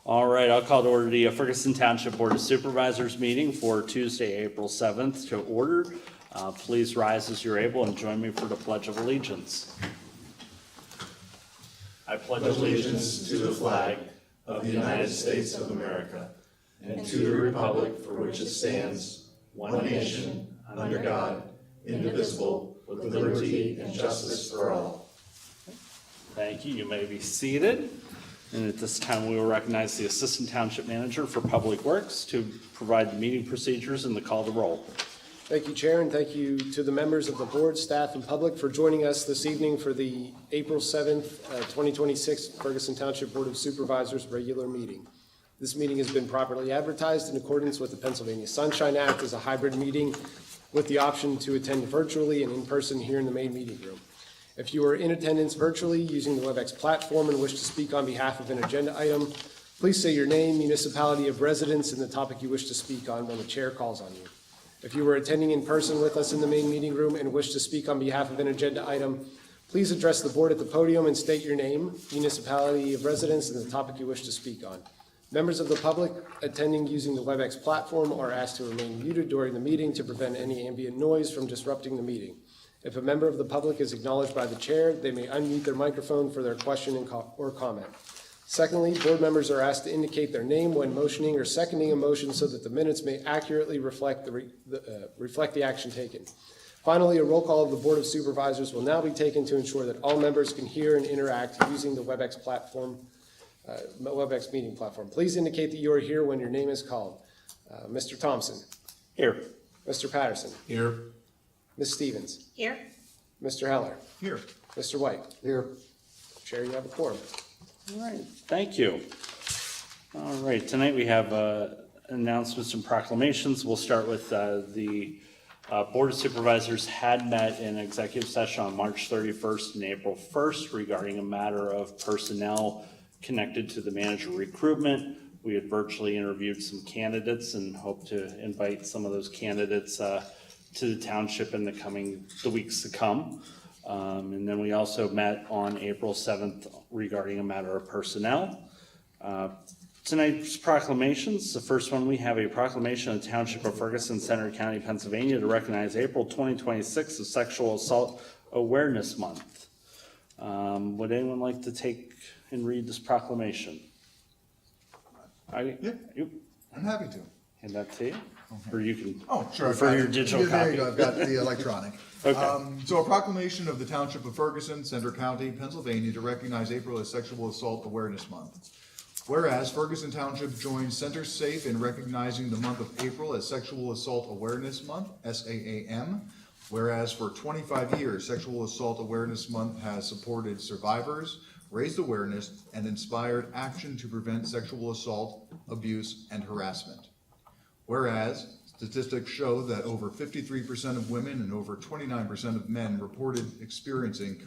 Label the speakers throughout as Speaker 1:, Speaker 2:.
Speaker 1: All right, I'll call to order the Ferguson Township Board of Supervisors meeting for Tuesday, April 7th to order. Please rise as you're able and join me for the Pledge of Allegiance. I pledge
Speaker 2: allegiance to the flag of the United States of America and to the republic for which it stands, one nation, under God, indivisible, with liberty and justice for all.
Speaker 1: Thank you. You may be seated. And at this time, we will recognize the Assistant Township Manager for Public Works to provide the meeting procedures and the call to roll.
Speaker 3: Thank you, Chair, and thank you to the members of the board, staff, and public for joining us this evening for the April 7th, 2026 Ferguson Township Board of Supervisors regular meeting. This meeting has been properly advertised in accordance with the Pennsylvania Sunshine Act as a hybrid meeting with the option to attend virtually and in person here in the main meeting room. If you are in attendance virtually using the WebEx platform and wish to speak on behalf of an agenda item, please say your name, municipality of residence, and the topic you wish to speak on when the chair calls on you. If you are attending in person with us in the main meeting room and wish to speak on behalf of an agenda item, please address the board at the podium and state your name, municipality of residence, and the topic you wish to speak on. Members of the public attending using the WebEx platform are asked to remain muted during the meeting to prevent any ambient noise from disrupting the meeting. If a member of the public is acknowledged by the chair, they may unmute their microphone for their question or comment. Secondly, board members are asked to indicate their name when motioning or seconding a motion so that the minutes may accurately reflect the action taken. Finally, a roll call of the Board of Supervisors will now be taken to ensure that all members can hear and interact using the WebEx platform, WebEx meeting platform. Please indicate that you are here when your name is called. Mr. Thompson.
Speaker 1: Here.
Speaker 3: Mr. Patterson.
Speaker 2: Here.
Speaker 3: Ms. Stevens.
Speaker 4: Here.
Speaker 3: Mr. Heller.
Speaker 2: Here.
Speaker 3: Mr. White.
Speaker 2: Here.
Speaker 3: Chair, you have a quorum.
Speaker 1: All right, thank you. All right, tonight we have announcements and proclamations. We'll start with the Board of Supervisors had met in executive session on March 31st and April 1st regarding a matter of personnel connected to the manager recruitment. We had virtually interviewed some candidates and hope to invite some of those candidates to the township in the weeks to come. And then we also met on April 7th regarding a matter of personnel. Tonight's proclamations, the first one we have a proclamation of the Township of Ferguson, Center County, Pennsylvania to recognize April 2026 as Sexual Assault Awareness Month. Would anyone like to take and read this proclamation?
Speaker 5: Yeah, I'm happy to.
Speaker 1: Hand that to you, or you can
Speaker 5: Sure.
Speaker 1: refer to your digital
Speaker 5: There
Speaker 1: copy.
Speaker 5: you go, I've got the electronic.
Speaker 1: Okay.
Speaker 5: So a proclamation of the Township of Ferguson, Center County, Pennsylvania to recognize April as Sexual Assault Awareness Month. Whereas Ferguson Township joins Center Safe in recognizing the month of April as Sexual Assault Awareness Month, SAAM. Whereas for 25 years, Sexual Assault Awareness Month has supported survivors, raised awareness, and inspired action to prevent sexual assault, abuse, and harassment. Whereas statistics show that over 53% of women and over 29% of men reported experiencing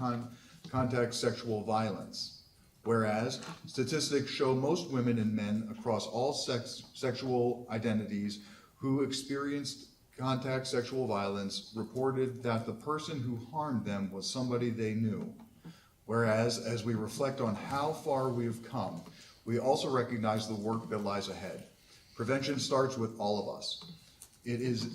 Speaker 5: contact sexual violence. Whereas statistics show most women and men across all sexual identities who experienced contact sexual violence reported that the person who harmed them was somebody they knew. Whereas, as we reflect on how far we've come, we also recognize the work that lies ahead. Prevention starts with all of us. It is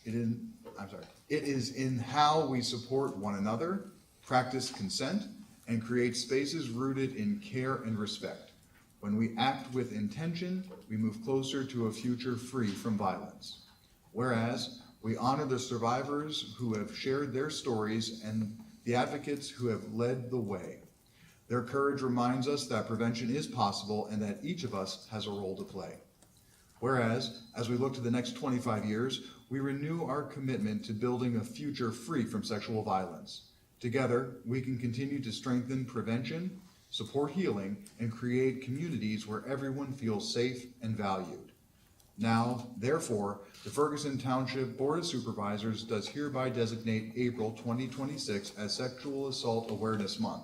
Speaker 5: in how we support one another, practice consent, and create spaces rooted in care and respect. When we act with intention, we move closer to a future free from violence. Whereas, we honor the survivors who have shared their stories and the advocates who have led the way. Their courage reminds us that prevention is possible and that each of us has a role to play. Whereas, as we look to the next 25 years, we renew our commitment to building a future free from sexual violence. Together, we can continue to strengthen prevention, support healing, and create communities where everyone feels safe and valued. Now, therefore, the Ferguson Township Board of Supervisors does hereby designate April 2026 as Sexual Assault Awareness Month.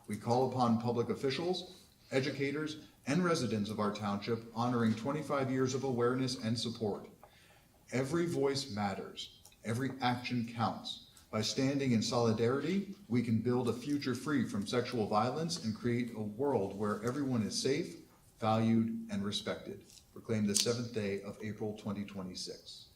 Speaker 5: We call upon public officials, educators, and residents of our township honoring 25 years of awareness and support. Every voice matters. Every action counts. By standing in solidarity, we can build a future free from sexual violence and create a world where everyone is safe, valued, and respected. Proclaimed the 7th day of April 2026.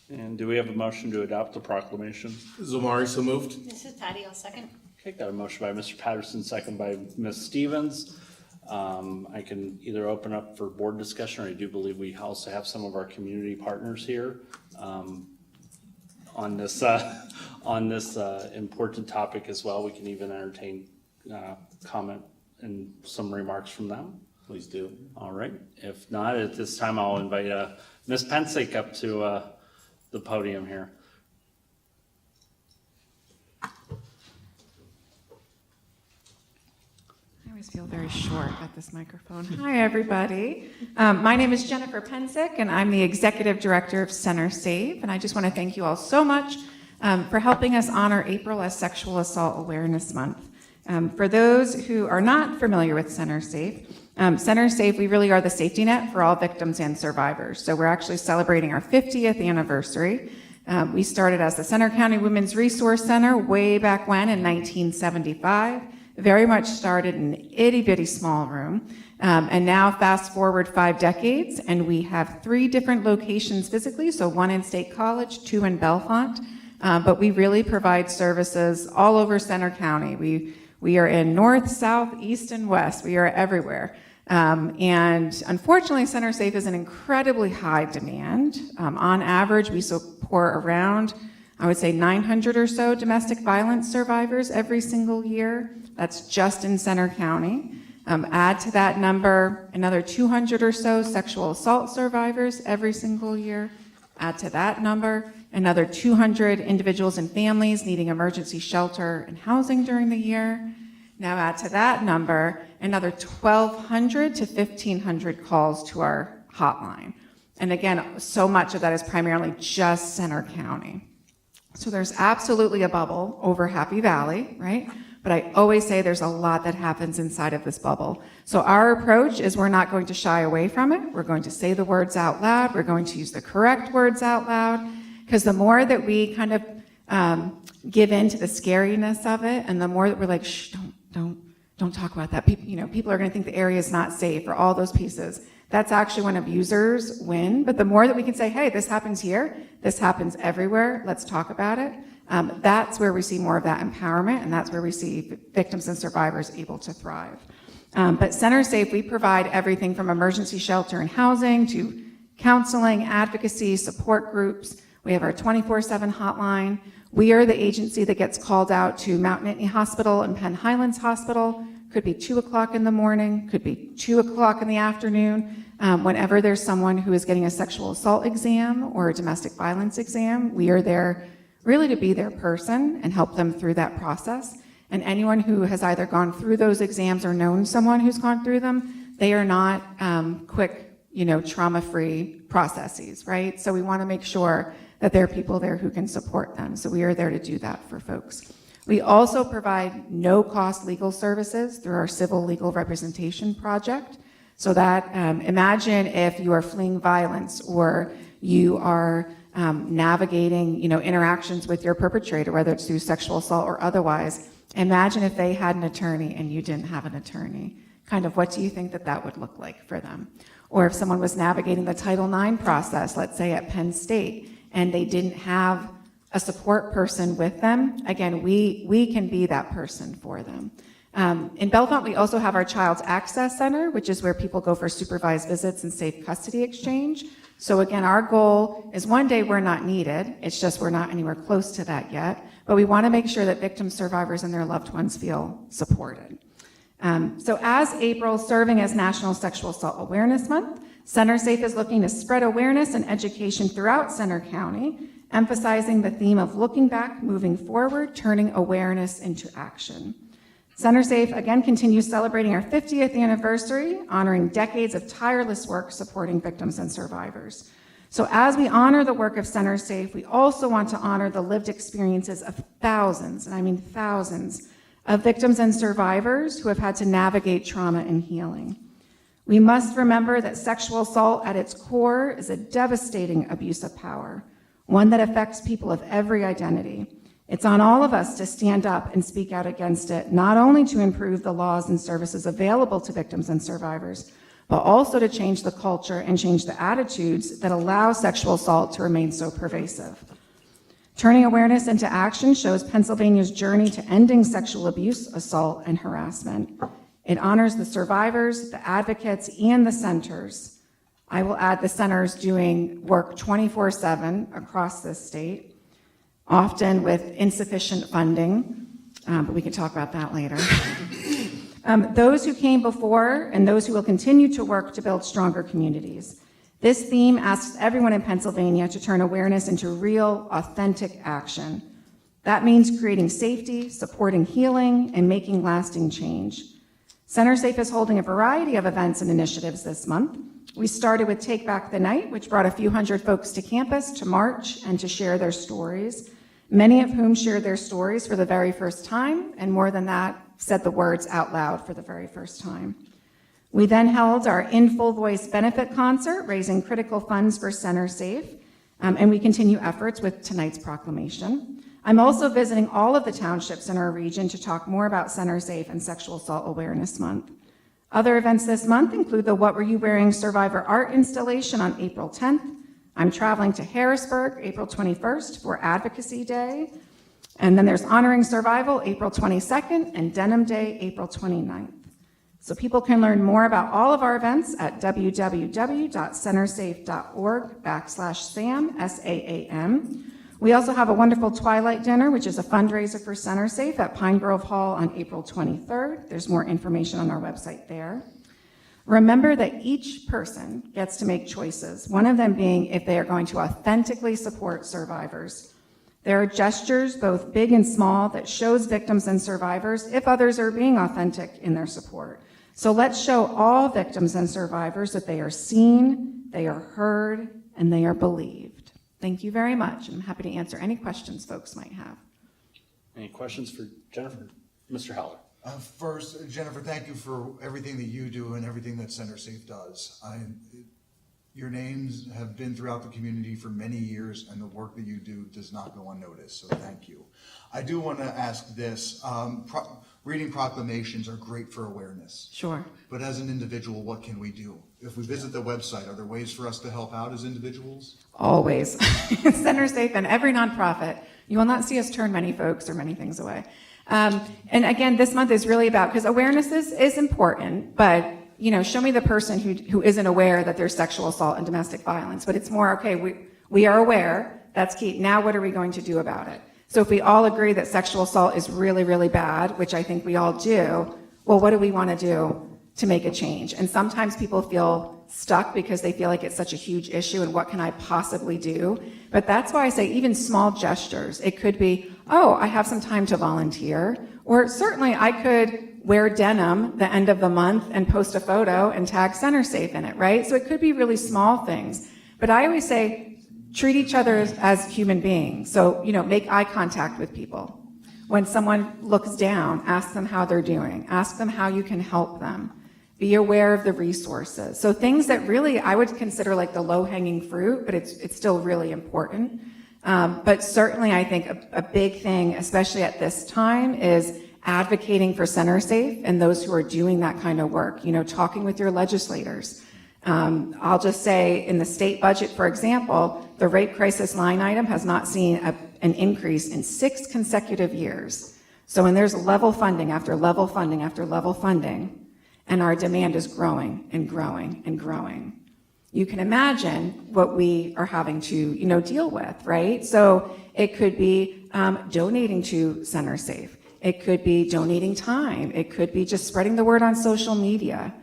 Speaker 1: And do we have a motion to adopt the proclamation?
Speaker 2: Zomari, so moved.
Speaker 4: This is Patty, I'll second.
Speaker 1: Okay, got a motion by Mr. Patterson, second by Ms. Stevens. I can either open up for board discussion, or I do believe we also have some of our community partners here on this important topic as well. We can even entertain comment and some remarks from them.
Speaker 2: Please do.
Speaker 1: All right. If not, at this time, I'll invite Ms. Pensick up to the podium here.
Speaker 6: I always feel very short at this microphone. Hi, everybody. My name is Jennifer Pensick, and I'm the Executive Director of Center Save. And I just want to thank you all so much for helping us honor April as Sexual Assault Awareness Month. For those who are not familiar with Center Save, we really are the safety net for all victims and survivors. So we're actually celebrating our 50th anniversary. We started as the Center County Women's Resource Center way back when in 1975. Very much started in an itty-bitty small room. And now fast forward 5 decades, and we have 3 different locations physically, so 1 in State College, 2 in Bellefonte. But we really provide services all over Center County. We are in north, south, east, and west. We are everywhere. And unfortunately, Center Safe is in incredibly high demand. On average, we support around, I would say, 900 or so domestic violence survivors every single year. That's just in Center County. Add to that number another 200 or so sexual assault survivors every single year. Add to that number another 200 individuals and families needing emergency shelter and housing during the year. Now add to that number another 1,200 to 1,500 calls to our hotline. And again, so much of that is primarily just Center County. So there's absolutely a bubble over Happy Valley, right? But I always say there's a lot that happens inside of this bubble. So our approach is we're not going to shy away from it. We're going to say the words out loud. We're going to use the correct words out loud. Because the more that we kind of give in to the scariness of it, and the more that we're like, shh, don't talk about that. People are going to think the area is not safe, or all those pieces. That's actually when abusers win. But the more that we can say, hey, this happens here, this happens everywhere, let's talk about it, that's where we see more of that empowerment, and that's where we see victims and survivors able to thrive. But Center Safe, we provide everything from emergency shelter and housing to counseling, advocacy, support groups. We have our 24/7 hotline. We are the agency that gets called out to Mount Nittany Hospital and Penn Highlands Hospital. Could be 2 o'clock in the morning, could be 2 o'clock in the afternoon. Whenever there's someone who is getting a sexual assault exam or a domestic violence exam, we are there really to be their person and help them through that process. And anyone who has either gone through those exams or known someone who's gone through them, they are not quick, trauma-free processes, right? So we want to make sure that there are people there who can support them. So we are there to do that for folks. We also provide no-cost legal services through our Civil Legal Representation Project. So that, imagine if you are fleeing violence or you are navigating, interactions with your perpetrator, whether it's through sexual assault or otherwise. Imagine if they had an attorney and you didn't have an attorney. Kind of what do you think that would look like for them? Or if someone was navigating the Title IX process, let's say at Penn State, and they didn't have a support person with them, again, we can be that person for them. In Bellefonte, we also have our Child's Access Center, which is where people go for supervised visits and safe custody exchange. So again, our goal is one day we're not needed. It's just we're not anywhere close to that yet. But we want to make sure that victims, survivors, and their loved ones feel supported. So as April serving as National Sexual Assault Awareness Month, Center Safe is looking to spread awareness and education throughout Center County, emphasizing the theme of looking back, moving forward, turning awareness into action. Center Safe again continues celebrating our 50th anniversary, honoring decades of tireless work supporting victims and survivors. So as we honor the work of Center Safe, we also want to honor the lived experiences of thousands, and I mean thousands, of victims and survivors who have had to navigate trauma and healing. We must remember that sexual assault at its core is a devastating abuse of power, one that affects people of every identity. It's on all of us to stand up and speak out against it, not only to improve the laws and services available to victims and survivors, but also to change the culture and change the attitudes that allow sexual assault to remain so pervasive. Turning awareness into action shows Pennsylvania's journey to ending sexual abuse, assault, and harassment. It honors the survivors, the advocates, and the centers. I will add the centers doing work 24/7 across this state, often with insufficient funding, but we can talk about that later. Those who came before and those who will continue to work to build stronger communities. This theme asks everyone in Pennsylvania to turn awareness into real, authentic action. That means creating safety, supporting healing, and making lasting change. Center Safe is holding a variety of events and initiatives this month. We started with Take Back the Night, which brought a few hundred folks to campus to march and to share their stories, many of whom shared their stories for the very first time, and more than that, said the words out loud for the very first time. We then held our In Full Voice benefit concert, raising critical funds for Center Safe, and we continue efforts with tonight's proclamation. I'm also visiting all of the townships in our region to talk more about Center Safe and Sexual Assault Awareness Month. Other events this month include the What Were You Wearing Survivor art installation on April 10th. I'm traveling to Harrisburg, April 21st for Advocacy Day. And then there's Honoring Survival, April 22nd, and Denim Day, April 29th. So people can learn more about all of our events at www.centersafe.org/SAM, SAAM. We also have a wonderful Twilight Dinner, which is a fundraiser for Center Safe at Pine Grove Hall on April 23rd. There's more information on our website there. Remember that each person gets to make choices, one of them being if they are going to authentically support survivors. There are gestures, both big and small, that shows victims and survivors if others are being authentic in their support. So let's show all victims and survivors that they are seen, they are heard, and they are believed. Thank you very much. I'm happy to answer any questions folks might have.
Speaker 1: Any questions for Jennifer? Mr. Howler.
Speaker 5: First, Jennifer, thank you for everything that you do and everything that Center Safe does. Your names have been throughout the community for many years, and the work that you do does not go unnoticed, so thank you. I do want to ask this. Reading proclamations are great for awareness.
Speaker 6: Sure.
Speaker 5: But as an individual, what can we do? If we visit the website, are there ways for us to help out as individuals?
Speaker 6: Always. Center Safe and every nonprofit, you will not see us turn many folks or many things away. And again, this month is really about, because awareness is important, but show me the person who isn't aware that there's sexual assault and domestic violence, but it's more, okay, we are aware, that's key. Now what are we going to do about it? So if we all agree that sexual assault is really, really bad, which I think we all do, well, what do we want to do to make a change? And sometimes people feel stuck because they feel like it's such a huge issue and what can I possibly do? But that's why I say even small gestures. It could be, oh, I have some time to volunteer, or certainly I could wear denim the end of the month and post a photo and tag Center Safe in it, right? So it could be really small things. But I always say, treat each other as human beings. So, make eye contact with people. When someone looks down, ask them how they're doing. Ask them how you can help them. Be aware of the resources. So things that really I would consider like the low-hanging fruit, but it's still really important. But certainly I think a big thing, especially at this time, is advocating for Center Safe and those who are doing that kind of work, talking with your legislators. I'll just say in the state budget, for example, the rape crisis line item has not seen an increase in 6 consecutive years. So when there's level funding after level funding after level funding, and our demand is growing and growing and growing, you can imagine what we are having to, deal with, right? So it could be donating to Center Safe. It could be donating time. It could be just spreading the word on social media.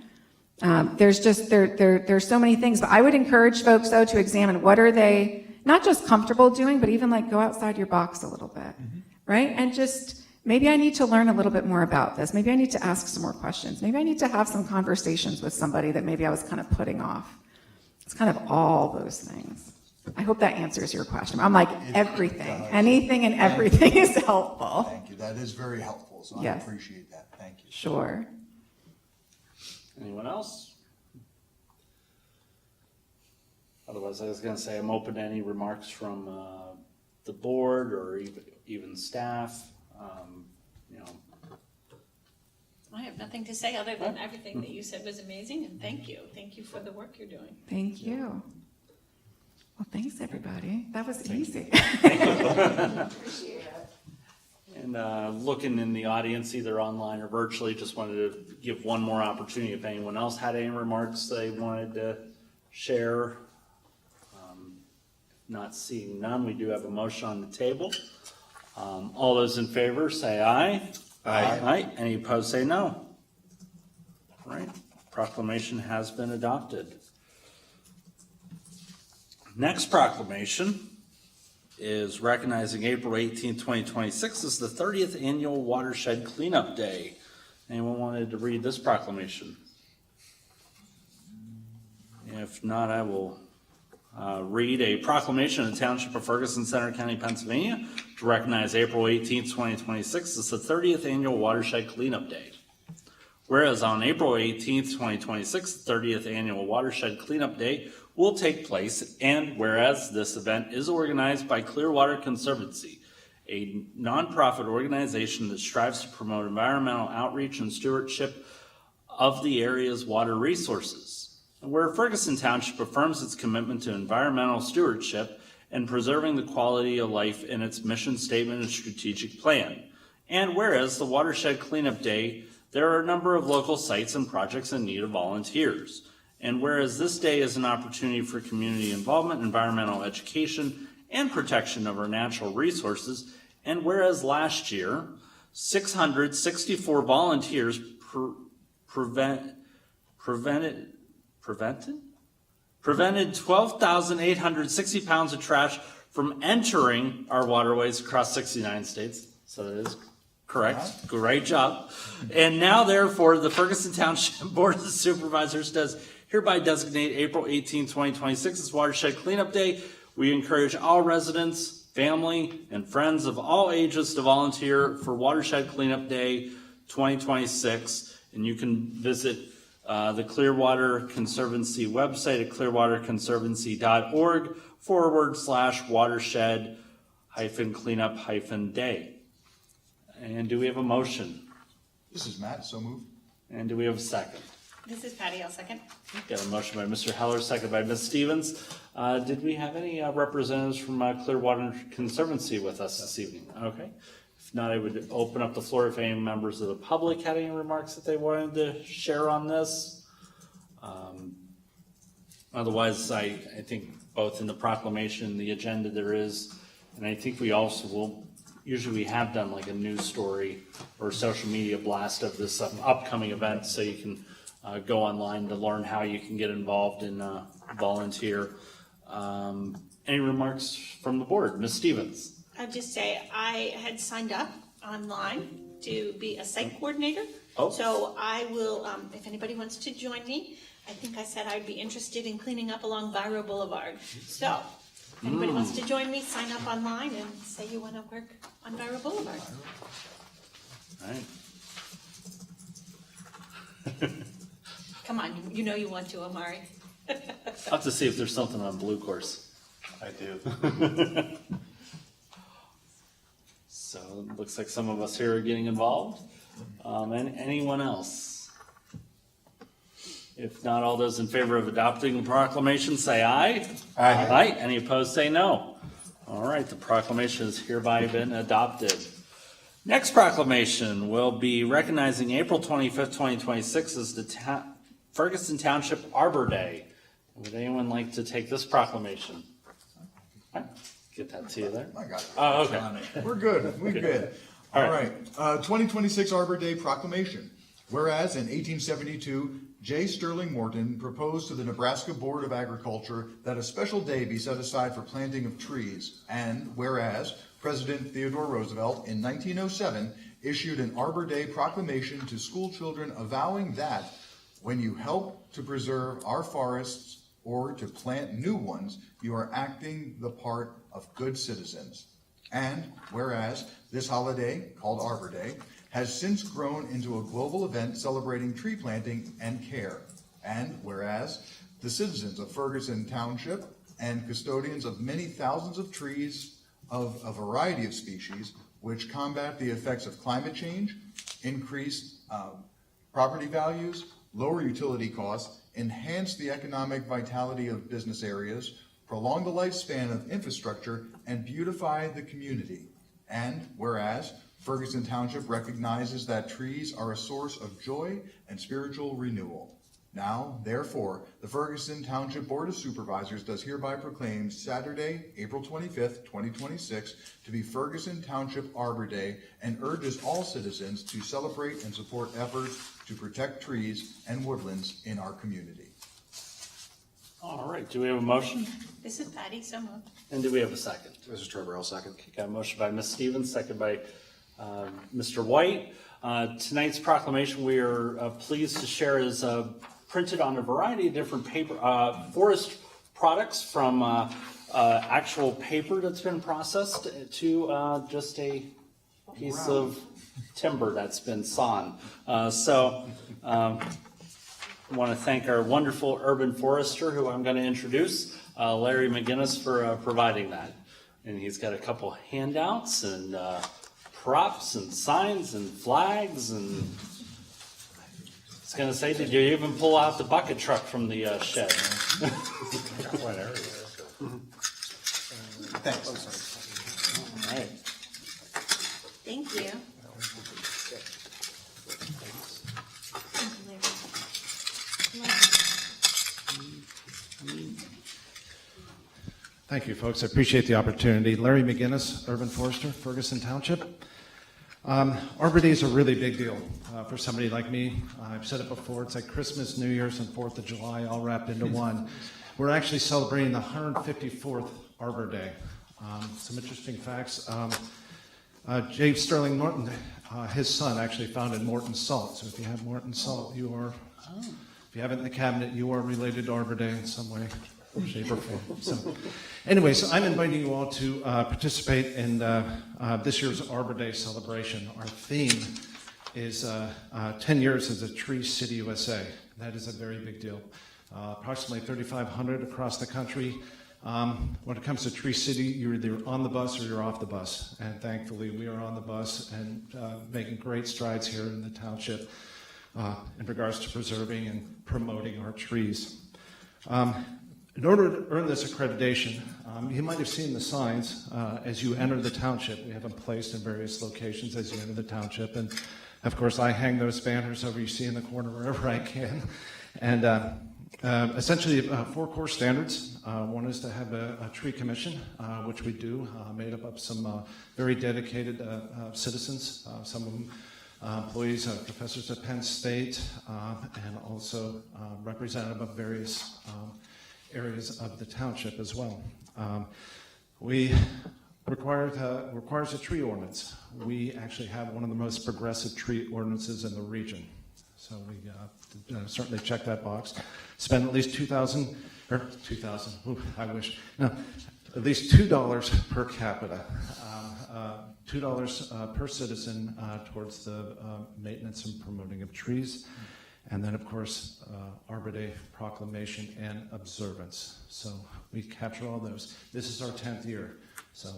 Speaker 6: There's so many things, but I would encourage folks though to examine what are they not just comfortable doing, but even like go outside your box a little bit, right? And just maybe I need to learn a little bit more about this. Maybe I need to ask some more questions. Maybe I need to have some conversations with somebody that maybe I was kind of putting off. It's kind of all those things. I hope that answers your question. I'm like everything, anything and everything is helpful.
Speaker 5: Thank you. That is very helpful, so
Speaker 6: Yes.
Speaker 5: I appreciate that. Thank you.
Speaker 6: Sure.
Speaker 1: Anyone else? Otherwise, I was going to say I'm open to any remarks from the board or even staff, you know.
Speaker 4: I have nothing to say other than everything that you said was amazing, and thank you. Thank you for the work you're doing.
Speaker 6: Thank you. Well, thanks, everybody. That was easy.
Speaker 1: And looking in the audience, either online or virtually, just wanted to give one more opportunity if anyone else had any remarks they wanted to share. Not seeing none, we do have a motion on the table. All those in favor say aye.
Speaker 2: Aye.
Speaker 1: Aye. Any opposed say no. All right, proclamation has been adopted. Next proclamation is recognizing April 18, 2026 as the 30th Annual Watershed Cleanup Day. Anyone wanted to read this proclamation? If not, I will read a proclamation of the Township of Ferguson, Center County, Pennsylvania, to recognize April 18, 2026 as the 30th Annual Watershed Cleanup Day. Whereas on April 18, 2026, the 30th Annual Watershed Cleanup Day will take place, and whereas this event is organized by Clearwater Conservancy, a nonprofit organization that strives to promote environmental outreach and stewardship of the area's water resources. And where Ferguson Township affirms its commitment to environmental stewardship and preserving the quality of life in its mission statement and strategic plan. And whereas the Watershed Cleanup Day, there are a number of local sites and projects in need of volunteers. And whereas this day is an opportunity for community involvement, environmental education, and protection of our natural resources, and whereas last year, 664 volunteers prevented 12,860 pounds of trash from entering our waterways across 69 states. So that is correct. Great job. And now, therefore, the Ferguson Township Board of Supervisors does hereby designate April 18, 2026 as Watershed Cleanup Day. We encourage all residents, family, and friends of all ages to volunteer for Watershed Cleanup Day 2026. And you can visit the Clearwater Conservancy website at clearwaterconservancy.org/watershed-cleanup-day. And do we have a motion?
Speaker 5: This is Matt, so moved.
Speaker 1: And do we have a second?
Speaker 4: This is Patty, I'll second.
Speaker 1: Got a motion by Mr. Heller, second by Ms. Stevens. Did we have any representatives from Clearwater Conservancy with us this evening? Okay. If not, I would open up the floor if any members of the public had any remarks that they wanted to share on this. Otherwise, I think both in the proclamation and the agenda there is, and I think we also will, usually we have done like a news story or social media blast of this upcoming event, so you can go online to learn how you can get involved and volunteer. Any remarks from the board? Ms. Stevens?
Speaker 4: I'd just say I had signed up online to be a site coordinator.
Speaker 1: Oh.
Speaker 4: So I will, if anybody wants to join me, I think I said I'd be interested in cleaning up along Viro Boulevard. So if anybody wants to join me, sign up online and say you want to work on Viro Boulevard.
Speaker 1: All right.
Speaker 4: Come on, you know you want to, Amari.
Speaker 1: I'll have to see if there's something on Blue Course.
Speaker 2: I do.
Speaker 1: So it looks like some of us here are getting involved. And anyone else? If not, all those in favor of adopting the proclamation say aye.
Speaker 2: Aye.
Speaker 1: Aye. Any opposed say no. All right, the proclamation has hereby been adopted. Next proclamation will be recognizing April 25th, 2026 as the Ferguson Township Arbor Day. Would anyone like to take this proclamation? Get that to you there.
Speaker 5: I got it.
Speaker 1: Oh, okay.
Speaker 5: We're good, we're good.
Speaker 1: All
Speaker 5: All
Speaker 1: right.
Speaker 5: right, 2026 Arbor Day Proclamation. Whereas in 1872, J. Sterling Morton proposed to the Nebraska Board of Agriculture that a special day be set aside for planting of trees. And whereas President Theodore Roosevelt in 1907 issued an Arbor Day proclamation to school children avowing that when you help to preserve our forests or to plant new ones, you are acting the part of good citizens. And whereas this holiday, called Arbor Day, has since grown into a global event celebrating tree planting and care. And whereas the citizens of Ferguson Township and custodians of many thousands of trees of a variety of species which combat the effects of climate change, increase property values, lower utility costs, enhance the economic vitality of business areas, prolong the lifespan of infrastructure, and beautify the community. And whereas Ferguson Township recognizes that trees are a source of joy and spiritual renewal. Now, therefore, the Ferguson Township Board of Supervisors does hereby proclaim Saturday, April 25th, 2026, to be Ferguson Township Arbor Day and urges all citizens to celebrate and support efforts to protect trees and woodlands in our community.
Speaker 1: All right, do we have a motion?
Speaker 4: This is Patty, so moved.
Speaker 1: And do we have a second?
Speaker 2: This is Trevor, I'll second.
Speaker 1: Okay, got a motion by Ms. Stevens, second by Mr. White. Tonight's proclamation we are pleased to share is printed on a variety of different paper, forest products, from actual paper that's been processed to just a piece of timber that's been sawn. I want to thank our wonderful urban forester, who I'm going to introduce, Larry McGinnis, for providing that. And he's got a couple handouts and props and signs and flags, and I was going to say, did you even pull out the bucket truck from the shed?
Speaker 5: Thanks.
Speaker 1: All right.
Speaker 4: Thank you.
Speaker 7: Thank you, folks. I appreciate the opportunity. Larry McGinnis, Urban Forester, Ferguson Township. Arbor Day is a really big deal for somebody like me. I've said it before, it's like Christmas, New Year's, and 4th of July all wrapped into one. We're actually celebrating the 154th Arbor Day. Some interesting facts. J. Sterling Norton, his son, actually founded Morton Salt. So if you have Morton Salt, you are, if you have it in the cabinet, you are related to Arbor Day in some way, shape, or form. So, anyway, so I'm inviting you all to participate in this year's Arbor Day celebration. Our theme is 10 years as a Tree City, USA. That is a very big deal. Approximately 3,500 across the country. When it comes to Tree City, you're either on the bus or you're off the bus. And thankfully, we are on the bus and making great strides here in the township in regards to preserving and promoting our trees. In order to earn this accreditation, you might have seen the signs as you enter the township. We have them placed in various locations as you enter the township. And of course, I hang those banners over you see in the corner wherever I can. And essentially, 4 core standards. One is to have a tree commission, which we do, made up of some very dedicated citizens, some of them employees, professors at Penn State, and also representative of various areas of the township as well. We requires a tree ordinance. We actually have one of the most progressive tree ordinances in the region. So we certainly check that box. Spend at least $2,000, I wish. No, at least $2 per capita. $2 per citizen towards the maintenance and promoting of trees. And then, of course, Arbor Day proclamation and observance. So we capture all those. This is our 10th year. So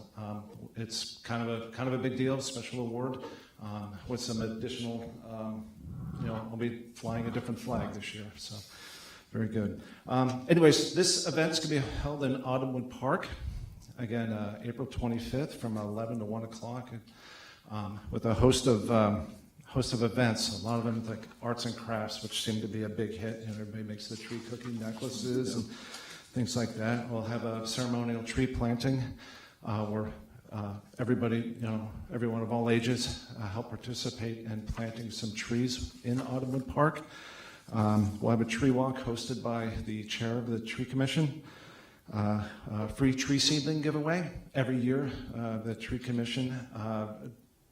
Speaker 7: it's kind of a big deal, special award with some additional, I'll be flying a different flag this year. So very good. Anyways, this event's going to be held in Autumnwood Park. Again, April 25th from 11 to 1 o'clock with a host of events, a lot of them like arts and crafts, which seem to be a big hit. Everybody makes the tree cookie necklaces and things like that. We'll have a ceremonial tree planting where everybody, everyone of all ages help participate in planting some trees in Autumnwood Park. We'll have a tree walk hosted by the chair of the Tree Commission. Free tree seedling giveaway. Every year, the Tree Commission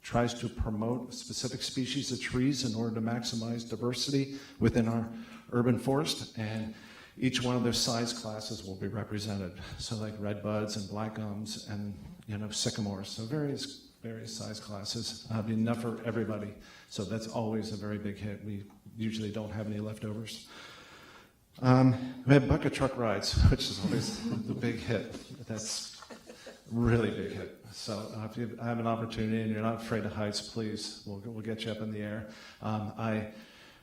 Speaker 7: tries to promote specific species of trees in order to maximize diversity within our urban forest, and each one of their size classes will be represented. So like red buds and black gums and sycamores, so various size classes. Be enough for everybody. So that's always a very big hit. We usually don't have any leftovers. We have bucket truck rides, which is always the big hit. That's really big hit. So if you have an opportunity and you're not afraid of heights, please, we'll get you up in the air. I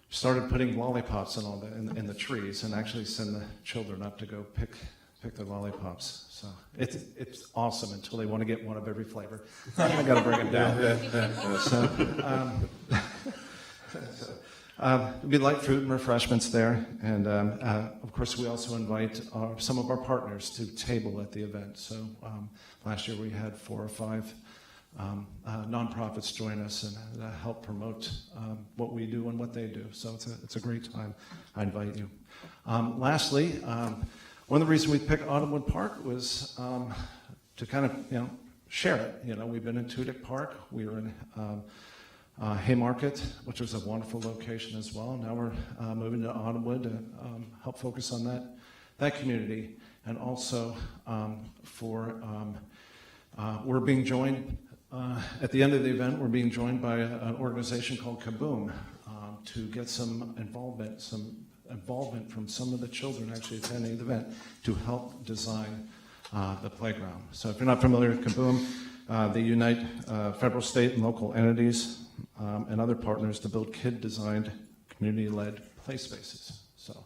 Speaker 7: started putting lollipops in the trees and actually send the children up to go pick the lollipops. So it's awesome until they want to get one of every flavor. I got to bring them down. We like fruit and refreshments there, and of course we also invite some of our partners to table at the event. So last year we had 4 or 5 nonprofits join us and help promote what we do and what they do. So it's a great time. I invite you. Lastly, one of the reasons we picked Autumnwood Park was to kind of share it. We've been in Tudick Park. We were in Haymarket, which was a wonderful location as well. Now we're moving to Autumnwood to help focus on that community, and also we're being joined at the end of the event. We're being joined by an organization called Kaboom to get some involvement from some of the children actually attending the event to help design the playground. So if you're not familiar with Kaboom, they unite federal, state, and local entities and other partners to build kid-designed, community-led play spaces. So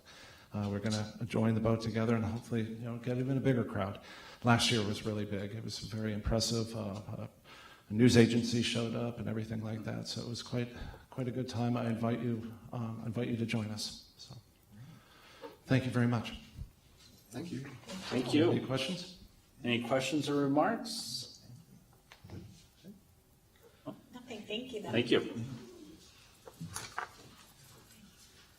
Speaker 7: we're going to join the boat together and hopefully get even a bigger crowd. Last year was really big. It was very impressive. A news agency showed up and everything like that. So it was quite a good time. I invite you to join us. So thank you very much.
Speaker 5: Thank you.
Speaker 1: Thank you.
Speaker 7: Any questions?
Speaker 1: Any questions or remarks?
Speaker 4: Nothing, thank you.
Speaker 1: Thank you. I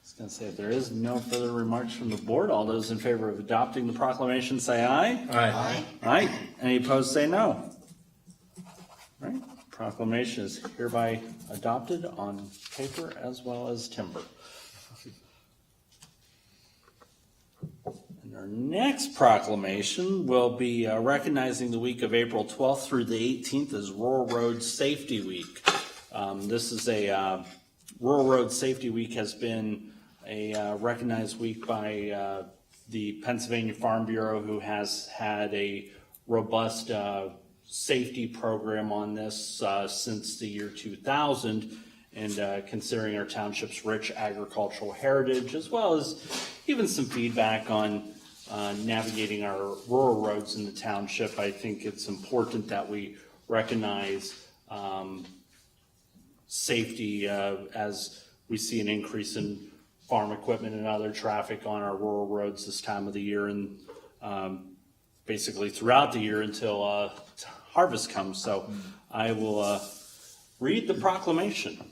Speaker 1: was going to say, if there is no further remarks from the board, all those in favor of adopting the proclamation say aye.
Speaker 2: Aye.
Speaker 1: Aye. Any opposed say no. All right. Proclamation is hereby adopted on paper as well as timber. And our next proclamation will be recognizing the week of April 12th through the 18th as Rural Road Safety Week. This is Rural Road Safety Week has been a recognized week by the Pennsylvania Farm Bureau, who has had a robust safety program on this since the year 2000, and considering our township's rich agricultural heritage, as well as even some feedback on navigating our rural roads in the township, I think it's important that we recognize safety as we see an increase in farm equipment and other traffic on our rural roads this time of the year, and basically throughout the year until harvest comes. So I will read the proclamation.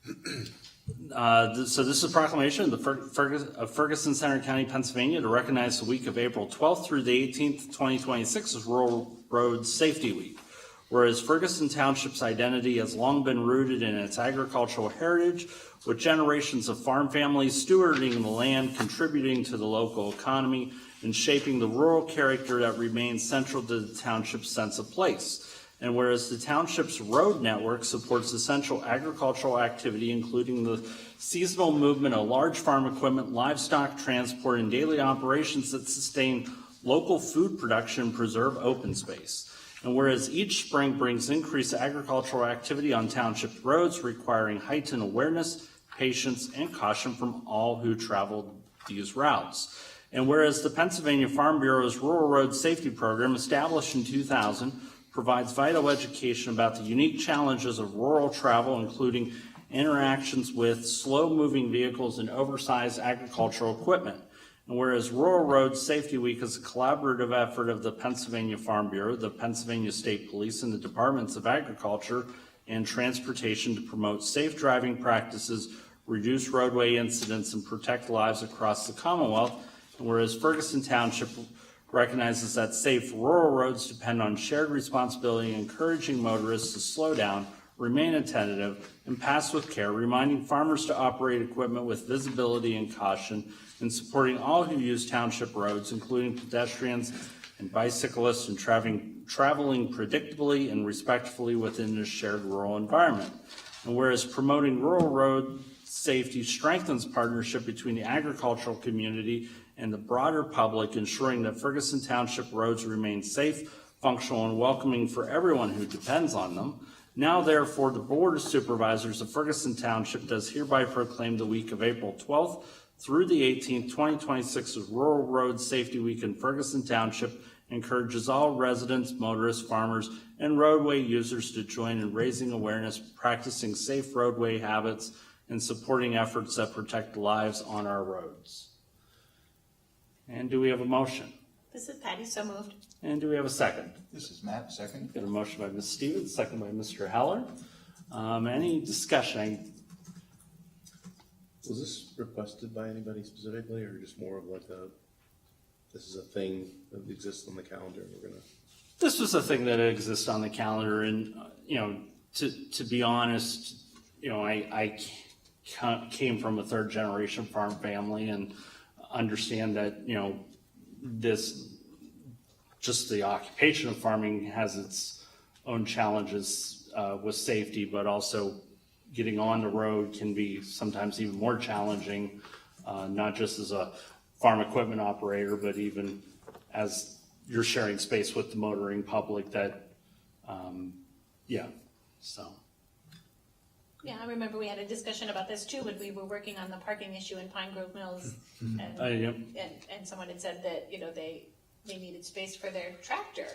Speaker 1: So this is a proclamation of Ferguson Center County, Pennsylvania, to recognize the week of April 12th through the 18th, 2026 as Rural Road Safety Week. Whereas Ferguson Township's identity has long been rooted in its agricultural heritage, with generations of farm families stewarding the land, contributing to the local economy, and shaping the rural character that remains central to the township's sense of place. And whereas the township's road network supports essential agricultural activity, including the seasonal movement of large farm equipment, livestock transport, and daily operations that sustain local food production and preserve open space. And whereas each spring brings increased agricultural activity on township roads, requiring heightened awareness, patience, and caution from all who travel these routes. And whereas the Pennsylvania Farm Bureau's Rural Road Safety Program, established in 2000, provides vital education about the unique challenges of rural travel, including interactions with slow-moving vehicles and oversized agricultural equipment. And whereas Rural Road Safety Week is a collaborative effort of the Pennsylvania Farm Bureau, the Pennsylvania State Police, and the Departments of Agriculture and Transportation to promote safe driving practices, reduce roadway incidents, and protect lives across the Commonwealth. And whereas Ferguson Township recognizes that safe rural roads depend on shared responsibility, encouraging motorists to slow down, remain attentive, and pass with care, reminding farmers to operate equipment with visibility and caution, and supporting all who use township roads, including pedestrians and bicyclists, and traveling predictably and respectfully within this shared rural environment. And whereas promoting rural road safety strengthens partnership between the agricultural community and the broader public, ensuring that Ferguson Township roads remain safe, functional, and welcoming for everyone who depends on them. Now therefore, the Board of Supervisors of Ferguson Township does hereby proclaim the week of April 12th through the 18th, 2026 as Rural Road Safety Week in Ferguson Township, encourages all residents, motorists, farmers, and roadway users to join in raising awareness, practicing safe roadway habits, and supporting efforts that protect lives on our roads. And do we have a motion?
Speaker 4: This is Patty, so moved.
Speaker 1: And do we have a second?
Speaker 5: This is Matt, second.
Speaker 1: Got a motion by Ms. Stevens, second by Mr. Heller. Any discussion?
Speaker 2: Was this requested by anybody specifically, or just more of like this is a thing that exists on the calendar and we're gonna?
Speaker 1: This was a thing that exists on the calendar, and to be honest, I came from a third generation farm family and understand that this, just the occupation of farming has its own challenges with safety, but also getting on the road can be sometimes even more challenging, not just as a farm equipment operator, but even as you're sharing space with the motoring public that, so.
Speaker 4: Yeah, I remember we had a discussion about this too when we were working on the parking issue in Pine Grove Mills. And someone had said that, they needed space for their tractor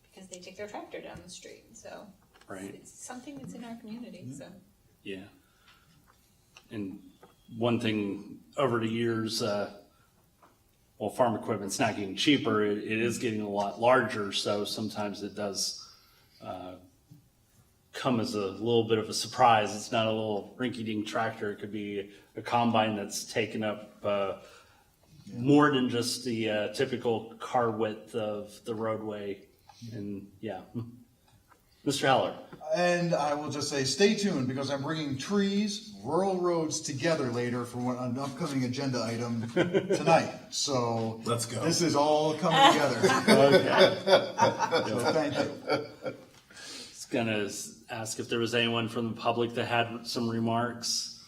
Speaker 4: because they take their tractor down the street. So
Speaker 1: Right.
Speaker 4: it's something that's in our community, so.
Speaker 1: Yeah. And one thing over the years, farm equipment's not getting cheaper, it is getting a lot larger, so sometimes it does come as a little bit of a surprise. It's not a little rinky-dink tractor. It could be a combine that's taken up more than just the typical car width of the roadway. And Mr. Heller.
Speaker 5: And I will just say, stay tuned, because I'm bringing trees, rural roads together later for an upcoming agenda item tonight. So
Speaker 2: Let's go.
Speaker 5: This is all coming together.
Speaker 1: Okay.
Speaker 5: So thank you.
Speaker 1: I was gonna ask if there was anyone from the public that had some remarks.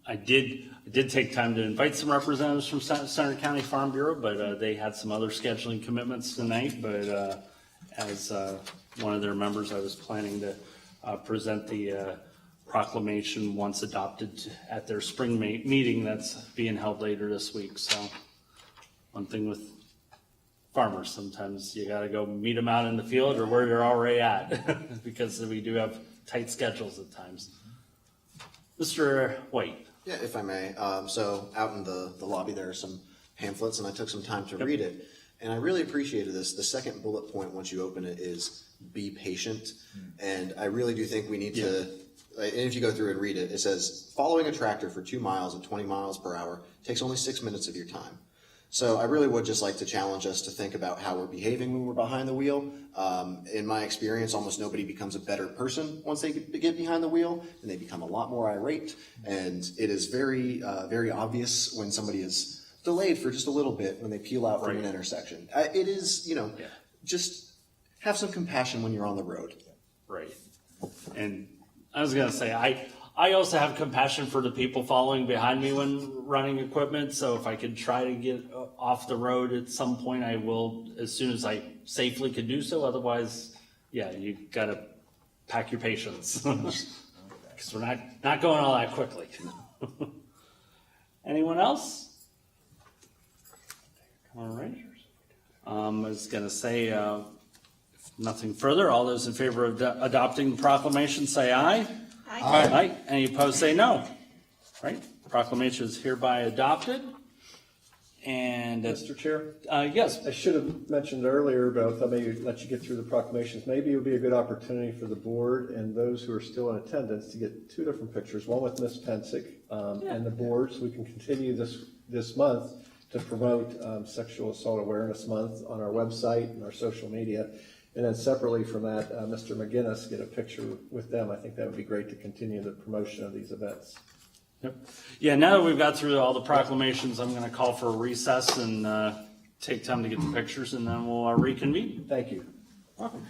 Speaker 1: I did take time to invite some representatives from Center County Farm Bureau, but they had some other scheduling commitments tonight. But as one of their members, I was planning to present the proclamation once adopted at their spring meeting that's being held later this week. So one thing with farmers, sometimes you got to go meet them out in the field or where they're already at because we do have tight schedules at times. Mr. White.
Speaker 8: Yeah, if I may. So out in the lobby, there are some pamphlets, and I took some time to read it. And I really appreciated this. The second bullet point, once you open it, is be patient. And I really do think we need to, and if you go through and read it, it says, following a tractor for 2 miles at 20 miles per hour takes only 6 minutes of your time. So I really would just like to challenge us to think about how we're behaving when we're behind the wheel. In my experience, almost nobody becomes a better person once they get behind the wheel, and they become a lot more irate. And it is very, very obvious when somebody is delayed for just a little bit when they peel out from an intersection. It is, just have some compassion when you're on the road.
Speaker 1: Right. And I was going to say, I also have compassion for the people following behind me when running equipment. So if I could try to get off the road at some point, I will as soon as I safely can do so. Otherwise, you got to pack your patience because we're not going all that quickly. Anyone else? All right. I was going to say, if nothing further, all those in favor of adopting the proclamation say aye. Aye. Any opposed say no. Right? Proclamation is hereby adopted. And
Speaker 9: Mr. Chair?
Speaker 1: Yes.
Speaker 9: I should have mentioned earlier, but I thought maybe let you get through the proclamations. Maybe it would be a good opportunity for the board and those who are still in attendance to get 2 different pictures, one with Ms. Pensick and the board, so we can continue this month to promote Sexual Assault Awareness Month on our website and our social media. And then separately from that, Mr. McGinnis, get a picture with them. I think that would be great to continue the promotion of these events.
Speaker 1: Yep. Yeah, now that we've got through all the proclamations, I'm going to call for a recess and take time to get the pictures, and then we'll reconvene.
Speaker 9: Thank you.
Speaker 1: Welcome.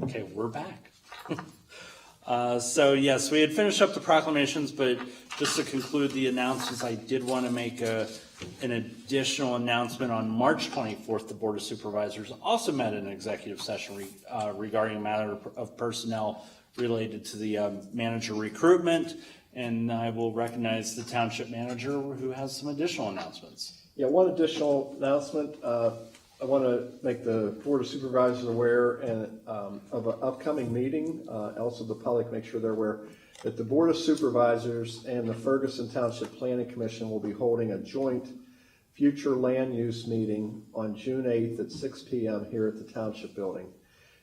Speaker 1: Okay, we're back. So yes, we had finished up the proclamations, but just to conclude the announcements, I did want to make an additional announcement. On March 24th, the Board of Supervisors also met in an executive session regarding a matter of personnel related to the manager recruitment, and I will recognize the township manager who has some additional announcements.
Speaker 9: Yeah, one additional announcement. I want to make the Board of Supervisors aware of an upcoming meeting. Also, the public, make sure they're aware that the Board of Supervisors and the Ferguson Township Planning Commission will be holding a joint future land use meeting on June 8th at 6 p.m. here at the Township Building.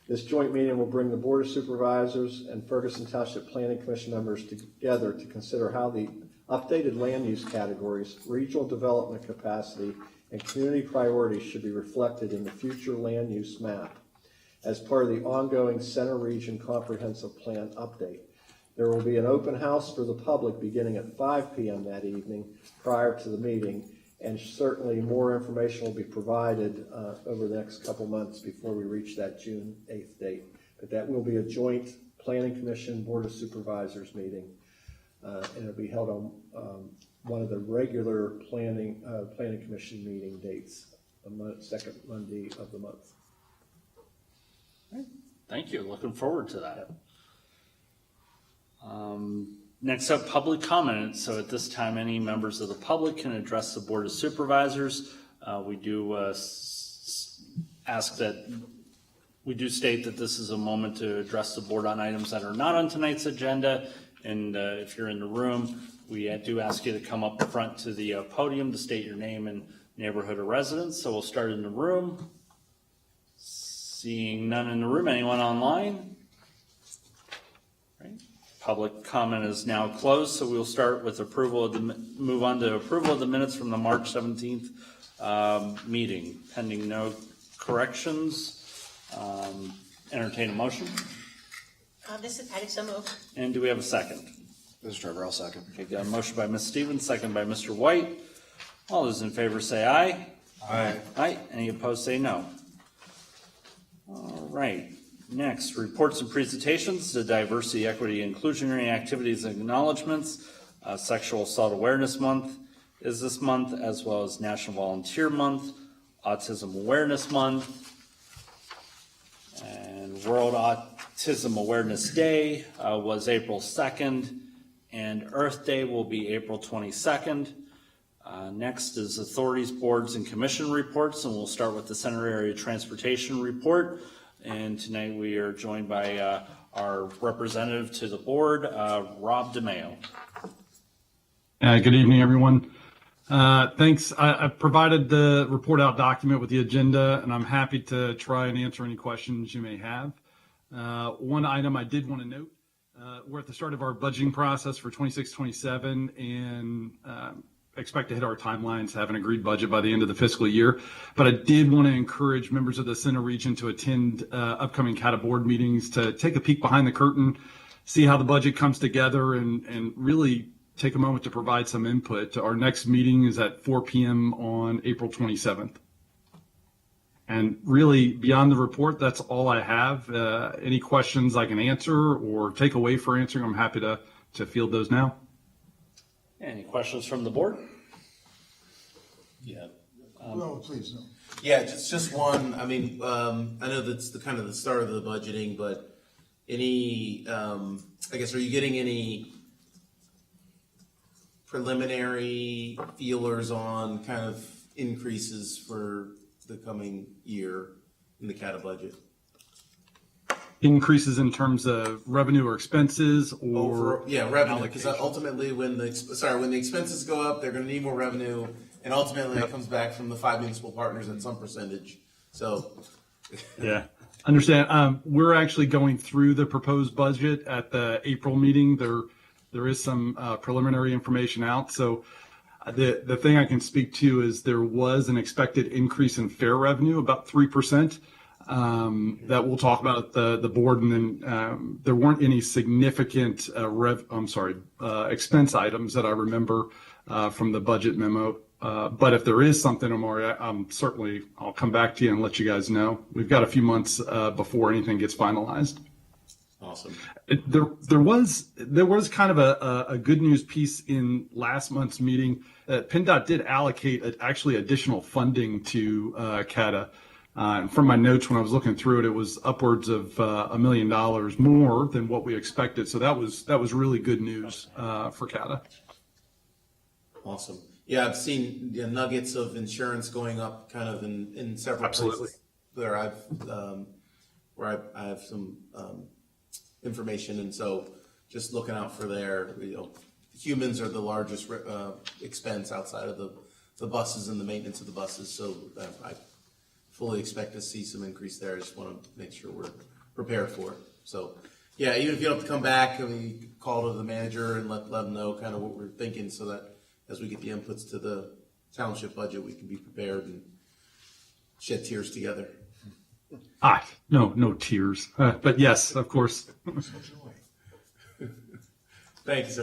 Speaker 9: This joint meeting will bring the Board of Supervisors and Ferguson Township Planning Commission members together to consider how the updated land use categories, regional development capacity, and community priorities should be reflected in the future land use map as part of the ongoing Center Region Comprehensive Plan update. There will be an open house for the public beginning at 5 p.m. that evening prior to the meeting, and certainly more information will be provided over the next couple months before we reach that June 8th date. But that will be a joint Planning Commission Board of Supervisors meeting, and it'll be held on one of the regular planning commission meeting dates, the second Monday of the month.
Speaker 1: Thank you. Looking forward to that. Next up, public comment. So at this time, any members of the public can address the Board of Supervisors. We do state that this is a moment to address the board on items that are not on tonight's agenda. And if you're in the room, we do ask you to come up front to the podium to state your name and neighborhood of residence. So we'll start in the room. Seeing none in the room, anyone online? Right. Public comment is now closed, so we'll start with move on to approval of the minutes from the March 17th meeting. Pending no corrections, entertain a motion.
Speaker 4: This is Patty, so moved.
Speaker 1: And do we have a second?
Speaker 8: This is Trevor, I'll second.
Speaker 1: Okay, got a motion by Ms. Stevens, second by Mr. White. All those in favor say aye.
Speaker 5: Aye.
Speaker 1: Aye. Any opposed say no. All right. Next, reports and presentations, the diversity, equity, inclusionary activities and acknowledgements. Sexual Assault Awareness Month is this month, as well as National Volunteer Month, Autism Awareness Month, and World Autism Awareness Day was April 2nd, and Earth Day will be April 22nd. Next is authorities, boards, and commission reports, and we'll start with the Center Area Transportation Report. And tonight we are joined by our representative to the board, Rob DeMeo.
Speaker 10: Good evening, everyone. Thanks. I've provided the report out document with the agenda, and I'm happy to try and answer any questions you may have. One item I did want to note, we're at the start of our budgeting process for 26-27, and expect to hit our timelines, have an agreed budget by the end of the fiscal year. But I did want to encourage members of the Center Region to attend upcoming CATA board meetings to take a peek behind the curtain, see how the budget comes together, and really take a moment to provide some input. Our next meeting is at 4 p.m. on April 27th. And really, beyond the report, that's all I have. Any questions I can answer or take away for answering, I'm happy to field those now.
Speaker 1: Any questions from the board?
Speaker 2: Yeah.
Speaker 5: No, please, no.
Speaker 2: Yeah, just one. I mean, I know that's the kind of the start of the budgeting, but any, I guess, are you getting any preliminary feelers on kind of increases for the coming year in the CATA budget?
Speaker 10: Increases in terms of revenue or expenses, or
Speaker 2: revenue, because ultimately when the expenses go up, they're going to need more revenue, and ultimately it comes back from the 5 municipal partners at some percentage. So
Speaker 10: yeah, understand. We're actually going through the proposed budget at the April meeting. There is some preliminary information out. So the thing I can speak to is there was an expected increase in fare revenue, about 3%. That we'll talk about at the board, and then there weren't any significant expense items that I remember from the budget memo But if there is something, Omari, I'll come back to you and let you guys know. We've got a few months before anything gets finalized.
Speaker 2: Awesome.
Speaker 10: There was kind of a good news piece in last month's meeting. PennDOT did allocate actually additional funding to CATA. And from my notes, when I was looking through it, it was upwards of $1 million more than what we expected. So that was really good news for CATA.
Speaker 11: Awesome. Yeah, I've seen nuggets of insurance going up kind of in several
Speaker 10: Absolutely.
Speaker 11: places where I have some information, and so just looking out for there. Humans are the largest expense outside of the buses and the maintenance of the buses. So I fully expect to see some increase there. I just want to make sure we're prepared for it. So yeah, even if you don't have to come back, we call to the manager and let them know kind of what we're thinking, so that as we get the inputs to the township budget, we can be prepared and shed tears together.
Speaker 10: No tears. But yes, of course.
Speaker 11: Thank you, sir.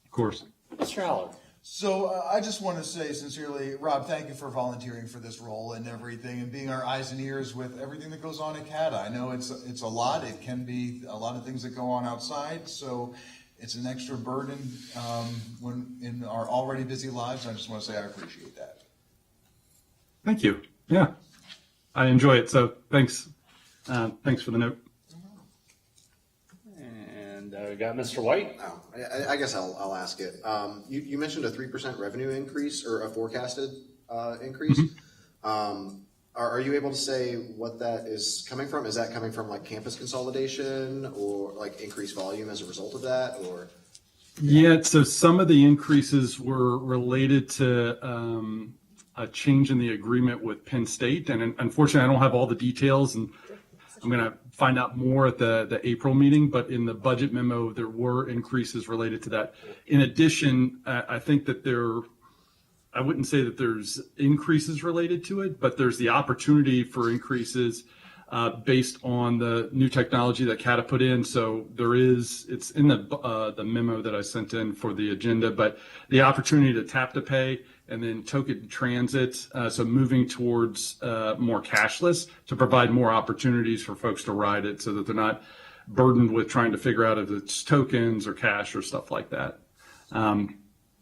Speaker 10: Of course.
Speaker 1: Mr. Haller.
Speaker 5: So I just want to say sincerely, Rob, thank you for volunteering for this role and everything, and being our eyes and ears with everything that goes on at CATA. I know it's a lot. It can be a lot of things that go on outside, so it's an extra burden when in our already busy lives. I just want to say I appreciate that.
Speaker 10: Thank you. Yeah, I enjoy it. So thanks. Thanks for the note.
Speaker 1: And we got Mr. White.
Speaker 8: Oh, I guess I'll ask it. You mentioned a 3% revenue increase, or a forecasted increase. Are you able to say what that is coming from? Is that coming from like campus consolidation, or like increased volume as a result of that, or?
Speaker 10: Yeah, so some of the increases were related to a change in the agreement with Penn State, and unfortunately, I don't have all the details, and I'm going to find out more at the April meeting. But in the budget memo, there were increases related to that. In addition, I think that I wouldn't say that there's increases related to it, but there's the opportunity for increases based on the new technology that CATA put in. So it's in the memo that I sent in for the agenda, but the opportunity to tap to pay and then token transit. So moving towards more cashless to provide more opportunities for folks to ride it, so that they're not burdened with trying to figure out if it's tokens or cash or stuff like that.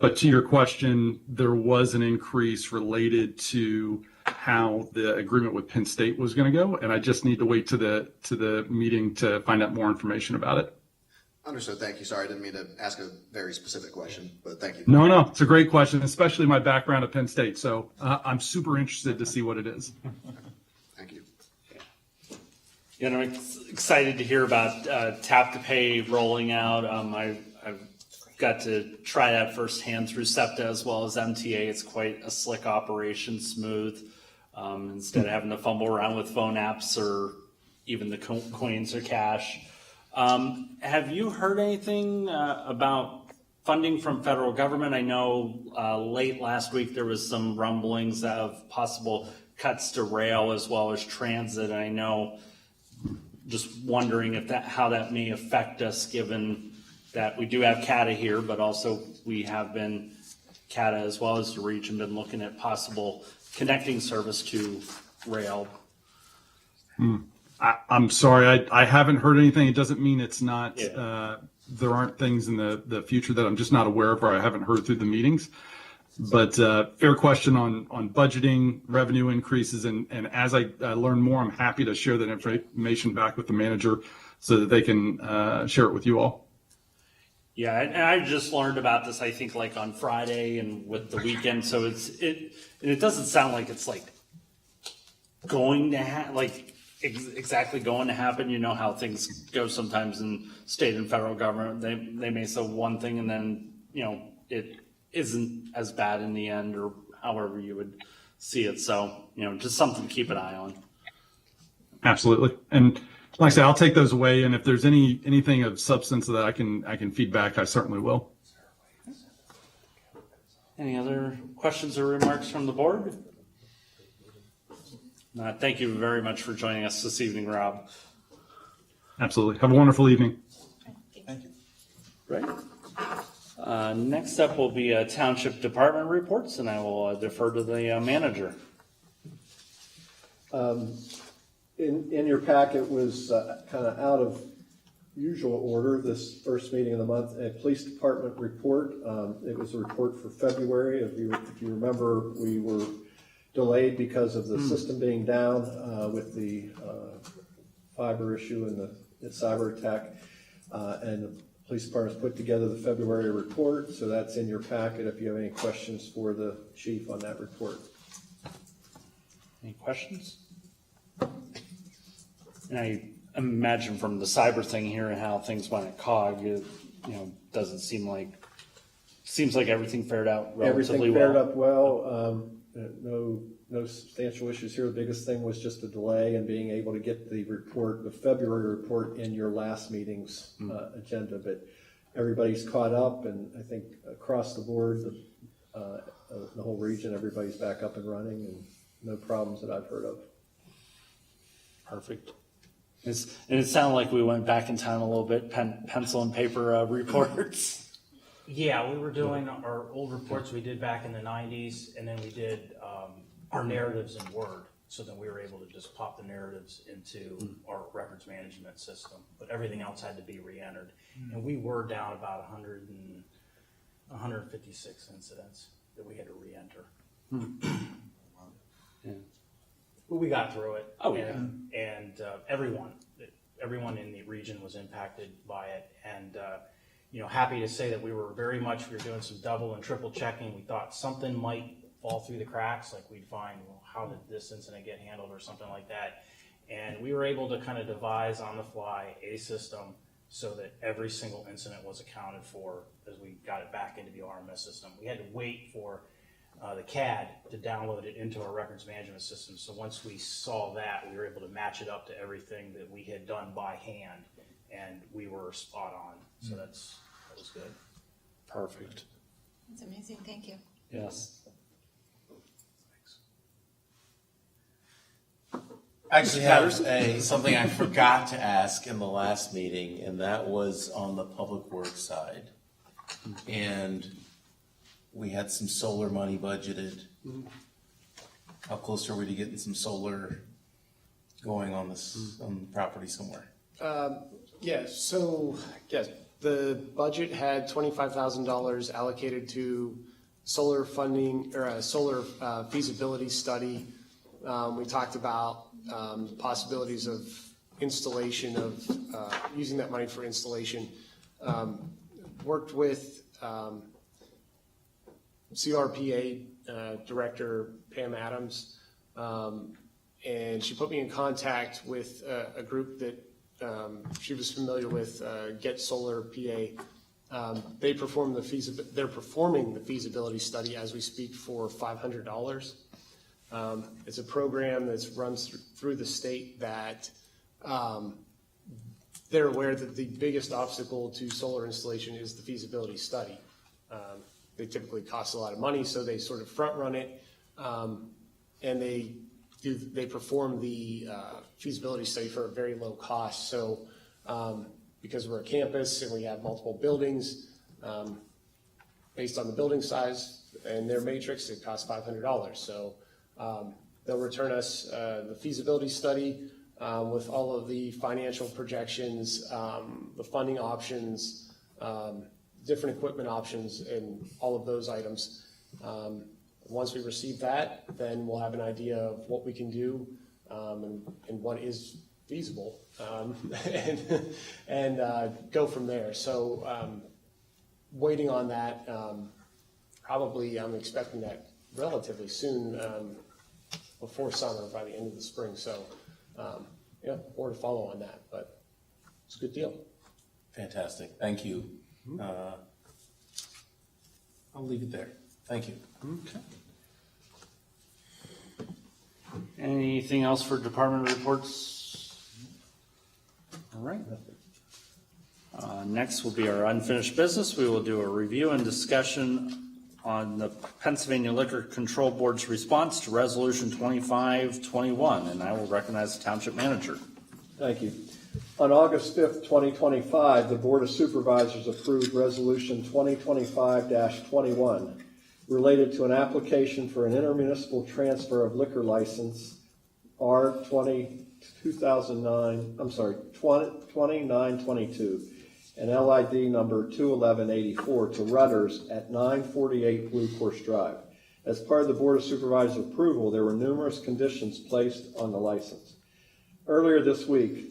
Speaker 10: But to your question, there was an increase related to how the agreement with Penn State was going to go, and I just need to wait to the meeting to find out more information about it.
Speaker 8: Understood. Thank you. Sorry, I didn't mean to ask a very specific question, but thank you.
Speaker 10: No, it's a great question, especially my background at Penn State. So I'm super interested to see what it is.
Speaker 8: Thank you.
Speaker 1: You know, I'm excited to hear about tap to pay rolling out. I've got to try that firsthand through SEPTA as well as MTA. It's quite a slick operation, smooth. Instead of having to fumble around with phone apps or even the coins or cash. Have you heard anything about funding from federal government? I know late last week there was some rumblings of possible cuts to rail as well as transit. I know, just wondering how that may affect us, given that we do have CATA here, but also we have been, CATA as well as the region, been looking at possible connecting service to rail.
Speaker 10: I'm sorry, I haven't heard anything. It doesn't mean it's not, there aren't things in the future that I'm just not aware of or I haven't heard through the meetings. But fair question on budgeting, revenue increases, and as I learn more, I'm happy to share that information back with the manager so that they can share it with you all.
Speaker 1: Yeah, and I just learned about this, I think, like on Friday and with the weekend. So it doesn't sound like it's like going to exactly going to happen. You know how things go sometimes in state and federal government. They may say one thing and then, it isn't as bad in the end, or however you would see it. So, just something to keep an eye on.
Speaker 10: Absolutely. And like I said, I'll take those away, and if there's anything of substance that I can feed back, I certainly will.
Speaker 1: Any other questions or remarks from the board? Thank you very much for joining us this evening, Rob.
Speaker 10: Absolutely. Have a wonderful evening.
Speaker 5: Thank you.
Speaker 1: Right. Next up will be township department reports, and I will defer to the manager.
Speaker 9: In your packet was kind of out of usual order, this first meeting of the month, a police department report. It was a report for February. If you remember, we were delayed because of the system being down with the fiber issue and the cyber attack. And the police department's put together the February report, so that's in your packet if you have any questions for the chief on that report.
Speaker 1: Any questions? And I imagine from the cyber thing here and how things went at COG, it, doesn't seems like everything fared out relatively
Speaker 9: Everything fared
Speaker 1: well.
Speaker 9: up well. No substantial issues here. The biggest thing was just a delay in being able to get the report, the February report, in your last meeting's agenda. But everybody's caught up, and I think across the board, the whole region, everybody's back up and running, and no problems that I've heard of.
Speaker 1: Perfect. And it sounded like we went back in time a little bit, pencil and paper reports.
Speaker 12: Yeah, we were doing our old reports we did back in the 90s, and then we did our narratives in Word. So then we were able to just pop the narratives into our records management system, but everything else had to be re-entered. And we were down about 156 incidents that we had to re-enter.
Speaker 1: Yeah.
Speaker 12: But we got through it.
Speaker 1: Oh, yeah.
Speaker 12: And everyone in the region was impacted by it. And, happy to say that we were doing some double and triple checking. We thought something might fall through the cracks, like we'd find, well, how did this incident get handled or something like that. And we were able to kind of devise on the fly a system so that every single incident was accounted for as we got it back into the RMS system. We had to wait for the CAD to download it into our records management system. So once we saw that, we were able to match it up to everything that we had done by hand, and we were spot on. So that was good.
Speaker 1: Perfect.
Speaker 4: That's amazing, thank you.
Speaker 1: Yes.
Speaker 11: I actually have something I forgot to ask in the last meeting, and that was on the public works side. And we had some solar money budgeted. How close are we to getting some solar going on on the property somewhere?
Speaker 3: Yes, the budget had $25,000 allocated to solar funding or a solar feasibility study. We talked about possibilities of installation of using that money for installation. Worked with CRPA Director Pam Adams, and she put me in contact with a group that she was familiar with, Get Solar PA. They're performing the feasibility study as we speak for $500. It's a program that runs through the state that they're aware that the biggest obstacle to solar installation is the feasibility study. They typically cost a lot of money, so they sort of front run it, and they perform the feasibility study for a very low cost. So because we're a campus and we have multiple buildings, based on the building size and their matrix, it costs $500. So they'll return us the feasibility study with all of the financial projections, the funding options, different equipment options, and all of those items. Once we receive that, then we'll have an idea of what we can do and what is feasible, and go from there. So waiting on that, probably I'm expecting that relatively soon, before summer, by the end of the spring. So more to follow on that, but it's a good deal.
Speaker 11: Fantastic. Thank you. I'll leave it there. Thank you.
Speaker 1: Okay. Anything else for department reports? All right. Next will be our unfinished business. We will do a review and discussion on the Pennsylvania Liquor Control Board's response to Resolution 2521, and I will recognize the Township Manager.
Speaker 9: Thank you. On August 5th, 2025, the Board of Supervisors approved Resolution 2025-21 related to an application for an intermunicipal transfer of liquor license R2922 and LID number 21184 to Rudders at 948 Blue Course Drive. As part of the Board of Supervisors approval, there were numerous conditions placed on the license. Earlier this week,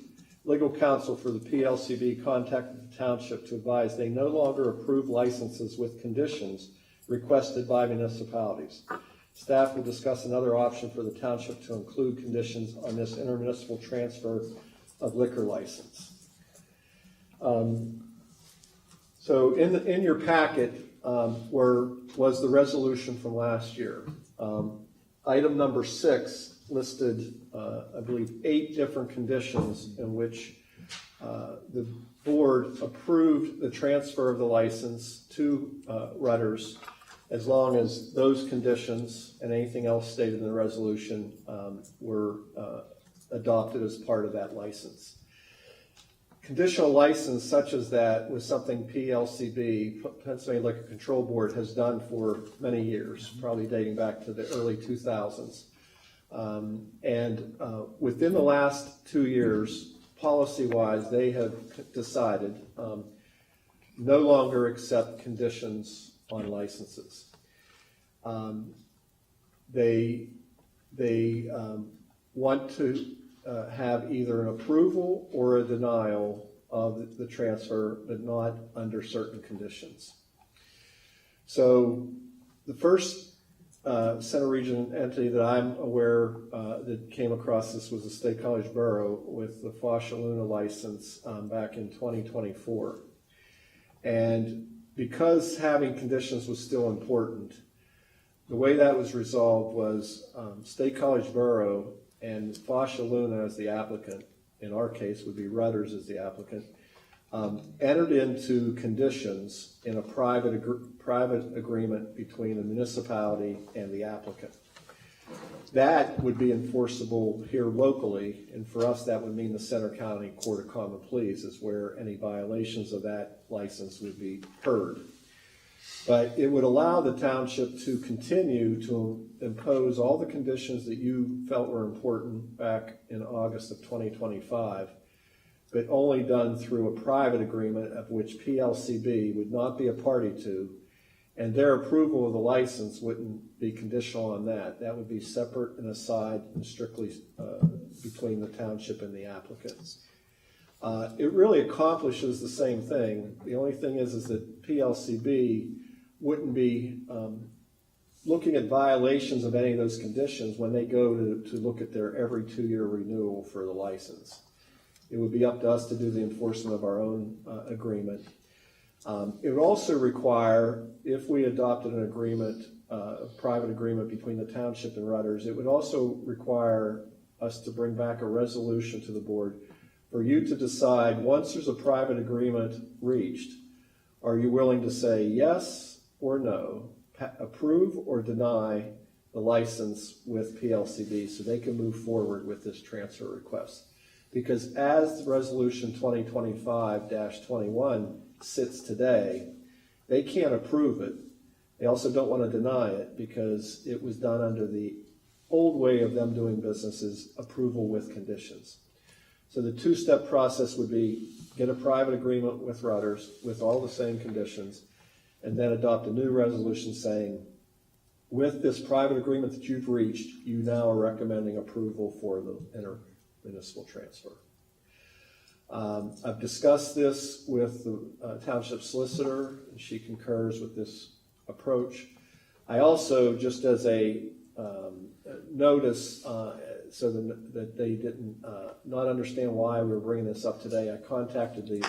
Speaker 9: legal counsel for the PLCB contacted the Township to advise they no longer approve licenses with conditions requested by municipalities. Staff will discuss another option for the Township to include conditions on this intermunicipal transfer of liquor license. So in your packet was the resolution from last year. Item number 6 listed, I believe, 8 different conditions in which the board approved the transfer of the license to Rudders, as long as those conditions and anything else stated in the resolution were adopted as part of that license. Conditional license such as that was something PLCB, Pennsylvania Liquor Control Board, has done for many years, probably dating back to the early 2000s. Within the last 2 years, policy-wise, they have decided no longer accept conditions on licenses. They want to have either an approval or a denial of the transfer, but not under certain conditions. So the first Center Region entity that I'm aware that came across this was the State College Borough with the Foshaluna license back in 2024. And because having conditions was still important, the way that was resolved was State College Borough and Foshaluna as the applicant, in our case would be Rudders as the applicant, entered into conditions in a private agreement between the municipality and the applicant. That would be enforceable here locally, and for us that would mean the Center County Court of Common Pleas is where any violations of that license would be heard. But it would allow the township to continue to impose all the conditions that you felt were important back in August of 2025, but only done through a private agreement of which PLCB would not be a party to, and their approval of the license wouldn't be conditional on that. That would be separate and aside and strictly between the township and the applicants. It really accomplishes the same thing. The only thing is that PLCB wouldn't be looking at violations of any of those conditions when they go to look at their every 2-year renewal for the license. It would be up to us to do the enforcement of our own agreement. It would also require, if we adopted an agreement, a private agreement between the township and Rudders, it would also require us to bring back a resolution to the board for you to decide, once there's a private agreement reached, are you willing to say yes or no, approve or deny the license with PLCB so they can move forward with this transfer request? Because as Resolution 2025-21 sits today, they can't approve it. They also don't want to deny it because it was done under the old way of them doing business, is approval with conditions. So the 2-step process would be get a private agreement with Rudders with all the same conditions, and then adopt a new resolution saying, with this private agreement that you've reached, you now are recommending approval for the intermunicipal transfer. I've discussed this with the township solicitor, and she concurs with this approach. I also, just as a notice, so that they didn't not understand why we were bringing this up today, I contacted the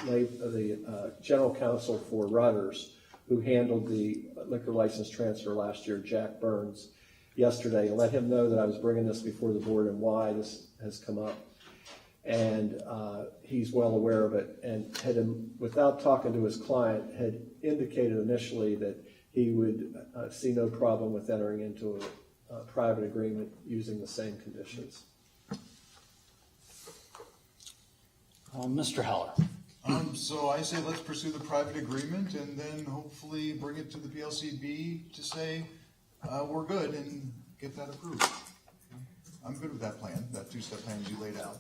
Speaker 9: general counsel for Rudders, who handled the liquor license transfer last year, Jack Burns, yesterday, and let him know that I was bringing this before the board and why this has come up. And he's well aware of it, and without talking to his client, had indicated initially that he would see no problem with entering into a private agreement using the same conditions.
Speaker 1: All Mr. Heller.
Speaker 5: So I say let's pursue the private agreement and then hopefully bring it to the PLCB to say, we're good and get that approved. I'm good with that plan, that two-step plan you laid out.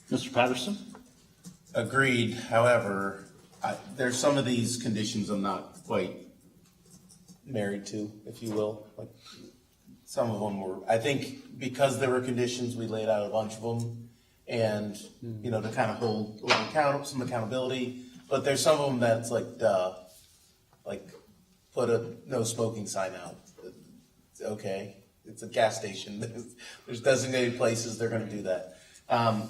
Speaker 1: Mr. Patterson?
Speaker 11: Agreed. However, there's some of these conditions I'm not quite married to, if you will. Like some of them were, I think because there were conditions, we laid out a bunch of them and, you know, to kind of hold some accountability. But there's some of them that's like, duh, like put a no smoking sign out. It's okay. It's a gas station. There's designated places they're going to do that.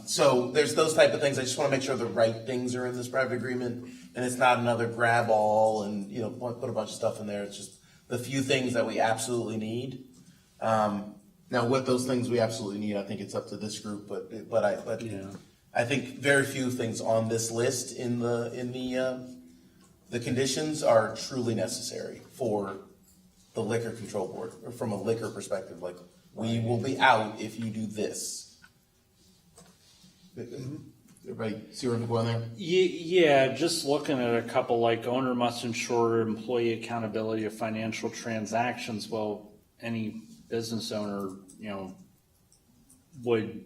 Speaker 11: So there's those type of things. I just want to make sure the right things are in this private agreement, and it's not another grab all and, you know, put a bunch of stuff in there. It's just the few things that we absolutely need. Now, what those things we absolutely need, I think it's up to this group. But I think very few things on this list in the conditions are truly necessary for the liquor control board, or from a liquor perspective. Like, we will be out if you do this. Everybody see where I'm going there?
Speaker 1: Yeah, just looking at a couple, like owner must ensure employee accountability of financial transactions. Well, any business owner, you know, would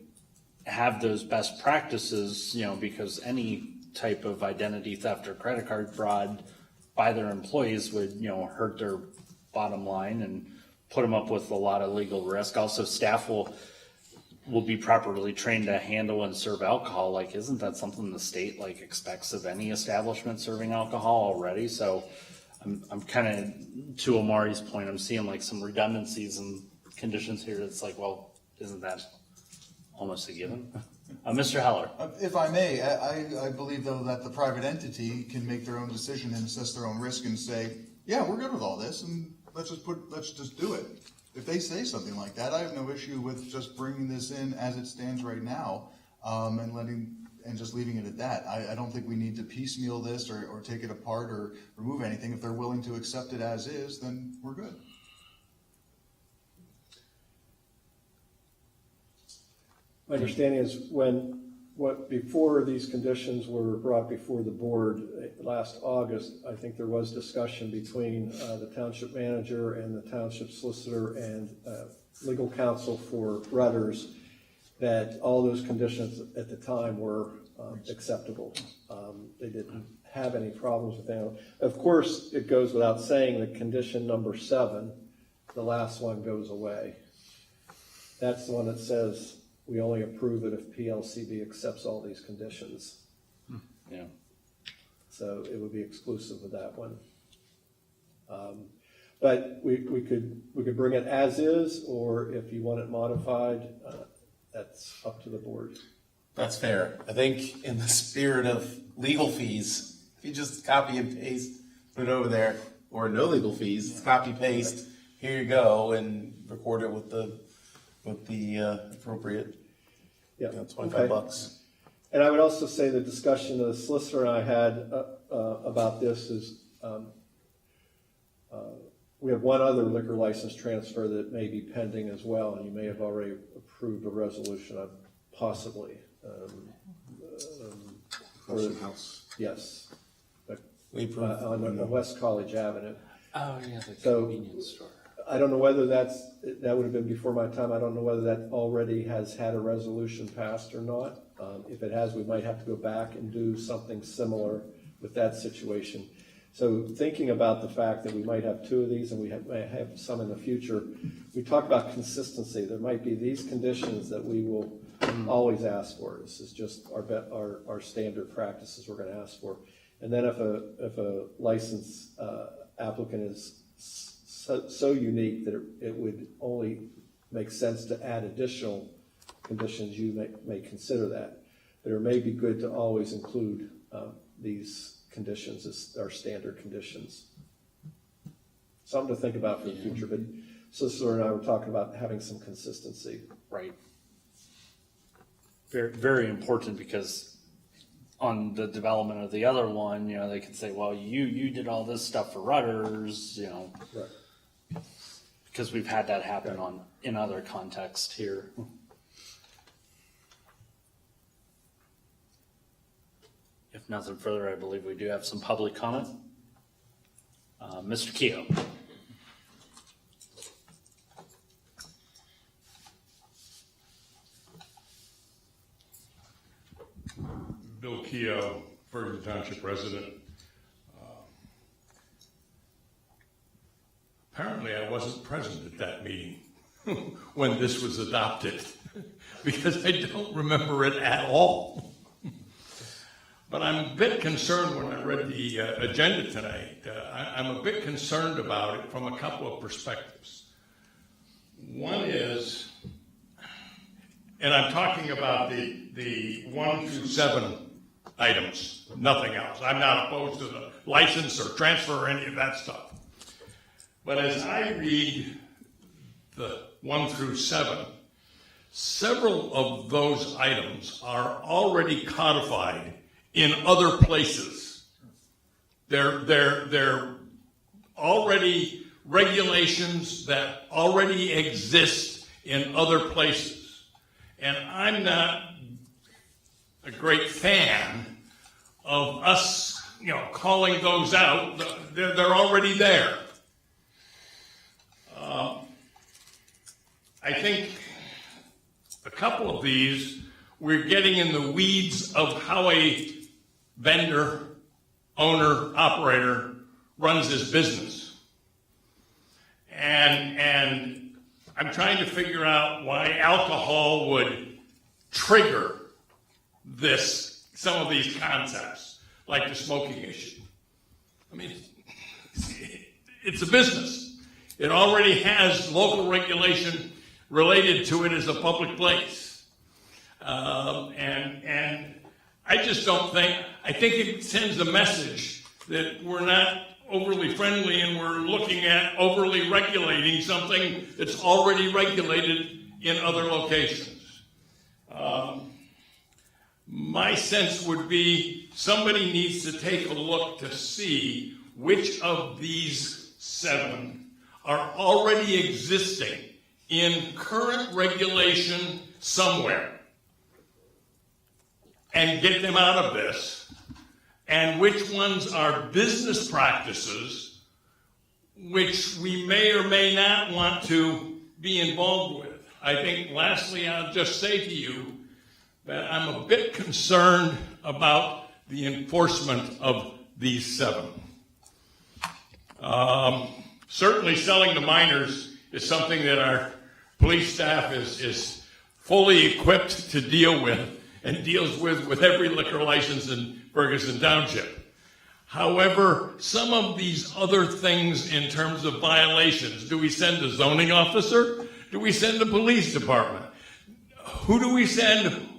Speaker 1: have those best practices, you know, because any type of identity theft or credit card fraud by their employees would, you know, hurt their bottom line and put them up with a lot of legal risk. Also, staff will be properly trained to handle and serve alcohol. Like, isn't that something the state like expects of any establishment serving alcohol already? So I'm kind of, to Omari's point, I'm seeing like some redundancies and conditions here. It's like, well, isn't that almost a given? Mr. Heller.
Speaker 5: If I may, I believe though that the private entity can make their own decision and assess their own risk and say, yeah, we're good with all this and let's just do it. If they say something like that, I have no issue with just bringing this in as it stands right now, and just leaving it at that. I don't think we need to piecemeal this or take it apart or remove anything. If they're willing to accept it as is, then we're good.
Speaker 9: My understanding is before these conditions were brought before the board last August, I think there was discussion between the township manager and the township solicitor and legal counsel for Rudders that all those conditions at the time were acceptable. They didn't have any problems with them. Of course, it goes without saying that condition number 7, the last one, goes away. That's the one that says we only approve it if PLCB accepts all these conditions.
Speaker 1: Yeah.
Speaker 9: So it would be exclusive of that one. But we could bring it as is, or if you want it modified, that's up to the board.
Speaker 11: That's fair. I think in the spirit of legal fees, if you just copy and paste, put it over there, or no legal fees, copy paste, here you go, and record it with the appropriate,
Speaker 9: Yeah,
Speaker 11: $25.
Speaker 9: And I would also say the discussion the solicitor and I had about this is we have one other liquor license transfer that may be pending as well, and you may have already approved a resolution of possibly.
Speaker 11: House.
Speaker 9: Yes.
Speaker 11: We approved
Speaker 9: on West College Avenue.
Speaker 1: Oh, yeah, the
Speaker 9: So-
Speaker 1: convenience store.
Speaker 9: I don't know whether that would have been before my time. I don't know whether that already has had a resolution passed or not. If it has, we might have to go back and do something similar with that situation. So thinking about the fact that we might have 2 of these and we may have some in the future, we talk about consistency. There might be these conditions that we will always ask for. This is just our standard practices we're going to ask for. And then if a license applicant is so unique that it would only make sense to add additional conditions, you may consider that. But it may be good to always include these conditions as our standard conditions. Something to think about for the future, but Solicitor and I were talking about having some consistency.
Speaker 1: Right. Very, very important, because on the development of the other one, you know, they could say, well, you did all this stuff for Rudders, you know.
Speaker 9: Right.
Speaker 1: Because we've had that happen in other contexts here. If nothing further, I believe we do have some public comment. Mr. Keough.
Speaker 13: Bill Keough, Ferguson Township resident. Apparently, I wasn't present at that meeting when this was adopted because I don't remember it at all. But I'm a bit concerned when I read the agenda tonight. I'm a bit concerned about it from a couple of perspectives. One is, and I'm talking about the 1 through 7 items, nothing else. I'm not opposed to the license or transfer or any of that stuff. But as I read the 1 through 7, several of those items are already codified in other places. They're already regulations that already exist in other places. And I'm not a great fan of us, calling those out. They're already there. I think a couple of these, we're getting in the weeds of how a vendor, owner, operator runs his business. And I'm trying to figure out why alcohol would trigger some of these concepts, like the smoking issue. I mean, it's a business. It already has local regulation related to it as a public place. And I just don't I think it sends a message that we're not overly friendly and we're looking at overly regulating something that's already regulated in other locations. My sense would be somebody needs to take a look to see which of these 7 are already existing in current regulation somewhere and get them out of this, and which ones are business practices which we may or may not want to be involved with. I think lastly, I'll just say to you that I'm a bit concerned about the enforcement of these 7. Certainly selling to minors is something that our police staff is fully equipped to deal with and deals with every liquor license in Ferguson Township. However, some of these other things in terms of violations, do we send a zoning officer? Do we send a police department? Who do we send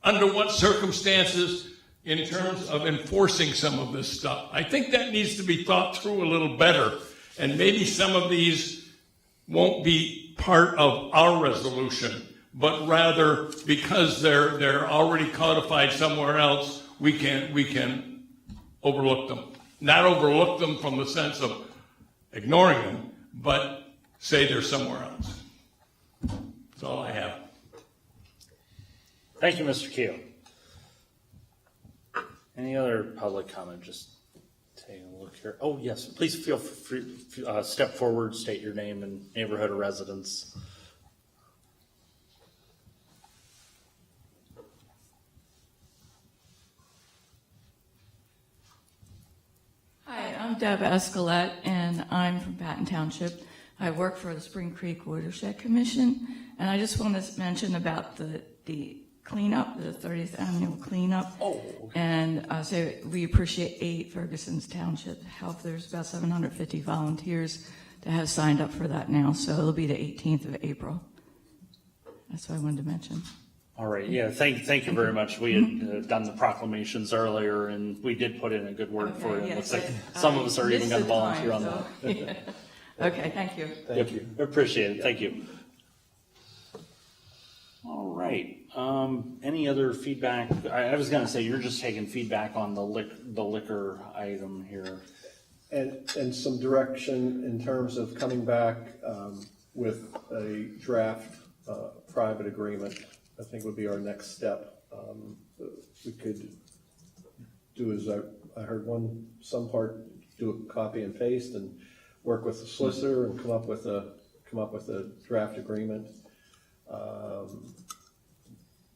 Speaker 13: under what circumstances in terms of enforcing some of this stuff? I think that needs to be thought through a little better, and maybe some of these won't be part of our resolution, but rather because they're already codified somewhere else, we can overlook them. Not overlook them from the sense of ignoring them, but say they're somewhere else. That's all I have.
Speaker 1: Thank you, Mr. Keough. Any other public comment? Just take a look here. Oh, yes, please feel free, step forward, state your name and neighborhood of residence.
Speaker 14: Hi, I'm Deb Escalette, and I'm from Patton Township. I work for the Spring Creek Watershed Commission, and I just want to mention about the cleanup, the 30th annual cleanup.
Speaker 1: Oh.
Speaker 14: And so we appreciate Ferguson's Township help. There's about 750 volunteers that have signed up for that now, so it'll be the 18th of April. That's what I wanted to mention.
Speaker 1: All right, yeah, thank you very much. We had done the proclamations earlier, and we did put in a good word for it. It looks like some of us are even going to volunteer on that.
Speaker 14: Yeah. Okay, thank you.
Speaker 1: Thank you. Appreciate it. Thank you. All right. Any other feedback? I was going to say you're just taking feedback on the liquor item here.
Speaker 9: And some direction in terms of coming back with a draft private agreement, I think would be our next step. We could do is I heard some part do a copy and paste and work with the solicitor and come up with a draft agreement.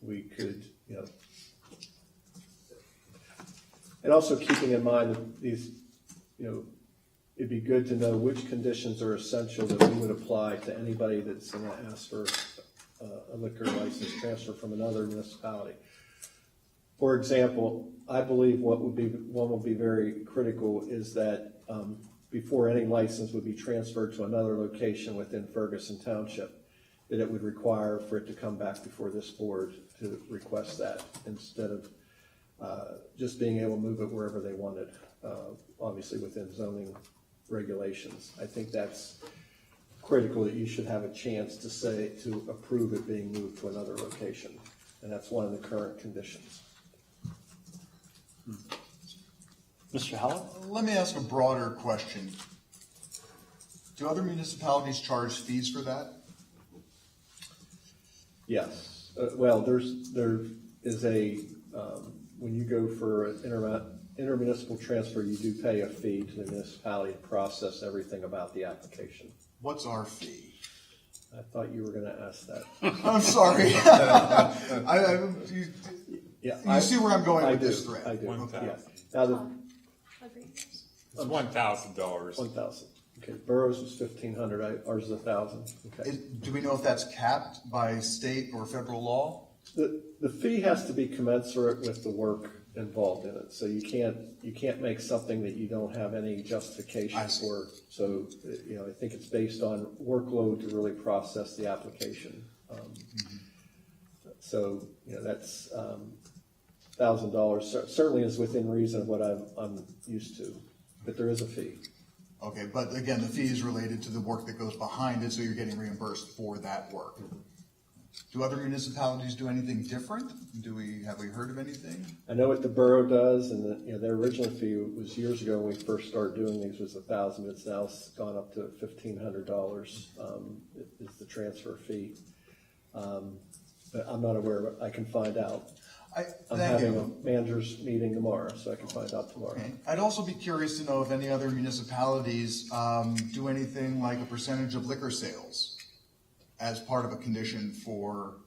Speaker 9: We could, and also keeping in mind that these, it'd be good to know which conditions are essential that we would apply to anybody that's going to ask for a liquor license transfer from another municipality. For example, I believe one would be very critical is that before any license would be transferred to another location within Ferguson Township, that it would require for it to come back before this board to request that instead of just being able to move it wherever they wanted, obviously within zoning regulations. I think that's critical, that you should have a chance to approve it being moved to another location. And that's one of the current conditions.
Speaker 1: Mr. Howell?
Speaker 5: Let me ask a broader question. Do other municipalities charge fees for that?
Speaker 9: Yes. Well, there is a, when you go for an intermunicipal transfer, you do pay a fee to the municipality to process everything about the application.
Speaker 5: What's our fee?
Speaker 9: I thought you were going to ask that.
Speaker 5: I'm sorry. You see where I'm going with this thread?
Speaker 9: I do.
Speaker 5: Okay.
Speaker 9: Yeah. Now
Speaker 15: It's $1,000.
Speaker 9: $1,000. Okay. Boroughs was $1,500. Ours is $1,000. Okay.
Speaker 5: Do we know if that's capped by state or federal law?
Speaker 9: The fee has to be commensurate with the work involved in it. So you can't make something that you don't have any justification for. So I think it's based on workload to really process the application. So that's $1,000 certainly is within reason of what I'm used to, but there is a fee.
Speaker 5: Okay, but again, the fee is related to the work that goes behind it, so you're getting reimbursed for that work. Do other municipalities do anything different? Have we heard of anything?
Speaker 9: I know what the borough does, and their original fee was years ago when we first started doing these was $1,000. It's now gone up to $1,500. Is the transfer fee? But I'm not aware of it. I can find out. I'm having a managers meeting tomorrow, so I can find out tomorrow.
Speaker 5: Okay. I'd also be curious to know if any other municipalities do anything like a percentage of liquor sales as part of a condition for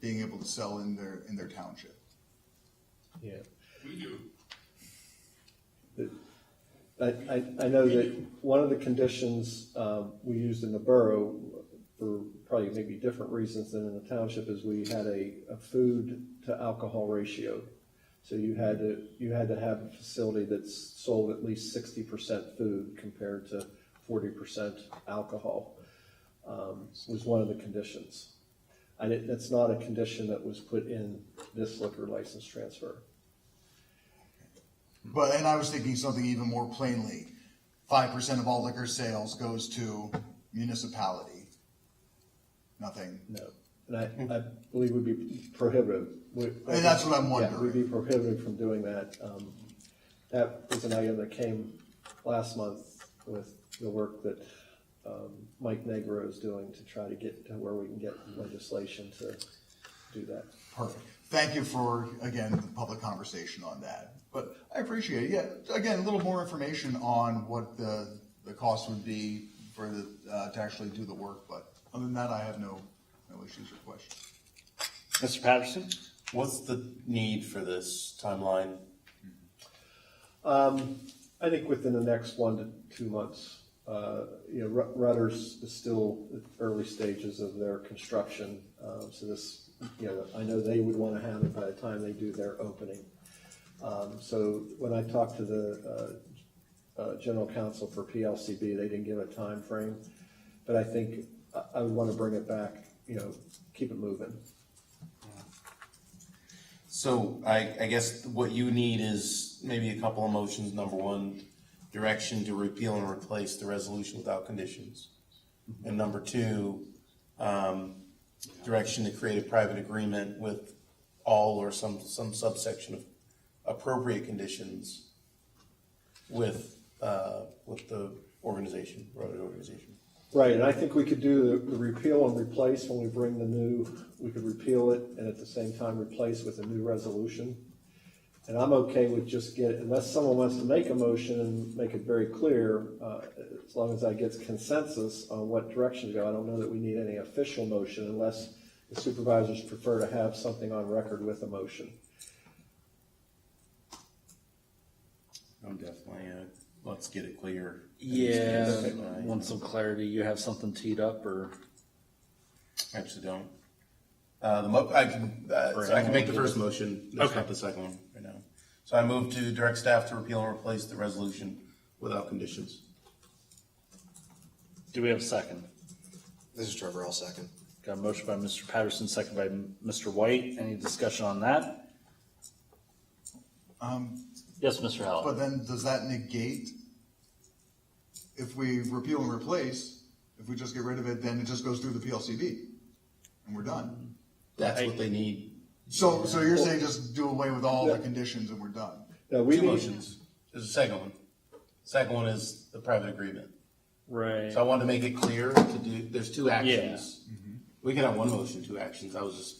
Speaker 5: being able to sell in their township.
Speaker 9: Yeah.
Speaker 13: We do.
Speaker 9: I know that one of the conditions we used in the borough for probably maybe different reasons than in the township is we had a food to alcohol ratio. So you had to have a facility that's sold at least 60% food compared to 40% alcohol. Was one of the conditions. That's not a condition that was put in this liquor license transfer.
Speaker 5: And I was thinking something even more plainly. 5% of all liquor sales goes to municipality. Nothing.
Speaker 9: No. And I believe would be prohibitive.
Speaker 5: And that's what I'm wondering.
Speaker 9: Yeah, we'd be prohibited from doing that. That was an item that came last month with the work that Mike Negro is doing to try to get to where we can get legislation to do that.
Speaker 5: Perfect. Thank you for, again, the public conversation on that. But I appreciate it. Yeah, again, a little more information on what the cost would be for to actually do the work. But other than that, I have no issues or questions.
Speaker 1: Mr. Patterson?
Speaker 11: What's the need for this timeline?
Speaker 9: I think within the next 1 to 2 months. Rutter's is still at early stages of their construction. So this, I know they would want to have it by the time they do their opening. So when I talked to the general counsel for PLCB, they didn't give a time frame, but I think I would want to bring it back, keep it moving.
Speaker 11: So I guess what you need is maybe a couple of motions. Number one, direction to repeal and replace the resolution without conditions. And number two, direction to create a private agreement with all or some subsection of appropriate conditions with the organization, Rotary organization.
Speaker 9: Right, and I think we could do the repeal and replace when we bring we could repeal it and at the same time replace with a new resolution. And I'm okay with just unless someone wants to make a motion and make it very clear, as long as I get consensus on what direction to go. I don't know that we need any official motion unless the supervisors prefer to have something on record with a motion.
Speaker 11: I'm definitely, let's get it clear.
Speaker 1: Yeah, want some clarity, you have something teed up, or?
Speaker 11: I actually don't. I can make the first motion, just not the second one right now. So I move to direct staff to repeal and replace the resolution without conditions.
Speaker 1: Do we have a second?
Speaker 8: This is Trevor, I'll second.
Speaker 1: Got a motion by Mr. Patterson, second by Mr. White. Any discussion on that? Yes, Mr. Howell.
Speaker 5: But then, does that negate, if we repeal and replace, if we just get rid of it, then it just goes through the PLCB, and we're done?
Speaker 11: That's what they need.
Speaker 5: So you're saying just do away with all the conditions and we're done?
Speaker 11: Two motions. There's a second one. Second one is the private agreement.
Speaker 1: Right.
Speaker 11: So I wanted to make it clear to do, there's two actions.
Speaker 1: Yeah.
Speaker 11: We can have one motion, two actions. I was just,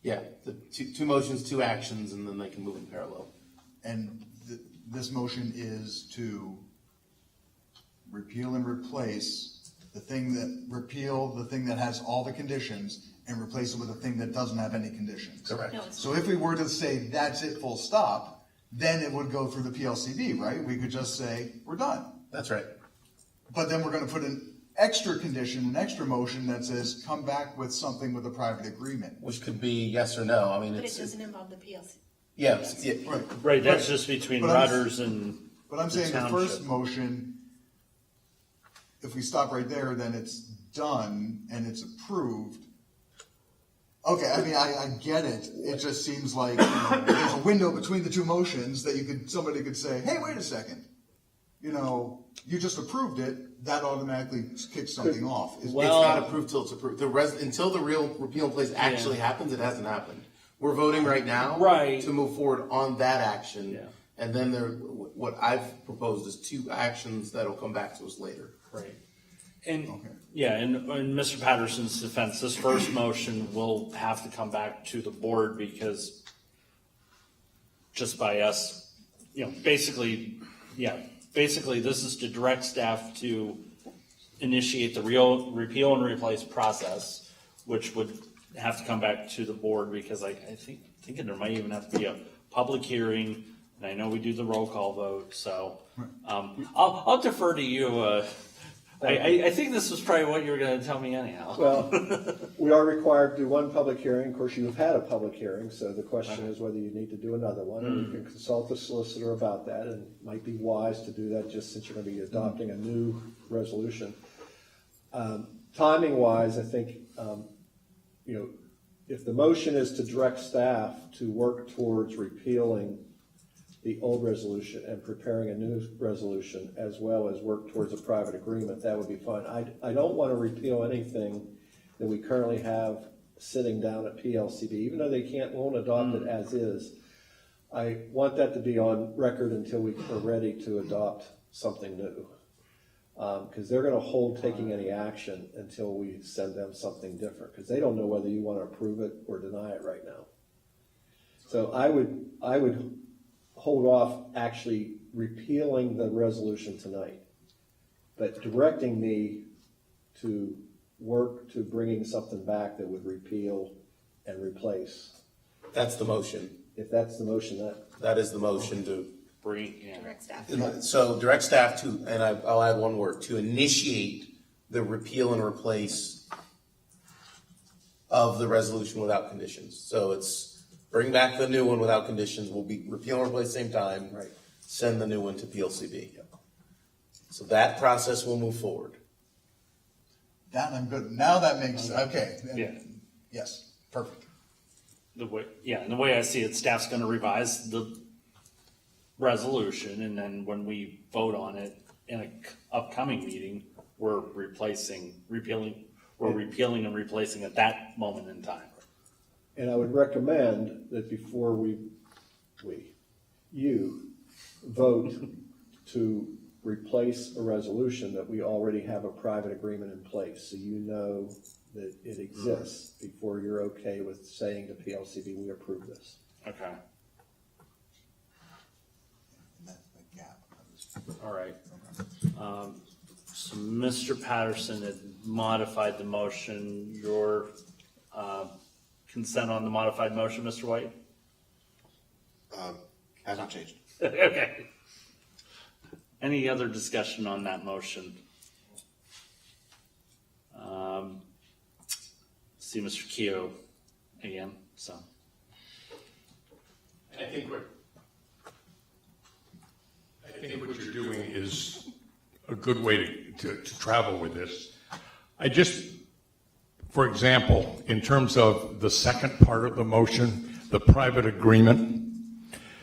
Speaker 11: the two motions, two actions, and then they can move in parallel.
Speaker 5: And this motion is to repeal and replace the thing that has all the conditions and replace it with a thing that doesn't have any conditions.
Speaker 11: Correct.
Speaker 5: So if we were to say that's it, full stop, then it would go through the PLCB, right? We could just say, we're done.
Speaker 11: That's right.
Speaker 5: But then we're gonna put an extra condition, an extra motion that says, come back with something with a private agreement.
Speaker 11: Which could be yes or no. I mean,
Speaker 4: But it doesn't involve the PLC.
Speaker 11: Yeah.
Speaker 1: Right, that's just between
Speaker 5: But
Speaker 1: Rudders and
Speaker 5: But I'm saying the
Speaker 1: Township.
Speaker 5: first motion, if we stop right there, then it's done and it's approved. Okay, I mean, I get it. It just seems like there's a window between the two motions that somebody could say, hey, wait a second. You just approved it, that automatically kicks something off.
Speaker 11: It's not approved till it's approved. Until the real repeal and place actually happens, it hasn't happened. We're voting right now to move forward on that action.
Speaker 1: Yeah.
Speaker 11: And then what I've proposed is two actions that'll come back to us later.
Speaker 1: Right. And, in Mr. Patterson's defense, this first motion will have to come back to the board because just by us, basically this is to direct staff to initiate the repeal and replace process, which would have to come back to the board because I think there might even have to be a public hearing, and I know we do the roll call vote, so I'll defer to you. I think this was probably what you were going to tell me anyhow.
Speaker 9: Well, we are required to do one public hearing. Of course, you've had a public hearing, so the question is whether you need to do another one. And you can consult the solicitor about that, and it might be wise to do that just since you're going to be adopting a new resolution. Timing-wise, I think, if the motion is to direct staff to work towards repealing the old resolution and preparing a new resolution, as well as work towards a private agreement, that would be fine. I don't want to repeal anything that we currently have sitting down at PLCB, even though they won't adopt it as is. I want that to be on record until we are ready to adopt something new. Because they're going to hold taking any action until we send them something different, because they don't know whether you want to approve it or deny it right now. So I would hold off actually repealing the resolution tonight, but directing me to work to bringing something back that would repeal and replace.
Speaker 11: That's the motion.
Speaker 9: If that's the motion,
Speaker 11: that is the motion to
Speaker 1: bring.
Speaker 4: Direct staff.
Speaker 11: So direct staff to, and I'll add one word, to initiate the repeal and replace of the resolution without conditions. So it's bring back the new one without conditions. We'll be repeal and replace same time.
Speaker 9: Right.
Speaker 11: Send the new one to PLCB. So that process will move forward.
Speaker 5: That I'm good. Now that makes, okay.
Speaker 1: Yeah.
Speaker 5: Yes, perfect.
Speaker 1: And the way I see it, staff's going to revise the resolution, and then when we vote on it in an upcoming meeting, we're repealing and replacing at that moment in time.
Speaker 9: and I would recommend that before you vote to replace a resolution, that we already have a private agreement in place, so you know that it exists before you're okay with saying to PLCB, we approve this.
Speaker 1: Okay. All right. So Mr. Patterson had modified the motion. Your consent on the modified motion, Mr. White?
Speaker 8: Has not changed.
Speaker 1: Okay. Any other discussion on that motion? See Mr. Keogh again, so.
Speaker 13: I think what you're doing is a good way to travel with this. I just, for example, in terms of the second part of the motion, the private agreement,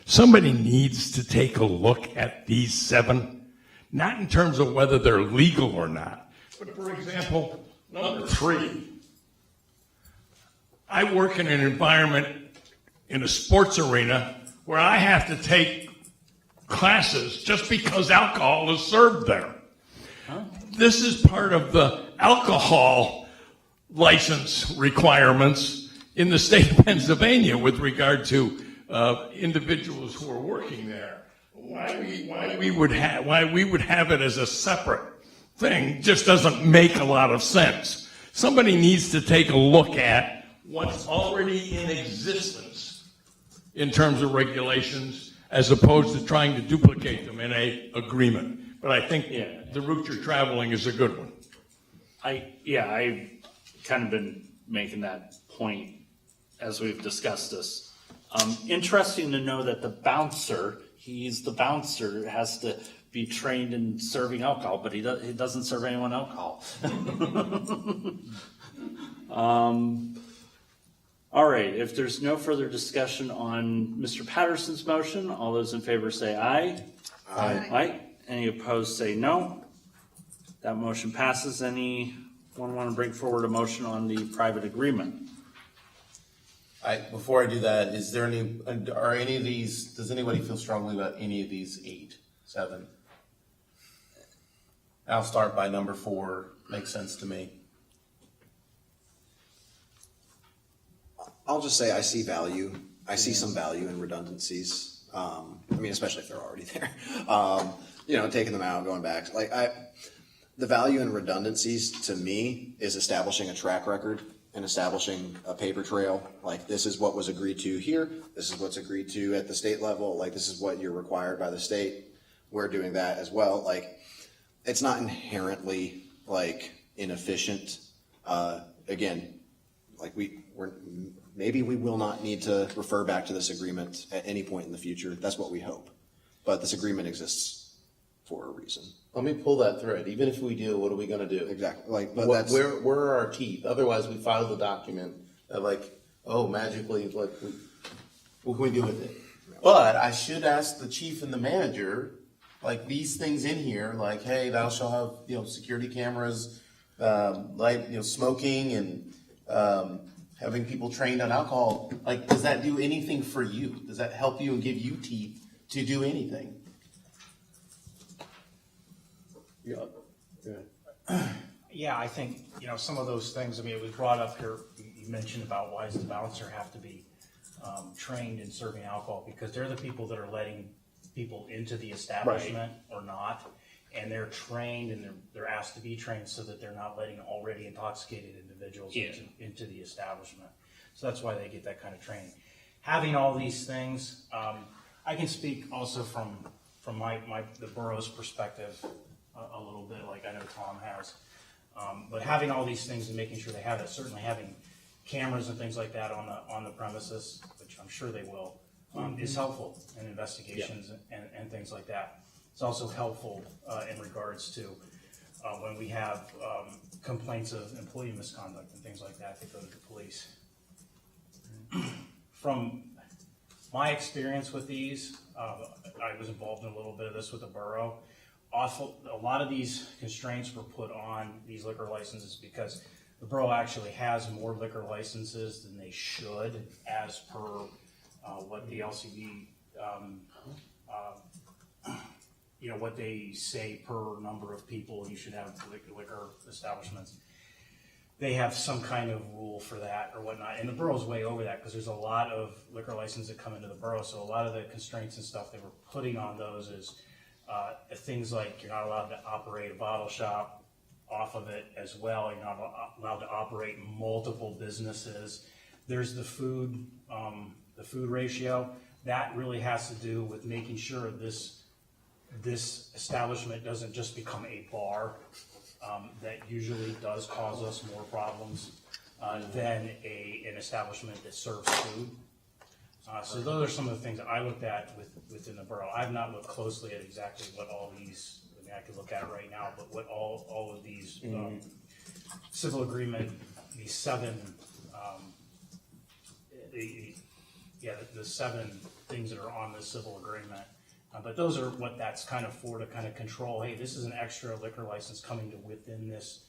Speaker 13: somebody needs to take a look at these 7, not in terms of whether they're legal or not, but for example, number 3. I work in an environment in a sports arena where I have to take classes just because alcohol is served there. This is part of the alcohol license requirements in the state of Pennsylvania with regard to individuals who are working there. Why we would have it as a separate thing just doesn't make a lot of sense. Somebody needs to take a look at what's already in existence in terms of regulations as opposed to trying to duplicate them in a agreement. But I think the route you're traveling is a good one.
Speaker 1: I've kind of been making that point as we've discussed this. Interesting to know that the bouncer, he's the bouncer, has to be trained in serving alcohol, but he doesn't serve anyone alcohol. All right, if there's no further discussion on Mr. Patterson's motion, all those in favor say aye.
Speaker 8: Aye.
Speaker 1: Aye. Any opposed say no. That motion passes. Anyone want to bring forward a motion on the private agreement?
Speaker 11: Before I do that, are any of these, does anybody feel strongly about any of these 8, 7? I'll start by number 4, makes sense to me.
Speaker 8: I'll just say I see value. I see some value in redundancies. I mean, especially if they're already there. Taking them out, going back. The value in redundancies to me is establishing a track record and establishing a paper trail. Like, this is what was agreed to here. This is what's agreed to at the state level. Like, this is what you're required by the state. We're doing that as well. Like, it's not inherently inefficient. Again, maybe we will not need to refer back to this agreement at any point in the future. That's what we hope. But this agreement exists for a reason.
Speaker 11: Let me pull that thread. Even if we do, what are we going to do?
Speaker 8: Exactly.
Speaker 11: Where are our teeth? Otherwise, we file the document that magically, what can we do with it? But I should ask the chief and the manager, these things in here, hey, thou shalt have, security cameras, smoking and having people trained on alcohol. Does that do anything for you? Does that help you and give you teeth to do anything?
Speaker 12: Yeah, I think, some of those things, it was brought up here, you mentioned about why does the bouncer have to be trained in serving alcohol, because they're the people that are letting people into the establishment or not, and they're trained and they're asked to be trained so that they're not letting already intoxicated individuals into the establishment. So that's why they get that kind of training. Having all these things, I can speak also from the borough's perspective a little bit, like I know Tom has. But having all these things and making sure they have it, certainly having cameras and things like that on the premises, which I'm sure they will, is helpful in investigations and things like that. It's also helpful in regards to when we have complaints of employee misconduct and things like that that go to the police. From my experience with these, I was involved in a little bit of this with the borough. A lot of these constraints were put on these liquor licenses because the borough actually has more liquor licenses than they should, as per what the LCB, what they say per number of people you should have liquor establishments. they have some kind of rule for that or whatnot. And the borough's way over that because there's a lot of liquor licenses that come into the borough. So a lot of the constraints and stuff they were putting on those is things like you're not allowed to operate a bottle shop off of it as well. You're not allowed to operate multiple businesses. There's the food ratio. That really has to do with making sure this establishment doesn't just become a bar. That usually does cause us more problems than an establishment that serves food. So those are some of the things that I looked at within the borough. I've not looked closely at exactly what all these, I mean, I could look at it right now, but what all of these civil agreement, these seven, the seven things that are on the civil agreement. But those are what that's kind of for, to kind of control, hey, this is an extra liquor license coming to within this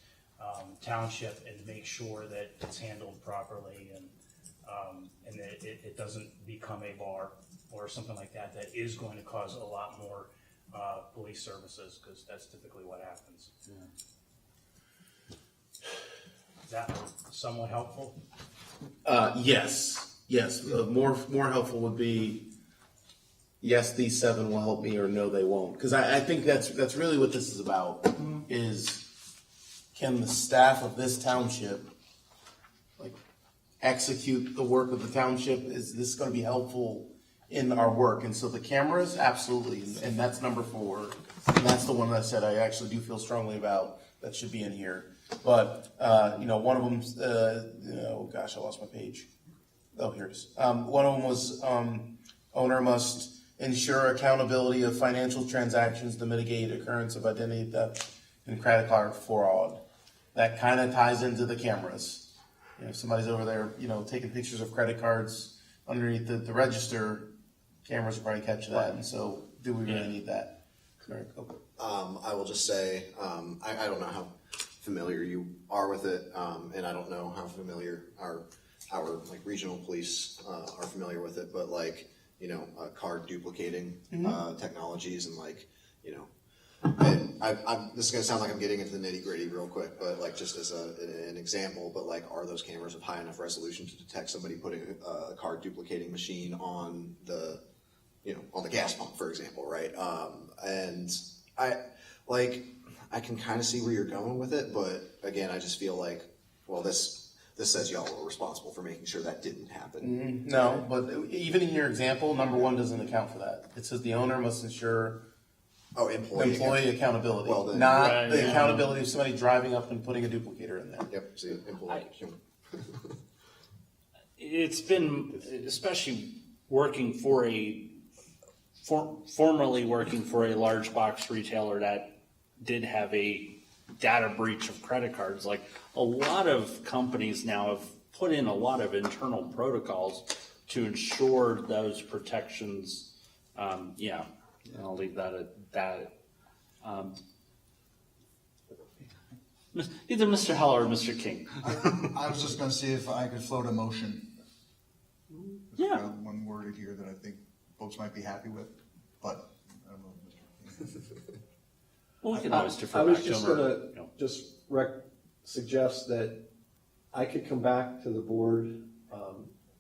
Speaker 12: township, and make sure that it's handled properly and that it doesn't become a bar or something like that that is going to cause a lot more police services, because that's typically what happens. Yeah. Is that somewhat helpful?
Speaker 11: Yes. More helpful would be, yes, these seven will help me, or no, they won't. Because I think that's really what this is about, is can the staff of this township execute the work of the township? Is this going to be helpful in our work? And so the cameras, absolutely, and that's number 4. And that's the one that I said I actually do feel strongly about that should be in here. But, one of them's, I lost my page. Oh, here it is. One of them was owner must ensure accountability of financial transactions to mitigate occurrence of identity theft and credit card fraud. That kind of ties into the cameras. If somebody's over there, taking pictures of credit cards underneath the register, cameras will probably catch that. And so, do we really need that?
Speaker 8: I will just say, I don't know how familiar you are with it, and I don't know how familiar our regional police are familiar with it, but card duplicating technologies and this is going to sound like I'm getting into the nitty gritty real quick, but just as an example, but are those cameras of high enough resolution to detect somebody putting a card duplicating machine on the gas pump, for example, right? And I can kind of see where you're going with it, but again, I just feel this says y'all were responsible for making sure that didn't happen.
Speaker 11: No, but even in your example, number 1 doesn't account for that. It says the owner must ensure employee accountability,
Speaker 8: well, then,
Speaker 11: not the accountability of somebody driving up and putting a duplicator in there.
Speaker 8: Yep, see, employee.
Speaker 1: It's been, especially working for formerly working for a large box retailer that did have a data breach of credit cards. A lot of companies now have put in a lot of internal protocols to ensure those protections. I'll leave that at that. Either Mr. Heller or Mr. King.
Speaker 5: I was just going to see if I could float a motion.
Speaker 1: Yeah.
Speaker 5: One worded here that I think folks might be happy with, but I don't know, Mr. King.
Speaker 1: Well, we can always
Speaker 9: I
Speaker 1: defer
Speaker 9: was
Speaker 1: back to
Speaker 9: just
Speaker 1: him.
Speaker 9: going to suggest that I could come back to the board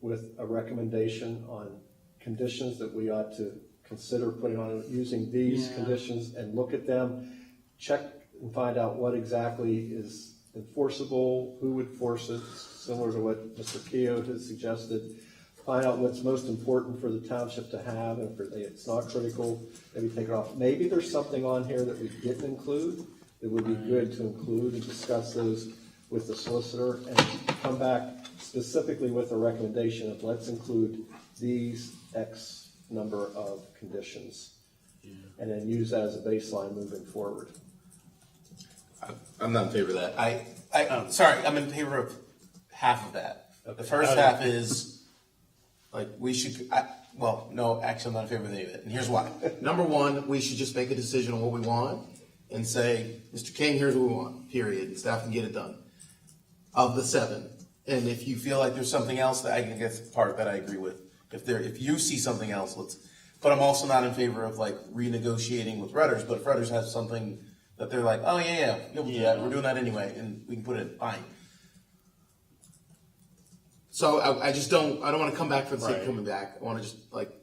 Speaker 9: with a recommendation on conditions that we ought to consider putting on, using these conditions, and look at them, check and find out what exactly is enforceable, who would force it, similar to what Mr. Keogh has suggested. Find out what's most important for the township to have, and if it's not critical, maybe take it off. Maybe there's something on here that we didn't include that would be good to include, and discuss those with the solicitor, and come back specifically with a recommendation of let's include these X number of conditions, and then use that as a baseline moving forward.
Speaker 11: I'm not in favor of that. Sorry, I'm in favor of half of that. The first half is we should. No, actually, I'm not in favor of any of it, and here's why. Number 1, we should just make a decision on what we want and say, Mr. King, here's what we want. Period. And staff can get it done. Of the 7, and if you feel like there's something else, that I can get the part that I agree with. If you see something else, let's. But I'm also not in favor of renegotiating with Rudders. But if Rudders has something that they're like, oh yeah, we'll do that. We're doing that anyway, and we can put it fine. So I just don't want to come back for the sake of coming back. I want to just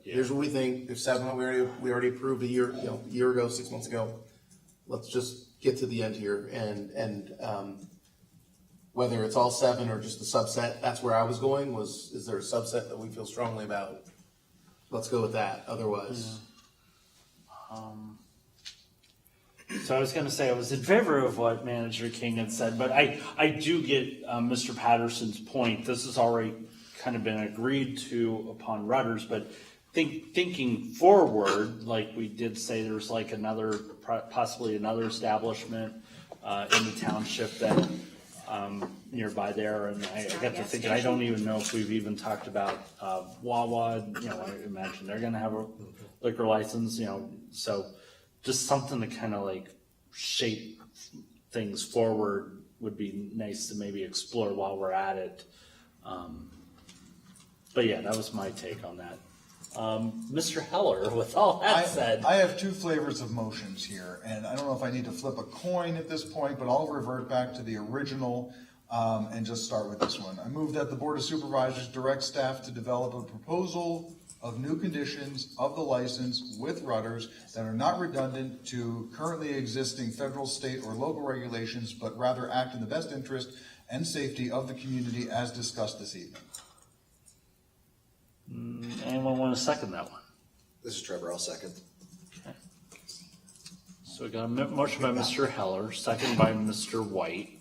Speaker 11: here's what we think. There's 7 we already approved a year ago, 6 months ago. Let's just get to the end here and whether it's all 7 or just a subset, that's where I was going. Is there a subset that we feel strongly about? Let's go with that. Otherwise,
Speaker 1: So I was going to say I was in favor of what Manager King had said, but I do get Mr. Patterson's point. This has already kind of been agreed to upon Rudders, but thinking forward, like we did say, there's like possibly another establishment in the township that nearby there, and I got to thinking, I don't even know if we've even talked about Wawa. I imagine they're going to have a liquor license. So just something to kind of like shape things forward would be nice to maybe explore while we're at it. But yeah, that was my take on that. Mr. Heller, with all that said.
Speaker 5: I have 2 flavors of motions here, and I don't know if I need to flip a coin at this point, but I'll revert back to the original and just start with this one. I move that the Board of Supervisors direct staff to develop a proposal of new conditions of the license with rudders that are not redundant to currently existing federal, state, or local regulations, but rather act in the best interest and safety of the community as discussed this evening.
Speaker 1: Anyone want to second that one?
Speaker 8: This is Trevor, I'll second.
Speaker 1: Okay. So we got a motion by Mr. Heller, second by Mr. White.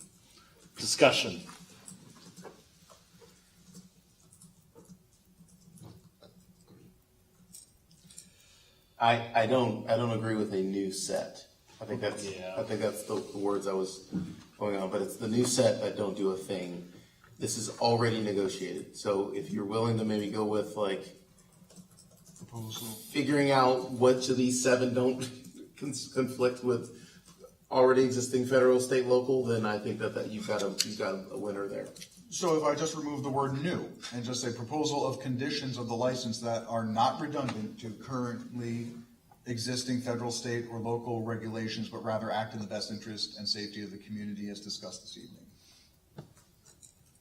Speaker 1: Discussion.
Speaker 11: I don't agree with a new set. I think that's the words I was going on. But it's the new set that don't do a thing. This is already negotiated. So if you're willing to maybe go with figuring out which of these 7 don't conflict with already existing federal, state, local, then I think that you've got a winner there.
Speaker 5: So if I just remove the word new and just say proposal of conditions of the license that are not redundant to currently existing federal, state, or local regulations, but rather act in the best interest and safety of the community as discussed this evening.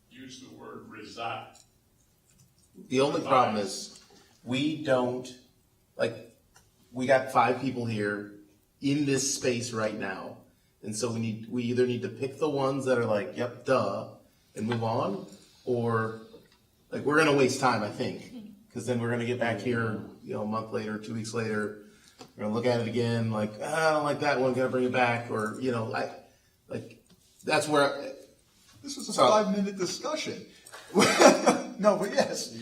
Speaker 13: Use the word reside.
Speaker 11: The only problem is we got 5 people here in this space right now. And so we either need to pick the ones that are like, yep, duh, and move on, or we're going to waste time, I think, because then we're going to get back here, a month later, 2 weeks later, we're going to look at it again, I don't like that one, got to bring it back, or, that's where.
Speaker 5: This is a 5-minute discussion. No, but yes.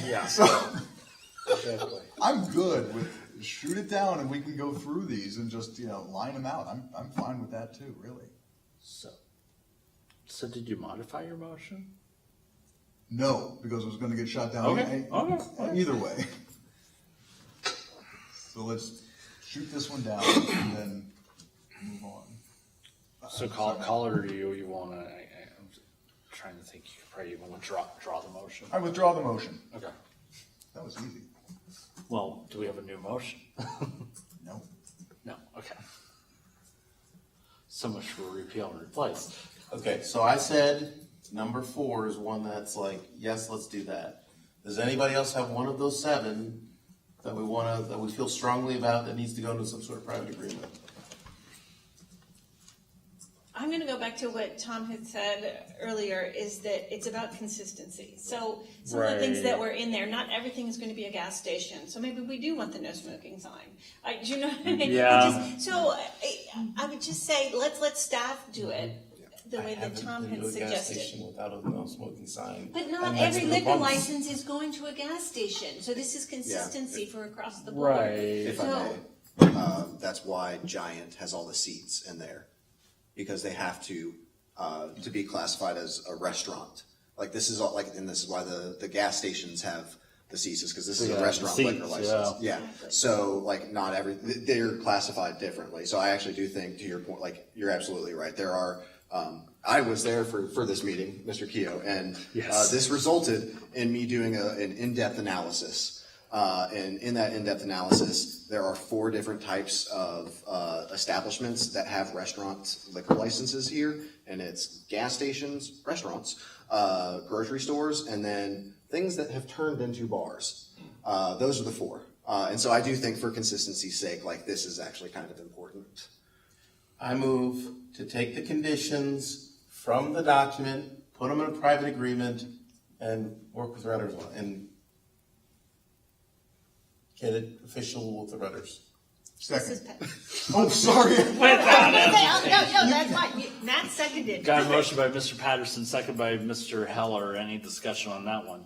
Speaker 1: Yeah.
Speaker 5: So, I'm good with shoot it down and we can go through these and just, line them out. I'm fine with that too, really.
Speaker 1: So did you modify your motion?
Speaker 5: No, because it was going to get shot down
Speaker 1: Okay.
Speaker 5: Either way. So let's shoot this one down and then move on.
Speaker 1: So caller, do you want to? I'm trying to think. You probably want to draw the motion.
Speaker 5: I withdraw the motion.
Speaker 1: Okay.
Speaker 5: That was easy.
Speaker 1: Well, do we have a new motion?
Speaker 5: No.
Speaker 1: No. Okay. So much for repeal and replace.
Speaker 11: Okay, so I said number 4 is one that's yes, let's do that. Does anybody else have one of those 7 that we feel strongly about that needs to go into some sort of private agreement?
Speaker 4: I'm going to go back to what Tom had said earlier, is that it's about consistency. So some of the things that were in there, not everything is going to be a gas station. So maybe we do want the no smoking sign. Do you know what I mean?
Speaker 1: Yeah.
Speaker 4: I would just say, let's let staff do it the way that Tom had
Speaker 11: Gas
Speaker 4: suggested.
Speaker 11: station without a no smoking sign.
Speaker 4: But not every liquor license is going to a gas station. So this is consistency for across the board.
Speaker 1: Right.
Speaker 8: If
Speaker 4: So,
Speaker 8: I may, that's why Giant has all the seats in there, because they have to be classified as a restaurant. This is all and this is why the gas stations have the seats, is because this is a restaurant liquor license. Yeah. So not they're classified differently. So I actually do think, to your point, you're absolutely right. There are. I was there for this meeting, Mr. Keogh, and this resulted in me doing an in-depth analysis. And in that in-depth analysis, there are 4 different types of establishments that have restaurant liquor licenses here, and it's gas stations, restaurants, grocery stores, and then things that have turned into bars. Those are the four. And so I do think for consistency's sake, like this is actually kind of important.
Speaker 11: I move to take the conditions from the document, put them in a private agreement, and work with Redders and get it official with the Redders.
Speaker 5: Second.
Speaker 4: Mrs.
Speaker 5: Oh, sorry.
Speaker 4: No, that's fine. Matt seconded.
Speaker 1: Got a motion by Mr. Patterson, second by Mr. Heller. Any discussion on that one?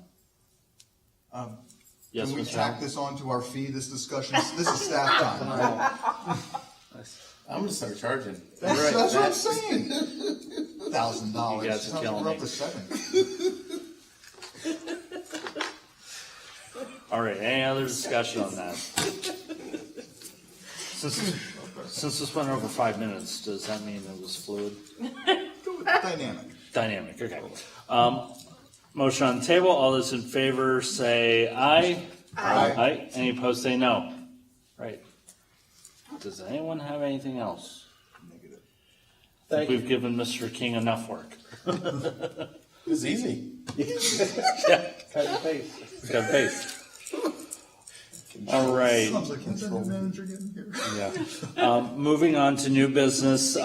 Speaker 1: Yes,
Speaker 5: Can we
Speaker 1: Mr.
Speaker 5: tack
Speaker 1: Heller?
Speaker 5: this on to our fee, this discussion? This is staff time, right?
Speaker 11: I'm gonna start charging.
Speaker 5: That's,
Speaker 11: You're right,
Speaker 5: that's what I'm
Speaker 11: that-
Speaker 5: saying. $1,000.
Speaker 1: You guys are killing
Speaker 5: We're up
Speaker 1: me.
Speaker 5: to 7.
Speaker 1: All right, any other discussion on that? Since this went over 5 minutes, does that mean it was fluid?
Speaker 5: Dynamic.
Speaker 1: Dynamic, okay. Motion on the table, all those in favor say aye. Aye. Any opposed say no. Right. Does anyone have anything else?
Speaker 5: Negative.
Speaker 1: I think we've given Mr. King enough work.
Speaker 11: It was easy.
Speaker 1: Yeah,
Speaker 9: Cut and paste.
Speaker 1: got pace. All right.
Speaker 5: Sounds like incentive manager getting here.
Speaker 1: Yeah. Moving on to new business.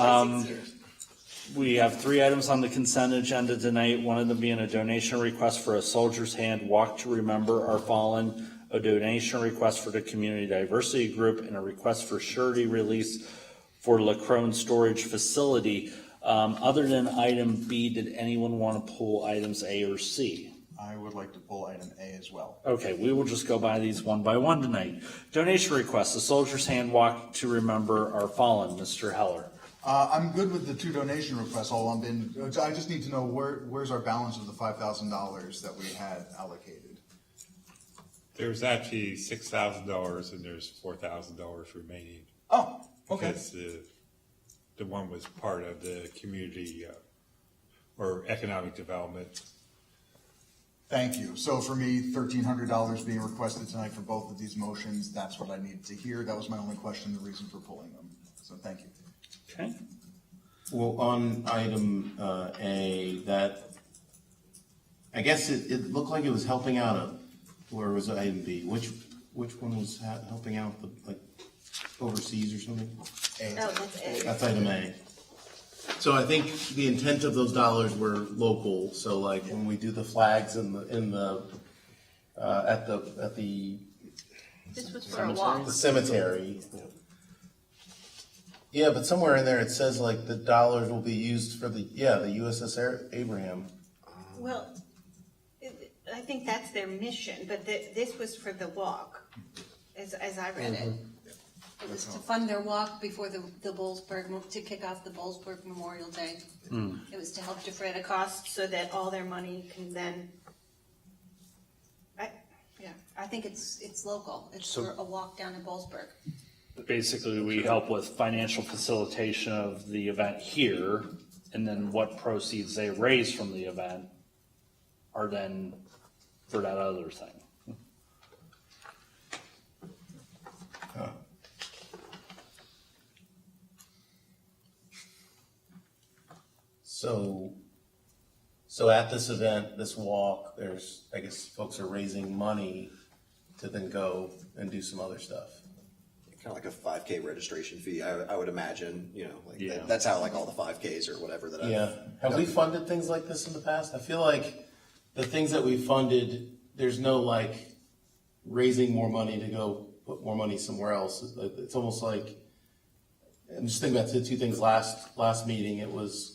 Speaker 1: We have 3 items on the consent agenda tonight, one of them being a donation request for a Soldier's Hand Walk to Remember Our Fallen, a donation request for the Community Diversity Group, and a request for surety release for Lacrone Storage Facility. Other than item B, did anyone want to pull items A or C?
Speaker 5: I would like to pull item A as well.
Speaker 1: Okay, we will just go by these one by one tonight. Donation request, a Soldier's Hand Walk to Remember Our Fallen, Mr. Heller.
Speaker 5: I'm good with the 2 donation requests. I just need to know where's our balance of the $5,000 that we had allocated.
Speaker 15: There's actually $6,000 and there's $4,000 remaining.
Speaker 5: Oh, okay.
Speaker 15: Because the one was part of the community or economic development.
Speaker 5: Thank you. So for me, $1,300 being requested tonight for both of these motions, that's what I needed to hear. That was my only question, the reason for pulling them. So thank you.
Speaker 1: Okay.
Speaker 11: Well, on item A, that, I guess it looked like it was helping out where was item B? Which one was helping out, like overseas or something?
Speaker 4: Oh, that's A.
Speaker 11: That's item A. So I think the intent of those dollars were local, so like when we do the flags at the
Speaker 4: This was for a walk.
Speaker 11: the cemetery. Yeah, but somewhere in there it says like the dollars will be used for the USS Abraham.
Speaker 4: Well, I think that's their mission, but this was for the walk, as I read it.
Speaker 16: It was to fund their walk before the Bollesburg, to kick off the Bollesburg Memorial Day.
Speaker 4: It was to help defray the costs so that all their money can then,
Speaker 16: I think it's local. It's
Speaker 1: So-
Speaker 16: for a walk down in Bollesburg.
Speaker 1: Basically, we help with financial facilitation of the event here, and then what proceeds they raise from the event are then for that other thing.
Speaker 11: So at this event, this walk, there's, I guess folks are raising money to then go and do some other stuff.
Speaker 8: Kind of like a 5K registration fee, I would imagine, like
Speaker 1: Yeah.
Speaker 8: that's how like all the 5Ks or whatever that
Speaker 11: Yeah. Have we funded things like this in the past? I feel like the things that we funded, there's no like raising more money to go put more money somewhere else. It's almost like, I'm just thinking about the 2 things last meeting. It was,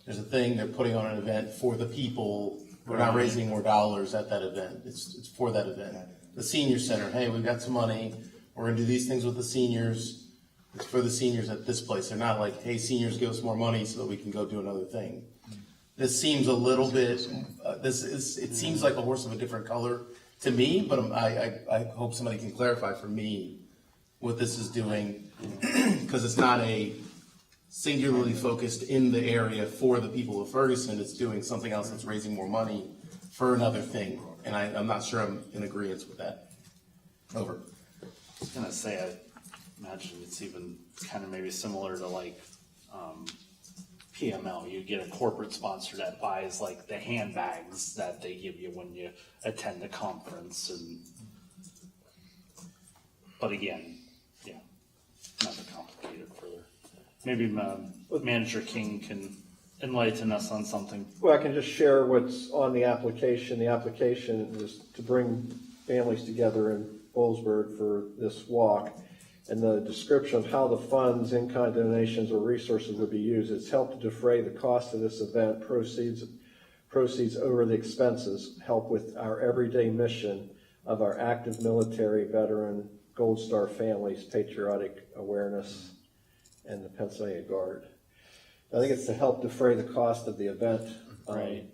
Speaker 11: there's a thing, they're putting on an event for the people. We're not raising more dollars at that event. It's for that event. The senior center, hey, we've got some money. We're gonna do these things with the seniors. It's for the seniors at this place. They're not like, hey, seniors, give us more money so that we can go do another thing. This seems a little bit, it seems like a horse of a different color to me, but I hope somebody can clarify for me what this is doing. Because it's not a singularly focused in the area for the people of Ferguson. It's doing something else that's raising more money for another thing. And I'm not sure I'm in agreement with that. Over.
Speaker 1: I was gonna say, I imagine it's even kind of maybe similar to like, PML. You get a corporate sponsor that buys like the handbags that they give you when you attend the conference, but again, yeah, nothing complicated further. Maybe Manager King can enlighten us on something.
Speaker 9: Well, I can just share what's on the application. The application is to bring families together in Boalsburg for this walk. And the description of how the funds, in-kind donations, or resources would be used. It's helped to defray the cost of this event, proceeds over the expenses, help with our everyday mission of our active military, veteran, Gold Star families, patriotic awareness, and the Pennsylvania Guard. I think it's to help defray the cost of the event
Speaker 1: Right.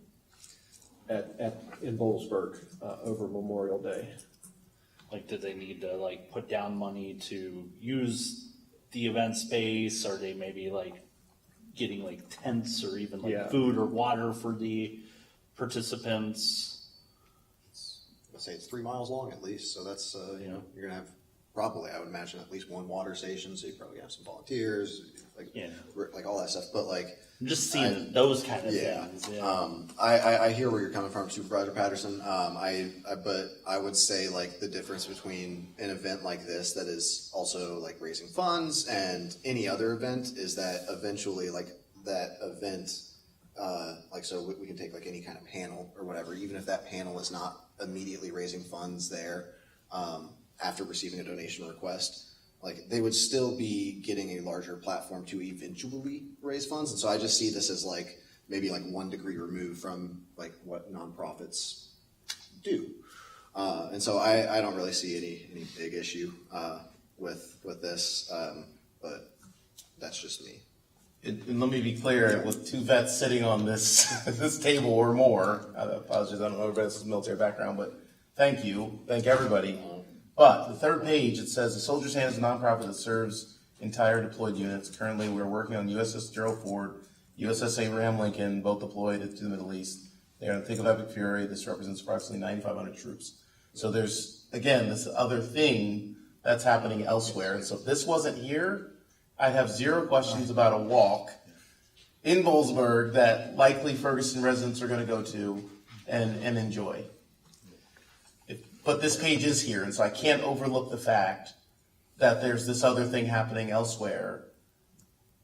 Speaker 9: in Boalsburg over Memorial Day.
Speaker 1: Like, did they need to like put down money to use the event space? Are they maybe like getting like tents or even like food or water for the participants?
Speaker 8: I'd say it's 3 miles long at least, so that's, you're gonna have probably, I would imagine, at least one water station, so you probably have some volunteers, like all that stuff, but like.
Speaker 1: I'm just seeing those kind of things. Yeah.
Speaker 8: I hear where you're coming from, Supervisor Patterson. But I would say like the difference between an event like this that is also like raising funds and any other event is that eventually like that event, so we can take like any kind of panel or whatever, even if that panel is not immediately raising funds there after receiving a donation request. Like they would still be getting a larger platform to eventually raise funds. And so I just see this as like maybe like 1 degree removed from like what nonprofits do. And so I don't really see any big issue with this, but that's just me.
Speaker 11: And let me be clear, with 2 vets sitting on this this table or more, I apologize, I don't know everybody else's military background, but thank you, thank everybody. But the 3rd page, it says the Soldier's Hand is a nonprofit that serves entire deployed units. Currently, we're working on USS Gerald Ford, USS Abraham Lincoln, both deployed to the Middle East. They are in the thick of epic fury. This represents approximately 9,500 troops. So there's, again, this other thing that's happening elsewhere. And so if this wasn't here, I'd have 0 questions about a walk in Boalsburg that likely Ferguson residents are going to go to and enjoy. But this page is here, and so I can't overlook the fact that there's this other thing happening elsewhere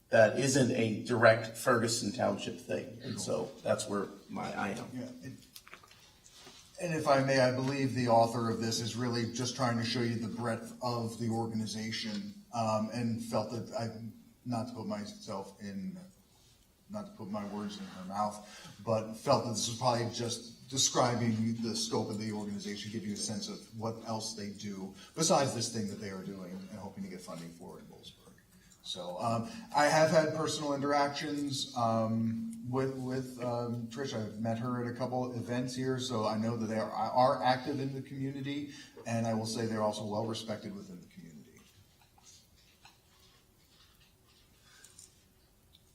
Speaker 11: that isn't a direct Ferguson Township thing. And so that's where I am.
Speaker 5: Yeah. And if I may, I believe the author of this is really just trying to show you the breadth of the organization, and felt that not to put my words in her mouth, but felt that this was probably just describing the scope of the organization, give you a sense of what else they do besides this thing that they are doing and hoping to get funding for in Boalsburg. So I have had personal interactions with Trish. I've met her at a couple of events here, so I know that they are active in the community, and I will say they're also well respected within the community.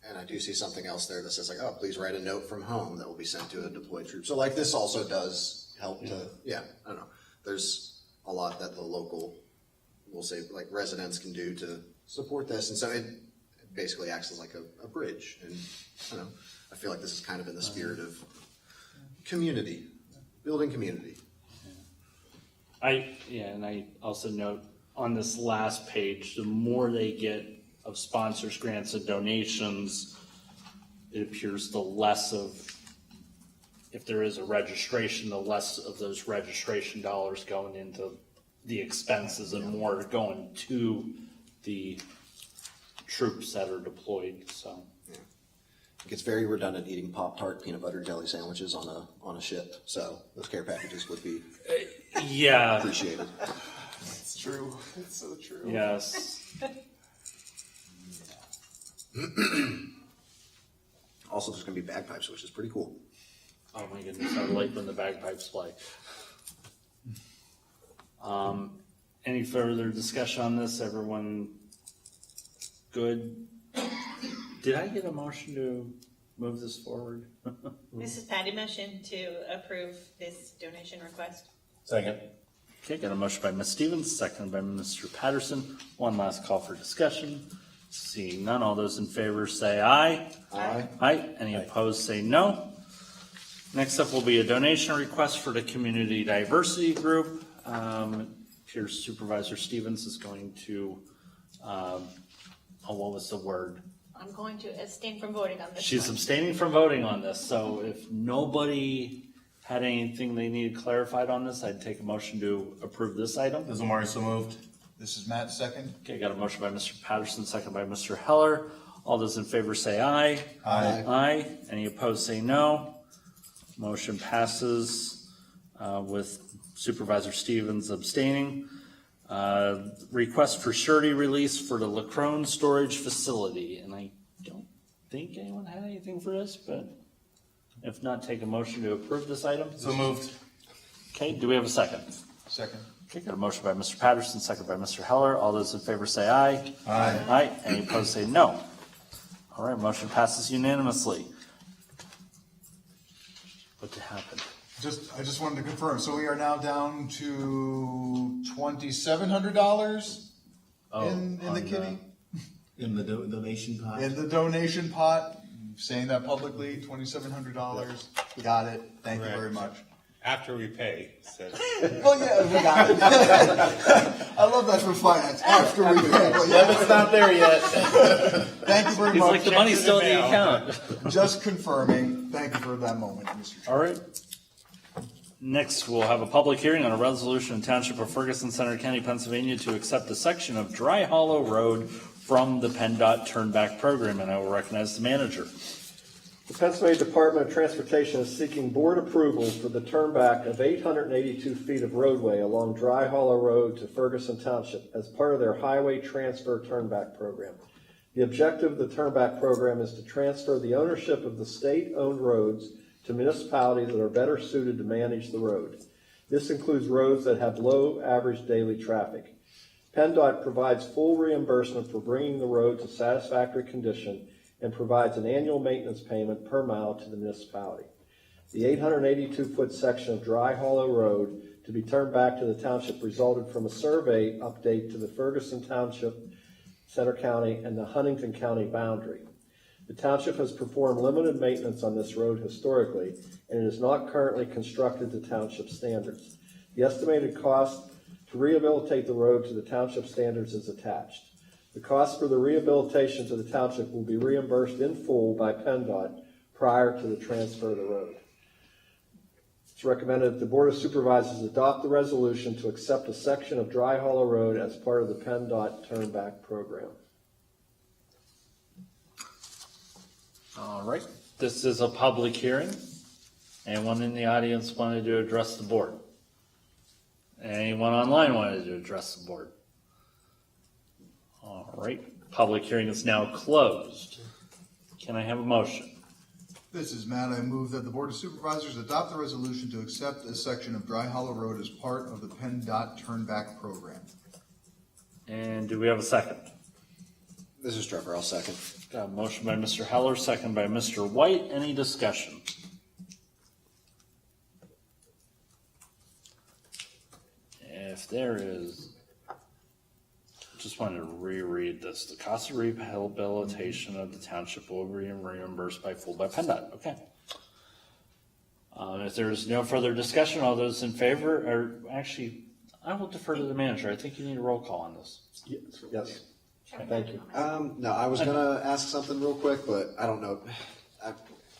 Speaker 8: And I do see something else there that says like, oh, please write a note from home that will be sent to a deployed troop. So like this also does help to, I don't know. There's a lot that the local, we'll say like residents can do to support this. And so it basically acts as like a bridge. And I don't know, I feel like this is kind of in the spirit of community, building community.
Speaker 1: And I also note on this last page, the more they get of sponsors, grants, and donations, it appears the less of, if there is a registration, the less of those registration dollars going into the expenses and more going to the troops that are deployed. So
Speaker 8: It gets very redundant eating Pop-Tart peanut butter jelly sandwiches on a ship. So those care packages would be appreciated.
Speaker 11: It's true. It's so true.
Speaker 1: Yes.
Speaker 8: Also, there's going to be bagpipes, which is pretty cool.
Speaker 1: Oh my goodness, I like when the bagpipes play. Any further discussion on this? Everyone good? Did I get a motion to move this forward?
Speaker 4: This is Patty motion to approve this donation request.
Speaker 11: Second.
Speaker 1: Okay, got a motion by Ms. Stevens, seconded by Mr. Patterson. One last call for discussion. Seeing none, all those in favor say aye.
Speaker 8: Aye.
Speaker 1: Aye. Any opposed say no. Next up will be a donation request for the Community Diversity Group. Here's Supervisor Stevens is going to, what was the word?
Speaker 4: I'm going to abstain from voting on this.
Speaker 1: She's
Speaker 4: one.
Speaker 1: abstaining from voting on this, so if nobody had anything they needed clarified on this, I'd take a motion to approve this item.
Speaker 11: Amari, so moved.
Speaker 5: This is Matt, second.
Speaker 1: Okay, got a motion by Mr. Patterson, second by Mr. Heller. All those in favor say aye.
Speaker 5: Aye.
Speaker 1: Aye. Any opposed say no. Motion passes with Supervisor Stevens abstaining. Request for surety release for the Lacrone storage facility, and I don't think anyone had anything for this, but if not, take a motion to approve this item.
Speaker 11: So moved.
Speaker 1: Okay, do we have a second?
Speaker 5: Second.
Speaker 1: Okay, got a motion by Mr. Patterson, second by Mr. Heller. All those in favor say aye.
Speaker 5: Aye.
Speaker 1: Aye. Any opposed say no. All right, motion passes unanimously. What happened?
Speaker 5: I just wanted to confirm, so we are now down to $2,700 in the kitty?
Speaker 11: In the donation pot.
Speaker 5: In the donation pot, saying that publicly, $2,700. Got it, thank you very much.
Speaker 15: After we pay, so.
Speaker 5: Well, yeah, we got it. I love that for finance, after we pay.
Speaker 11: Yeah, it's not there yet.
Speaker 5: Thank you very
Speaker 1: He's
Speaker 5: much.
Speaker 1: like, the money's still in the account.
Speaker 5: Just confirming, thank you for that moment, Mr. Chair.
Speaker 1: All right. Next, we'll have a public hearing on a resolution in Township of Ferguson, Center County, Pennsylvania, to accept a section of Dry Hollow Road from the PennDOT Turnback Program, and I will recognize the manager.
Speaker 9: The Pennsylvania Department of Transportation is seeking board approval for the turnback of 882 feet of roadway along Dry Hollow Road to Ferguson Township as part of their Highway Transfer Turnback Program. The objective of the turnback program is to transfer the ownership of the state-owned roads to municipalities that are better suited to manage the road. This includes roads that have low average daily traffic. PennDOT provides full reimbursement for bringing the road to satisfactory condition and provides an annual maintenance payment per mile to the municipality. The 882-foot section of Dry Hollow Road to be turned back to the township resulted from a survey update to the Ferguson Township, Center County, and the Huntington County boundary. The township has performed limited maintenance on this road historically, and it is not currently constructed to township standards. The estimated cost to rehabilitate the road to the township standards is attached. The cost for the rehabilitation to the township will be reimbursed in full by PennDOT prior to the transfer of the road. It's recommended that the Board of Supervisors adopt the resolution to accept a section of Dry Hollow Road as part of the PennDOT Turnback Program.
Speaker 1: All right, this is a public hearing. Anyone in the audience wanted to address the board? Anyone online wanted to address the board? All right, public hearing is now closed. Can I have a motion?
Speaker 5: This is Matt. I move that the Board of Supervisors adopt the resolution to accept a section of Dry Hollow Road as part of the PennDOT Turnback Program.
Speaker 1: And do we have a second?
Speaker 8: This is Trevor, I'll second.
Speaker 1: Got a motion by Mr. Heller, second by Mr. White. Any discussion? If there is, just wanted to reread this. The cost of rehabilitation of the township will be reimbursed by full by PennDOT. Okay. If there's no further discussion, all those in favor, or actually, I will defer to the manager. I think you need a roll call on this.
Speaker 9: Yes. Thank you.
Speaker 8: No, I was gonna ask something real quick, but I don't know.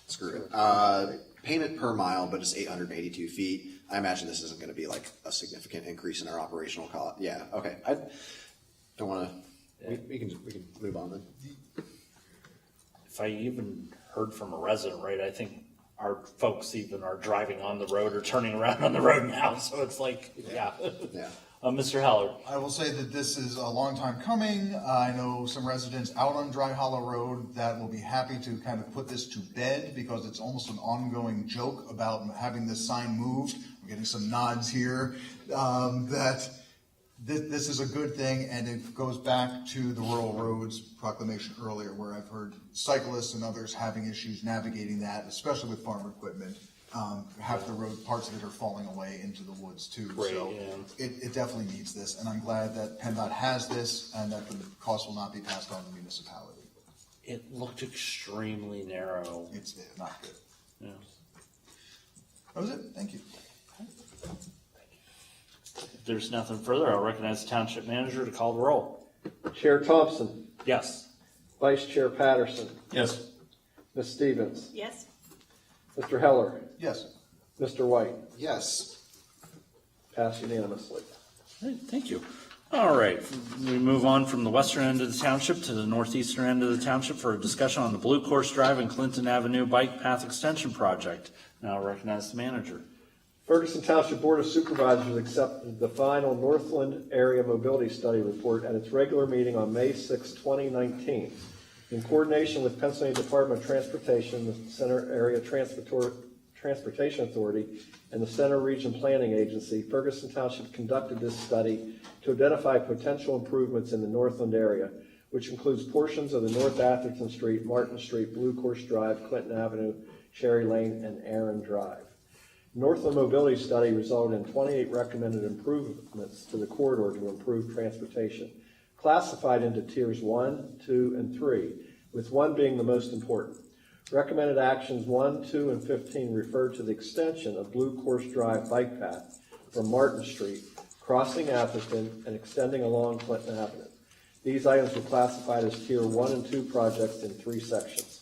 Speaker 8: Screw it. Payment per mile, but it's 882 feet. I imagine this isn't gonna be like a significant increase in our operational cost. Yeah, okay. I don't wanna, we can move on then.
Speaker 1: If I even heard from a resident, right, I think our folks even are driving on the road or turning around on the road now, so it's like, yeah.
Speaker 8: Yeah.
Speaker 1: Mr. Heller.
Speaker 5: I will say that this is a long time coming. I know some residents out on Dry Hollow Road that will be happy to kind of put this to bed because it's almost an ongoing joke about having this sign moved. I'm getting some nods here that this is a good thing, and it goes back to the Rural Roads proclamation earlier where I've heard cyclists and others having issues navigating that, especially with farm equipment. half the road, parts of it are falling away into the woods too.
Speaker 1: Right,
Speaker 5: So
Speaker 1: yeah.
Speaker 5: it definitely needs this, and I'm glad that PennDOT has this and that the cost will not be passed on to the municipality.
Speaker 1: It looked extremely narrow.
Speaker 5: It's not good.
Speaker 1: Yeah.
Speaker 5: That was it. Thank you.
Speaker 1: If there's nothing further, I'll recognize the township manager to call the roll.
Speaker 9: Chair Thompson,
Speaker 1: Yes.
Speaker 9: Vice Chair Patterson,
Speaker 11: Yes.
Speaker 9: Ms. Stevens,
Speaker 4: Yes?
Speaker 9: Mr. Heller,
Speaker 5: Yes.
Speaker 9: Mr. White,
Speaker 8: Yes.
Speaker 9: passed unanimously.
Speaker 1: Great, thank you. All right, we move on from the western end of the township to the northeastern end of the township for a discussion on the Blue Course Drive and Clinton Avenue Bike Path Extension Project. Now I'll recognize the manager.
Speaker 9: Ferguson Township Board of Supervisors accepted the final Northland Area Mobility Study Report at its regular meeting on May 6, 2019. In coordination with Pennsylvania Department of Transportation, the Center Area Transportation Authority, and the Center Region Planning Agency, Ferguson Township conducted this study to identify potential improvements in the Northland area, which includes portions of the North Atherton Street, Martin Street, Blue Course Drive, Clinton Avenue, Cherry Lane, and Aaron Drive. Northland Mobility Study resulted in 28 recommended improvements to the corridor to improve transportation, classified into tiers 1, 2, and 3, with 1 being the most important. Recommended actions 1, 2, and 15 refer to the extension of Blue Course Drive bike path from Martin Street, crossing Atherton, and extending along Clinton Avenue. These items were classified as tier 1 and 2 projects in 3 sections.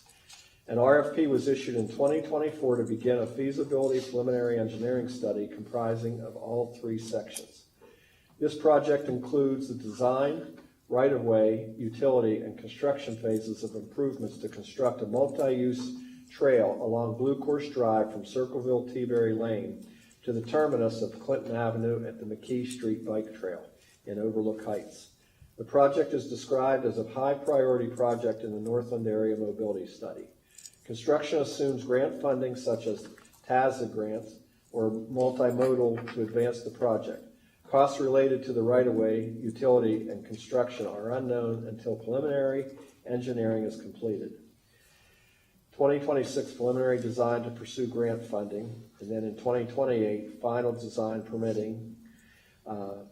Speaker 9: An RFP was issued in 2024 to begin a feasibility preliminary engineering study comprising of all 3 sections. This project includes the design, right-of-way, utility, and construction phases of improvements to construct a multi-use trail along Blue Course Drive from Circleville-Teaberry Lane to the terminus of Clinton Avenue at the McKee Street Bike Trail in Overlook Heights. The project is described as a high-priority project in the Northland Area Mobility Study. Construction assumes grant funding such as TASA grants or multimodal to advance the project. Costs related to the right-of-way, utility, and construction are unknown until preliminary engineering is completed. 2026 preliminary design to pursue grant funding, and then in 2028, final design permitting,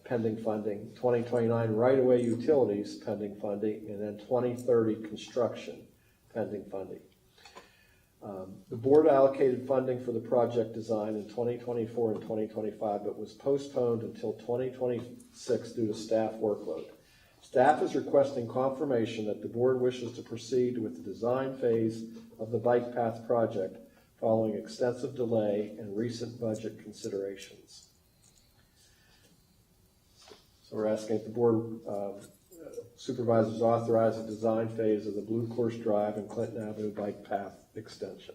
Speaker 9: pending funding, 2029 right-of-way utilities pending funding, and then 2030 construction pending funding. The board allocated funding for the project design in 2024 and 2025, but was postponed until 2026 due to staff workload. Staff is requesting confirmation that the board wishes to proceed with the design phase of the bike path project following extensive delay and recent budget considerations. So we're asking if the board supervisors authorize the design phase of the Blue Course Drive and Clinton Avenue bike path extension.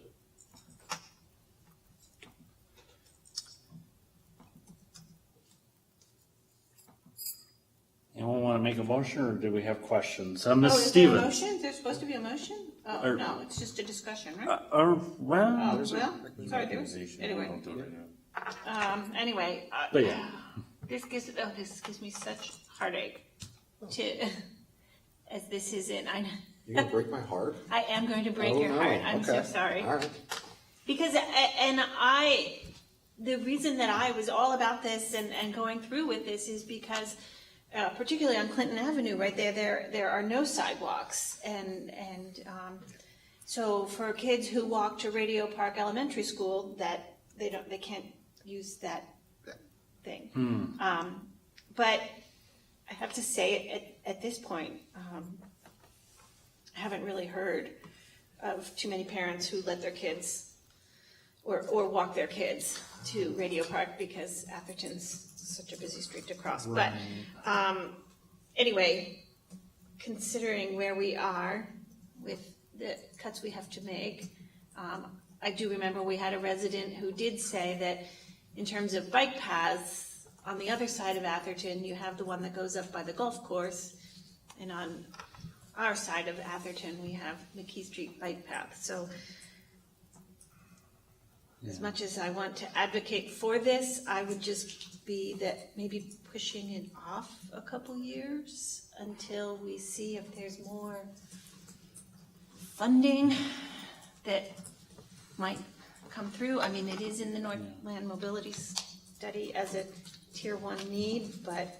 Speaker 1: Anyone want to make a motion, or do we have questions? Ms.
Speaker 4: Oh, is there a
Speaker 1: Stevens.
Speaker 4: motion? Is there supposed to be a motion? Oh,
Speaker 1: Or-
Speaker 4: no, it's just a discussion, right?
Speaker 1: Well,
Speaker 4: Oh, well, sorry, anyway,
Speaker 1: but yeah.
Speaker 4: this gives me such heartache to, as this is in, I know.
Speaker 8: You're going to break my heart?
Speaker 4: I am going to break
Speaker 8: Oh,
Speaker 4: your
Speaker 8: no.
Speaker 4: heart. I'm so
Speaker 8: Okay.
Speaker 4: sorry.
Speaker 8: All right.
Speaker 4: Because, the reason that I was all about this and going through with this is because, particularly on Clinton Avenue, right there are no sidewalks. And so for kids who walk to Radio Park Elementary School, that they can't use that thing. But I have to say, at this point, I haven't really heard of too many parents who let their kids or walk their kids to Radio Park because Atherton's such a busy street to cross. Right. But anyway, considering where we are with the cuts we have to make, I do remember we had a resident who did say that in terms of bike paths, on the other side of Atherton, you have the one that goes up by the golf course, and on our side of Atherton, we have McKee Street bike path. So as much as I want to advocate for this, I would just be that maybe pushing it off a couple years until we see if there's more funding that might come through. I mean, it is in the Northland Mobility Study as a tier 1 need, but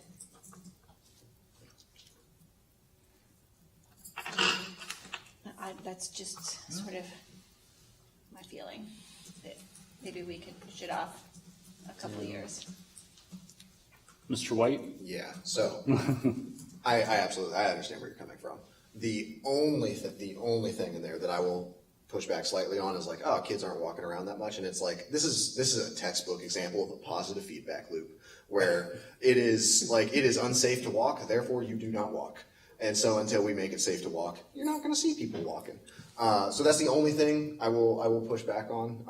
Speaker 4: that's just sort of my feeling, that maybe we could push it off a couple of years.
Speaker 1: Mr. White?
Speaker 8: Yeah, so I absolutely, I understand where you're coming from. The only thing in there that I will push back slightly on is like, oh, kids aren't walking around that much, and it's like this is a textbook example of a positive feedback loop where it is unsafe to walk, therefore you do not walk. And so until we make it safe to walk, you're not going to see people walking. So that's the only thing I will push back on.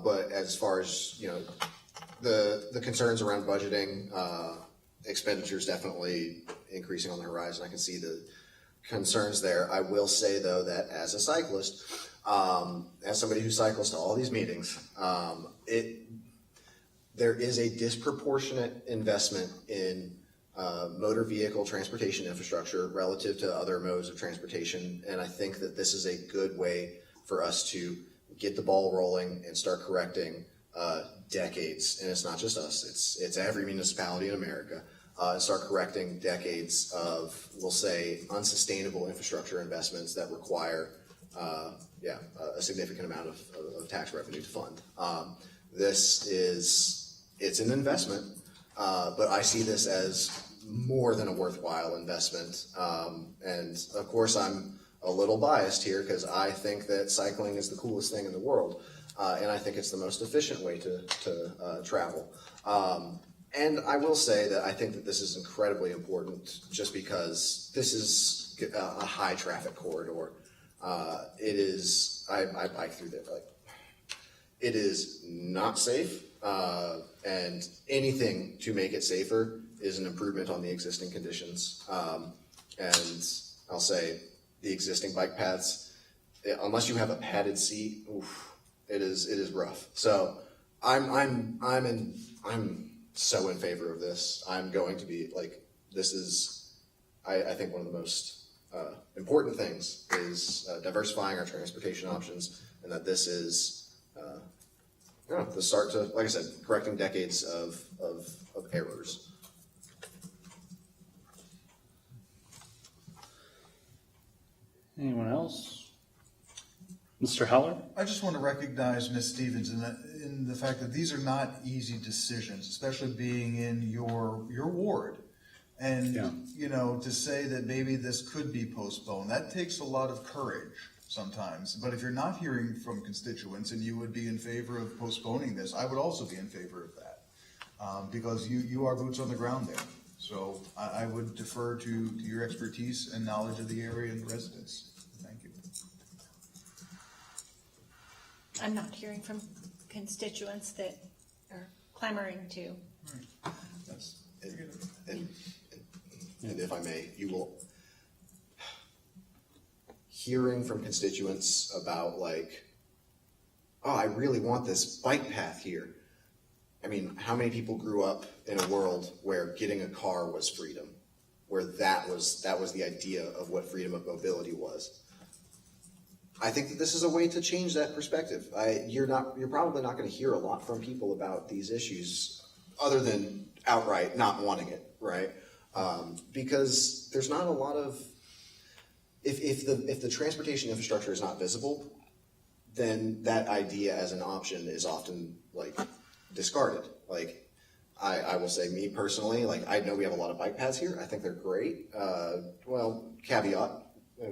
Speaker 8: But as far as the concerns around budgeting, expenditures definitely increasing on the horizon. I can see the concerns there. I will say though that as a cyclist, as somebody who cycles to all these meetings, there is a disproportionate investment in motor vehicle transportation infrastructure relative to other modes of transportation, and I think that this is a good way for us to get the ball rolling and start correcting decades, and it's not just us, it's every municipality in America, start correcting decades of, we'll say, unsustainable infrastructure investments that require a significant amount of tax revenue to fund. It's an investment, but I see this as more than a worthwhile investment. And of course, I'm a little biased here because I think that cycling is the coolest thing in the world. And I think it's the most efficient way to travel. And I will say that I think that this is incredibly important just because this is a high traffic corridor. It is, I bike through there, like, it is not safe. And anything to make it safer is an improvement on the existing conditions. And I'll say the existing bike paths, unless you have a padded seat, it is rough. So I'm so in favor of this. I'm going to be like, this is, I think one of the most important things is diversifying our transportation options, and that this is the start to, like I said, correcting decades of errors.
Speaker 1: Anyone else? Mr. Heller?
Speaker 5: I just want to recognize Ms. Stevens in the fact that these are not easy decisions, especially being in your ward. And, to say that maybe this could be postponed, that takes a lot of courage sometimes. But if you're not hearing from constituents and you would be in favor of postponing this, I would also be in favor of that. Because you are boots on the ground there. So I would defer to your expertise and knowledge of the area and the residents. Thank you.
Speaker 4: I'm not hearing from constituents that are clamoring to.
Speaker 8: And if I may, you will hearing from constituents about like, oh, I really want this bike path here. I mean, how many people grew up in a world where getting a car was freedom, where that was the idea of what freedom of mobility was? I think that this is a way to change that perspective. You're probably not going to hear a lot from people about these issues other than outright not wanting it, right? Because there's not a lot of, if the transportation infrastructure is not visible, then that idea as an option is often like discarded. Like I will say, me personally, like I know we have a lot of bike paths here. I think they're great. Well, caveat,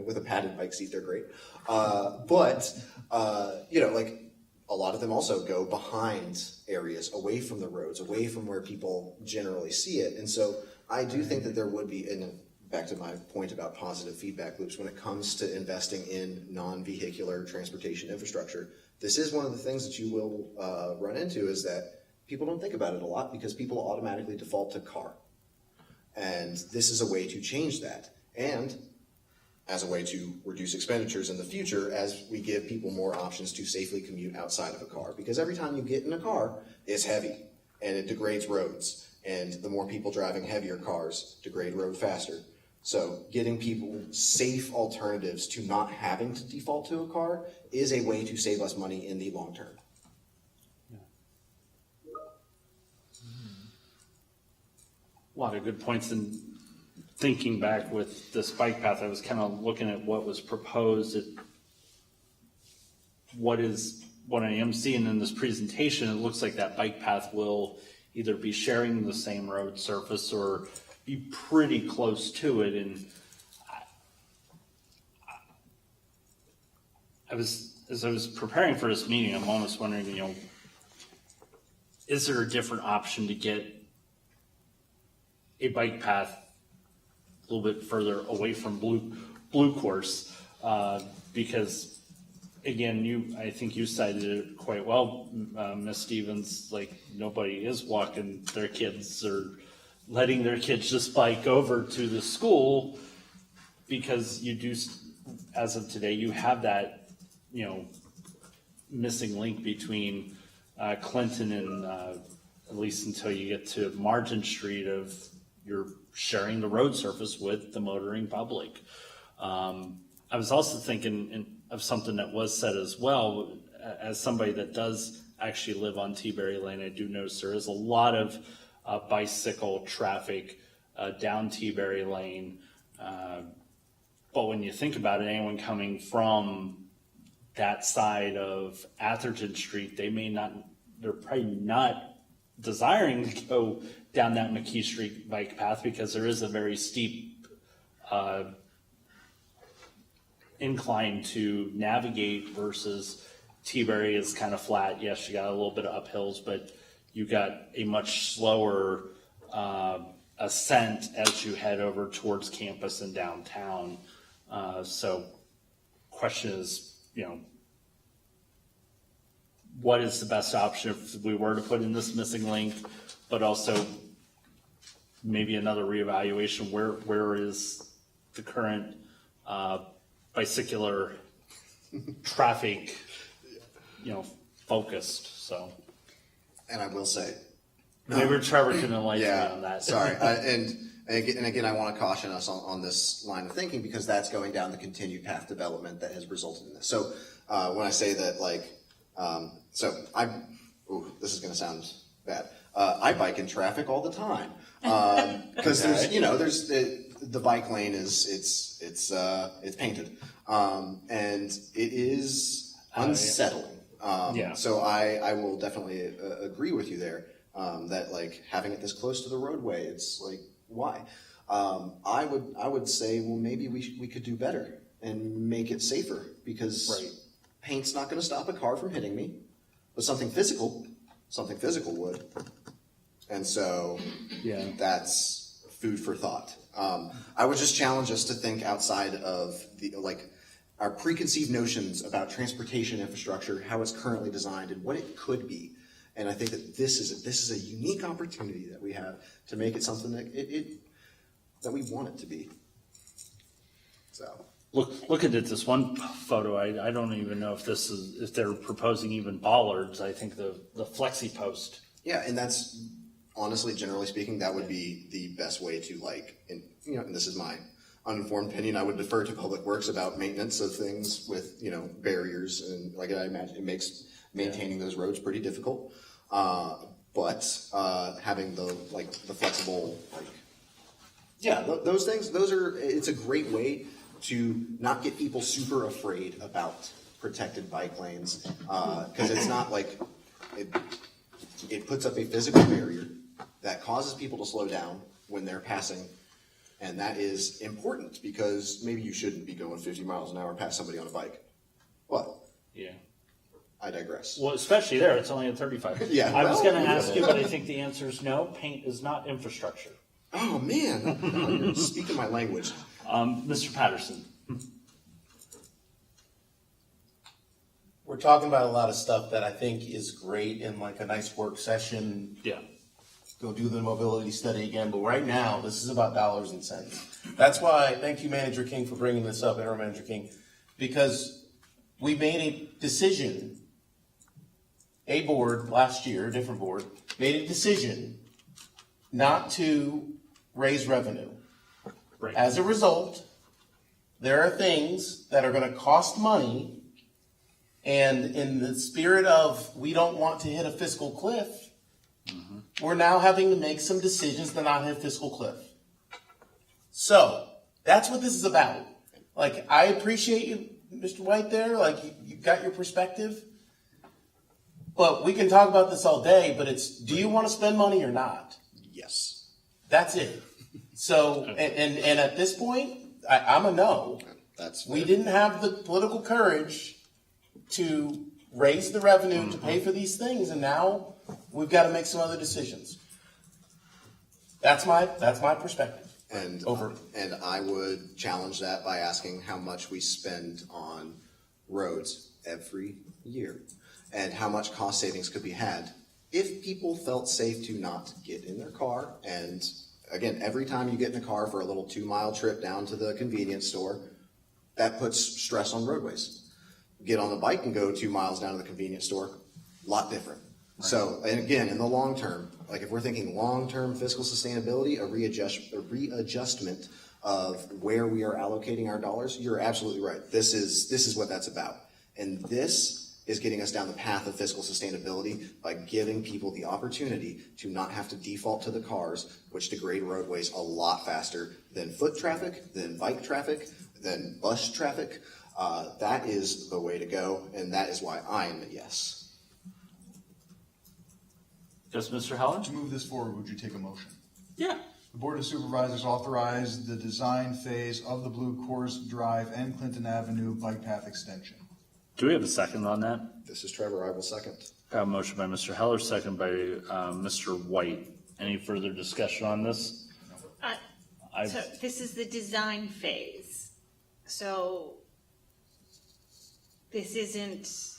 Speaker 8: with a padded bike seat, they're great. But like a lot of them also go behind areas, away from the roads, away from where people generally see it. And so I do think that there would be, and back to my point about positive feedback loops, when it comes to investing in non-vehicular transportation infrastructure, this is one of the things that you will run into, is that people don't think about it a lot because people automatically default to car. And this is a way to change that. And as a way to reduce expenditures in the future as we give people more options to safely commute outside of a car. Because every time you get in a car, it's heavy and it degrades roads. And the more people driving heavier cars degrade road faster. So getting people safe alternatives to not having to default to a car is a way to save us money in the long term.
Speaker 1: lot of good points. And thinking back with this bike path, I was kind of looking at what was proposed. What I am seeing in this presentation, it looks like that bike path will either be sharing the same road surface or be pretty close to it. And as I was preparing for this meeting, I'm almost wondering, is there a different option to get a bike path a little bit further away from Blue Course? Because again, I think you cited it quite well, Ms. Stevens, like nobody is walking their kids or letting their kids just bike over to the school, because you do, as of today, you have that, missing link between Clinton and at least until you get to Martin Street of you're sharing the road surface with the motoring public. I was also thinking of something that was said as well. As somebody that does actually live on T-Berry Lane, I do notice there is a lot of bicycle traffic down T-Berry Lane. But when you think about it, anyone coming from that side of Atherton Street, they're probably not desiring to go down that McKee Street bike path, because there is a very steep incline to navigate versus T-Berry is kind of flat. Yes, you got a little bit of uphills, but you got a much slower ascent as you head over towards campus and downtown. So question is, what is the best option if we were to put in this missing link, but also maybe another reevaluation? Where is the current bicycular traffic, focused? So,
Speaker 8: And I will say,
Speaker 1: maybe Trevor can enlighten me on that.
Speaker 8: Sorry, and again, I want to caution us on this line of thinking, because that's going down the continued path development that has resulted in this. So when I say that, this is going to sound bad. I bike in traffic all the time because there's the bike lane it's painted and it is unsettling. So I will definitely agree with you there. That having it this close to the roadway, it's like, why? I would say, well, maybe we could do better and make it safer, because paint's not going to stop a car from hitting me, but something physical would. And so that's food for thought. I would just challenge us to think outside of our preconceived notions about transportation infrastructure, how it's currently designed, and what it could be. And I think that this is a unique opportunity that we have to make it something that we want it to be. So
Speaker 1: look at this one photo. I don't even know if they're proposing even bollards. I think the flexi post.
Speaker 8: Yeah, and that's honestly, generally speaking, that would be the best way to and this is my uninformed opinion. I would defer to Public Works about maintenance of things with barriers, and I imagine it makes maintaining those roads pretty difficult. But having the flexible those things, it's a great way to not get people super afraid about protected bike lanes, because it's not it puts up a physical barrier that causes people to slow down when they're passing. And that is important, because maybe you shouldn't be going 50 miles an hour past somebody on a bike. What?
Speaker 1: Yeah.
Speaker 8: I digress.
Speaker 1: Well, especially there, it's only at 35.
Speaker 8: Yeah.
Speaker 1: I was going to ask you, but I think the answer is no. Paint is not infrastructure.
Speaker 8: Oh, man. You're speaking my language.
Speaker 1: Mr. Patterson.
Speaker 11: We're talking about a lot of stuff that I think is great in a nice work session.
Speaker 1: Yeah.
Speaker 11: Go do the mobility study again. But right now, this is about dollars and cents. That's why, thank you, Manager King, for bringing this up, Interim Manager King, because we made a decision. A board last year, a different board, made a decision not to raise revenue.
Speaker 1: Right.
Speaker 11: As a result, there are things that are going to cost money, and in the spirit of we don't want to hit a fiscal cliff, We're now having to make some decisions to not hit fiscal cliff. So that's what this is about. Like, I appreciate you, Mr. White, there. Like, you got your perspective. But we can talk about this all day, but it's, do you want to spend money or not?
Speaker 8: Yes.
Speaker 11: That's it. So, and at this point, I'm a no. We didn't have the political courage to raise the revenue to pay for these things, and now we've got to make some other decisions. That's my perspective.
Speaker 8: And
Speaker 11: Over.
Speaker 8: And I would challenge that by asking how much we spend on roads every year, and how much cost savings could be had if people felt safe to not get in their car. And again, every time you get in a car for a little 2-mile trip down to the convenience store, that puts stress on roadways. Get on the bike and go 2 miles down to the convenience store, a lot different. Right. So, and again, in the long term, like if we're thinking long-term fiscal sustainability, a readjustment of where we are allocating our dollars, you're absolutely right. This is what that's about. And this is getting us down the path of fiscal sustainability by giving people the opportunity to not have to default to the cars, which degrade roadways a lot faster than foot traffic, than bike traffic, than bus traffic. That is the way to go, and that is why I am a yes.
Speaker 1: Yes, Mr. Heller?
Speaker 5: To move this forward, would you take a motion?
Speaker 1: Yeah.
Speaker 5: The Board of Supervisors authorize the design phase of the Blue Course Drive and Clinton Avenue bike path extension.
Speaker 1: Do we have a second on that?
Speaker 8: This is Trevor. I will second.
Speaker 1: Got a motion by Mr. Heller, second by Mr. White. Any further discussion on this?
Speaker 4: So this is the design phase. So this isn't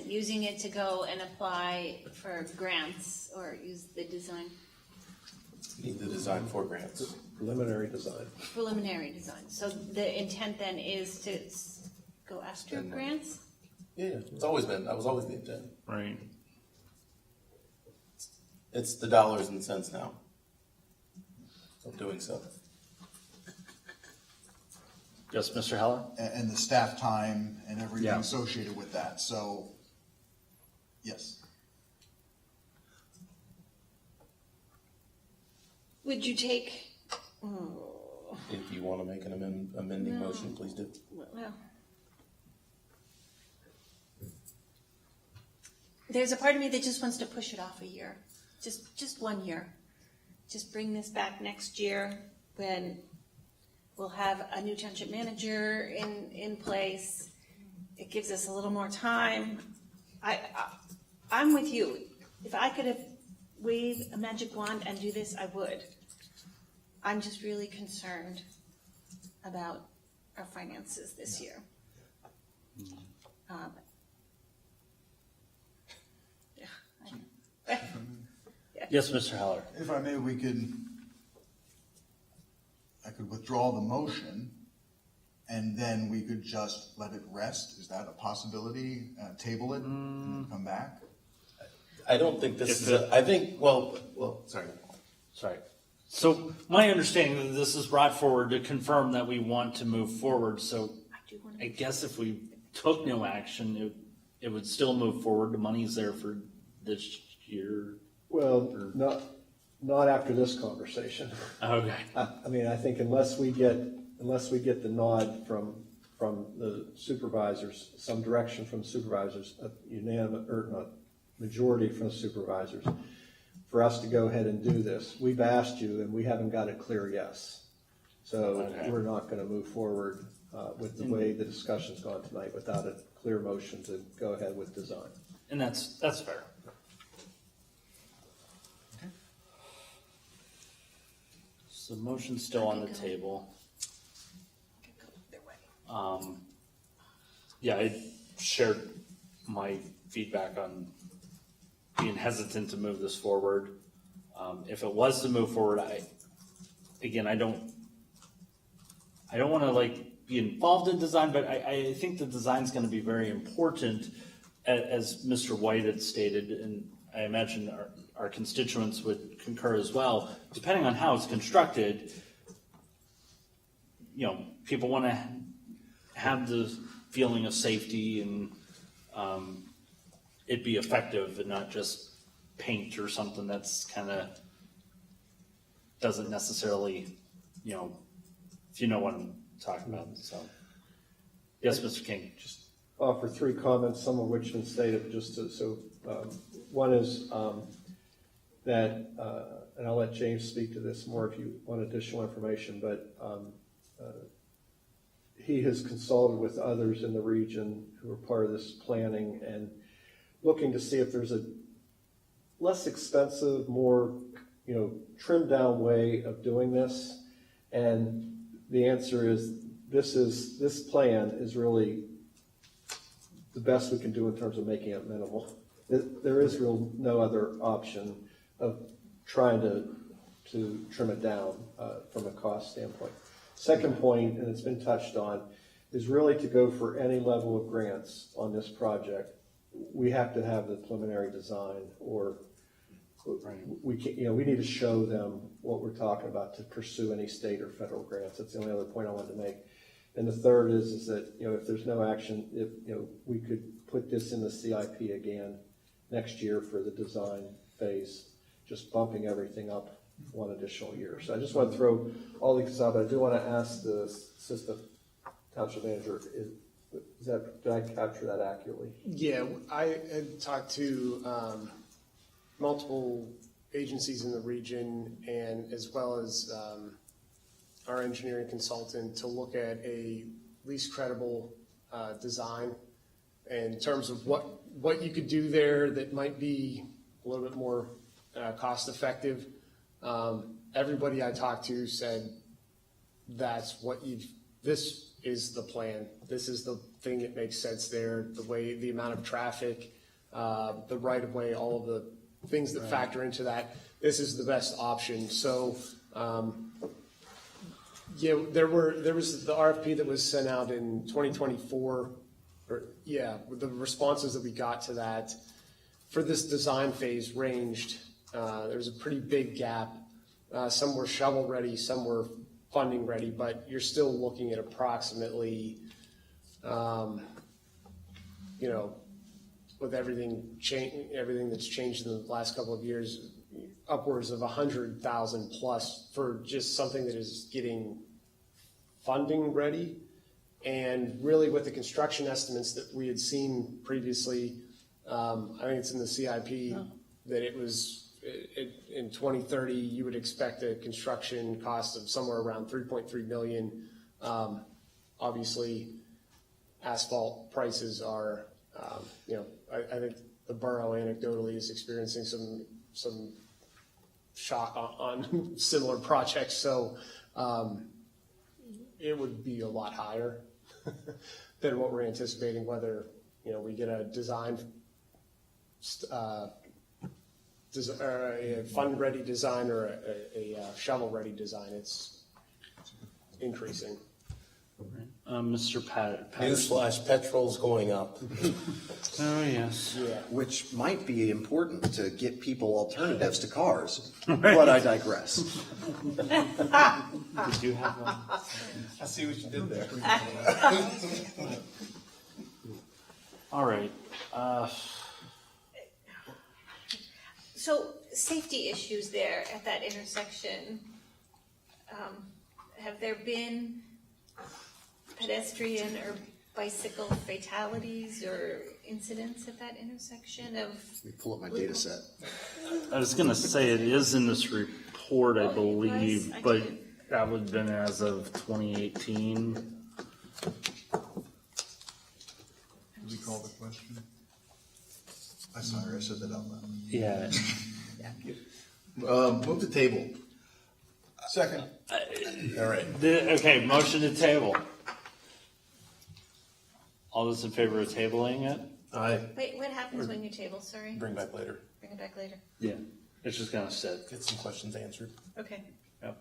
Speaker 4: using it to go and apply for grants or use the design.
Speaker 11: Need the design for grants.
Speaker 9: Preliminary design.
Speaker 4: Preliminary design. So the intent then is to go after grants?
Speaker 11: Yeah, that was always the intent.
Speaker 1: Right.
Speaker 11: It's the dollars and cents now of doing so.
Speaker 1: Yes, Mr. Heller?
Speaker 5: And the staff time and everything
Speaker 1: Yeah.
Speaker 5: associated with that, so, yes.
Speaker 4: Would you take,
Speaker 11: If you want to make an amending motion, please do.
Speaker 4: well, there's a part of me that just wants to push it off a year, just 1 year. Just bring this back next year when we'll have a new township manager in place. It gives us a little more time. I'm with you. If I could have waved a magic wand and do this, I would. I'm just really concerned about our finances this year.
Speaker 1: Yes, Mr. Heller.
Speaker 5: If I may, I could withdraw the motion, and then we could just let it rest. Is that a possibility? Table it, and come back?
Speaker 11: I don't think this is. I think. Well. Sorry.
Speaker 1: Sorry. So my understanding is this is brought forward to confirm that we want to move forward. So I guess if we took no action, it would still move forward. The money's there for this year.
Speaker 9: Well, not after this conversation.
Speaker 1: Okay.
Speaker 9: I mean, I think unless we get the nod from the supervisors, some direction from supervisors, a unanimous or not majority from the supervisors, for us to go ahead and do this. We've asked you, and we haven't got a clear yes. So we're not going to move forward with the way the discussion's gone tonight without a clear motion to go ahead with design.
Speaker 1: And that's fair. So the motion's still on the table. Yeah, I shared my feedback on being hesitant to move this forward. If it was to move forward, I don't want to be involved in design, but I think the design's going to be very important, as Mr. White had stated, and I imagine our constituents would concur as well. Depending on how it's constructed, people want to have the feeling of safety and it be effective and not just paint or something that's kind of doesn't necessarily, if you know what I'm talking about, so. Yes, Mr. King.
Speaker 9: Just offer three comments, some of which have been stated, one is that, and I'll let James speak to this more if you want additional information, but he has consulted with others in the region who are part of this planning and looking to see if there's a less expensive, more, trimmed down way of doing this. And the answer is this plan is really the best we can do in terms of making it minimal. There is no other option of trying to trim it down from a cost standpoint. Second point, and it's been touched on, is really to go for any level of grants on this project. We have to have the preliminary design, or we need to show them what we're talking about to pursue any state or federal grants. That's the only other point I wanted to make. And the third is that if there's no action, we could put this in the CIP again next year for the design phase, just bumping everything up one additional year. So I just want to throw all these out, but I do want to ask the assistant township manager, did I capture that accurately?
Speaker 3: Yeah, I had talked to multiple agencies in the region, and as well as our engineering consultant, to look at a least credible design in terms of what you could do there that might be a little bit more cost effective. Everybody I talked to said this is the plan. This is the thing that makes sense there. The amount of traffic, the right of way, all of the things that factor into that. This is the best option. So, there was the RFP that was sent out in 2024. The responses that we got to that for this design phase ranged. There was a pretty big gap. Some were shovel ready, some were funding ready, but you're still looking at approximately, with everything that's changed in the last couple of years, upwards of 100,000 plus for just something that is getting funding ready. And really with the construction estimates that we had seen previously, I think it's in the CIP that it was in 2030, you would expect a construction cost of somewhere around 3.3 million. Obviously, asphalt prices are, I think the borough anecdotally is experiencing some shock on similar projects. So it would be a lot higher than what we're anticipating, whether, we get a design, a fund-ready design or a shovel-ready design. It's increasing.
Speaker 1: Mr. Patterson.
Speaker 11: Newsflash, petrol's going up.
Speaker 1: Oh, yes.
Speaker 3: Yeah.
Speaker 8: Which might be important to get people alternatives to cars, but I digress.
Speaker 1: Did you have one?
Speaker 11: I see what you did there.
Speaker 1: All right.
Speaker 4: So safety issues there at that intersection, have there been pedestrian or bicycle fatalities or incidents at that intersection of?
Speaker 8: Let me pull up my data set.
Speaker 1: I was going to say it is in this report, I believe, but that would have been as of 2018.
Speaker 5: Did we call the question? I'm sorry, I said that out loud.
Speaker 1: Yeah.
Speaker 11: Move the table. Second. All right.
Speaker 1: Okay, motion to table. All those in favor of tabling it?
Speaker 11: Aye.
Speaker 4: Wait, what happens when you table, sorry?
Speaker 11: Bring back later.
Speaker 4: Bring it back later.
Speaker 1: Yeah. It's just going to sit.
Speaker 11: Get some questions answered.
Speaker 4: Okay.
Speaker 1: Yep.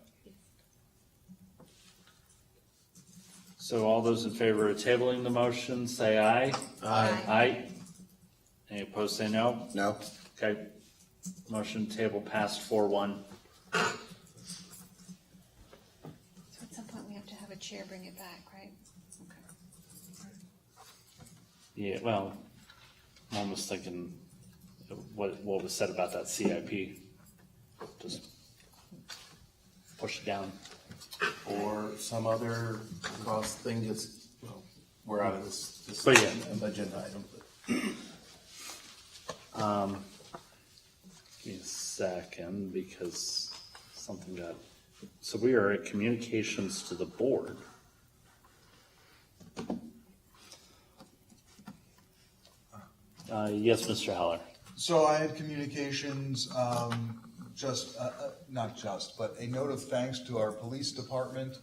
Speaker 1: So all those in favor of tabling the motion, say aye.
Speaker 11: Aye.
Speaker 1: Aye. Any opposed, say no.
Speaker 8: No?
Speaker 1: Okay. Motion table passed 4-1.
Speaker 4: So at some point we have to have a chair bring it back, right? Okay.
Speaker 1: Yeah, well, I'm almost thinking what was said about that CIP. Just push it down.
Speaker 11: Or some other cost thing that's, well, we're out of this
Speaker 1: But yeah.
Speaker 11: agenda item.
Speaker 1: Give me a second because something got, so we are at communications to the board. Yes, Mr. Heller.
Speaker 5: So I had communications, but a note of thanks to our police department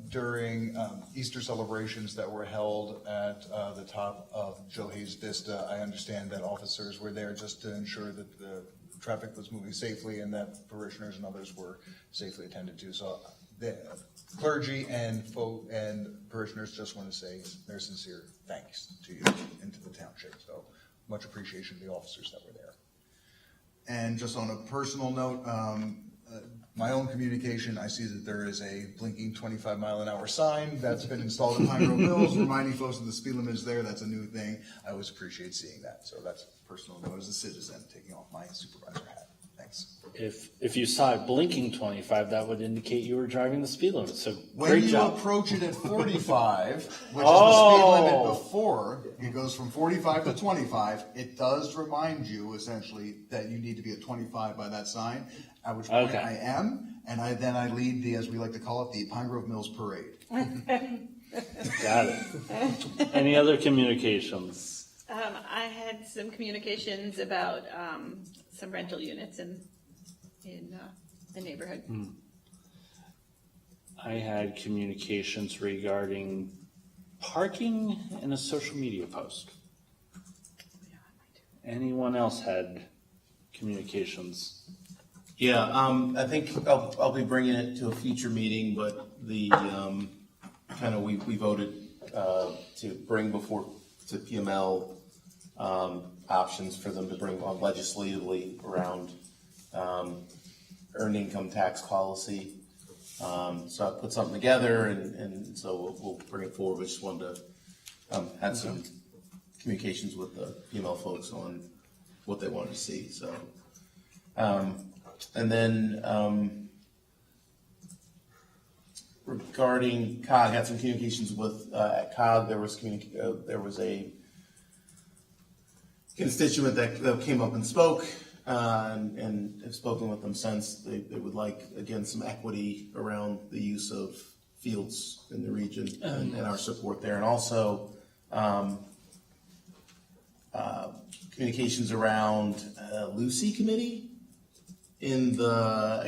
Speaker 5: during Easter celebrations that were held at the top of Joe Hayes Vista. I understand that officers were there just to ensure that the traffic was moving safely and that parishioners and others were safely attended to. So the clergy and parishioners just want to say their sincere thanks to you and to the township. So much appreciation to the officers that were there. And just on a personal note, my own communication, I see that there is a blinking 25-mile-an-hour sign that's been installed at Pine Grove Mills, reminding folks that the speed limit is there. That's a new thing. I always appreciate seeing that. So that's a personal note as a citizen, taking off my supervisor hat. Thanks.
Speaker 1: If you saw it blinking 25, that would indicate you were driving the speed limit. So
Speaker 5: When
Speaker 1: great
Speaker 5: you
Speaker 1: job.
Speaker 5: approach it at 45, which is the speed limit before, it goes from 45 to 25, it does remind you essentially that you need to be at 25 by that sign, at which point
Speaker 1: Okay.
Speaker 5: I am, and then I lead the, as we like to call it, the Pine Grove Mills Parade.
Speaker 1: Got it. Any other communications?
Speaker 4: I had some communications about some rental units in the neighborhood.
Speaker 1: I had communications regarding parking and a social media post. Anyone else had communications?
Speaker 11: Yeah, I think I'll be bringing it to a future meeting, but the, we voted to bring before, to PML, options for them to bring on legislatively around earned income tax policy. So I put something together and so we'll bring it forward. We just wanted to have some communications with the PML folks on what they wanted to see. So, and then regarding COG, I had some communications with at COG. There was a constituent that came up and spoke, and have spoken with them since. They would like, again, some equity around the use of fields in the region and our support there. And also communications around Lucy Committee in the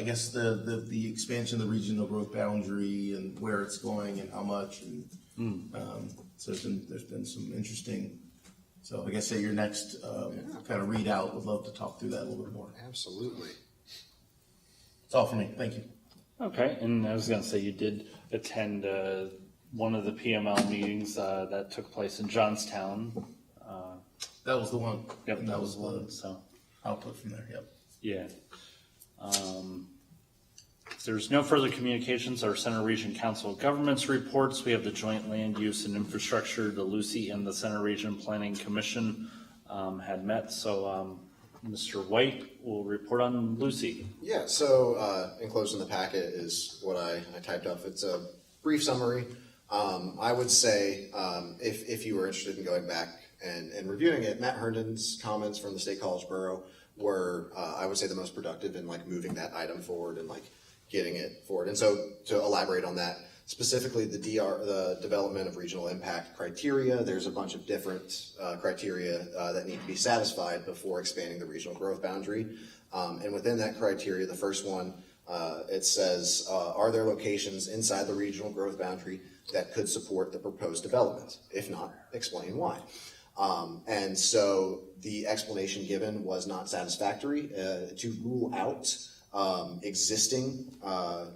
Speaker 11: expansion of the regional growth boundary and where it's going and how much. And so there's been some interesting. So I guess at your next kind of readout, would love to talk through that a little bit more.
Speaker 3: Absolutely.
Speaker 11: That's all for me. Thank you.
Speaker 1: Okay, and I was going to say you did attend one of the PML meetings that took place in Johnstown.
Speaker 11: That was the one.
Speaker 1: Yep,
Speaker 11: And
Speaker 1: that was the one. So
Speaker 11: output from there. Yep.
Speaker 1: yeah. There's no further communications. Our Center Region Council of Governments reports. We have the Joint Land Use and Infrastructure, the Lucy and the Center Region Planning Commission had met. So Mr. White will report on Lucy.
Speaker 8: Yeah, so enclosed in the packet is what I typed up. It's a brief summary. I would say if you were interested in going back and reviewing it, Matt Herndon's comments from the State College Borough were, I would say, the most productive in moving that item forward and getting it forward. And so to elaborate on that, specifically the development of regional impact criteria, there's a bunch of different criteria that need to be satisfied before expanding the regional growth boundary. And within that criteria, the first one, it says, are there locations inside the regional growth boundary that could support the proposed development? If not, explain why. And so the explanation given was not satisfactory to rule out existing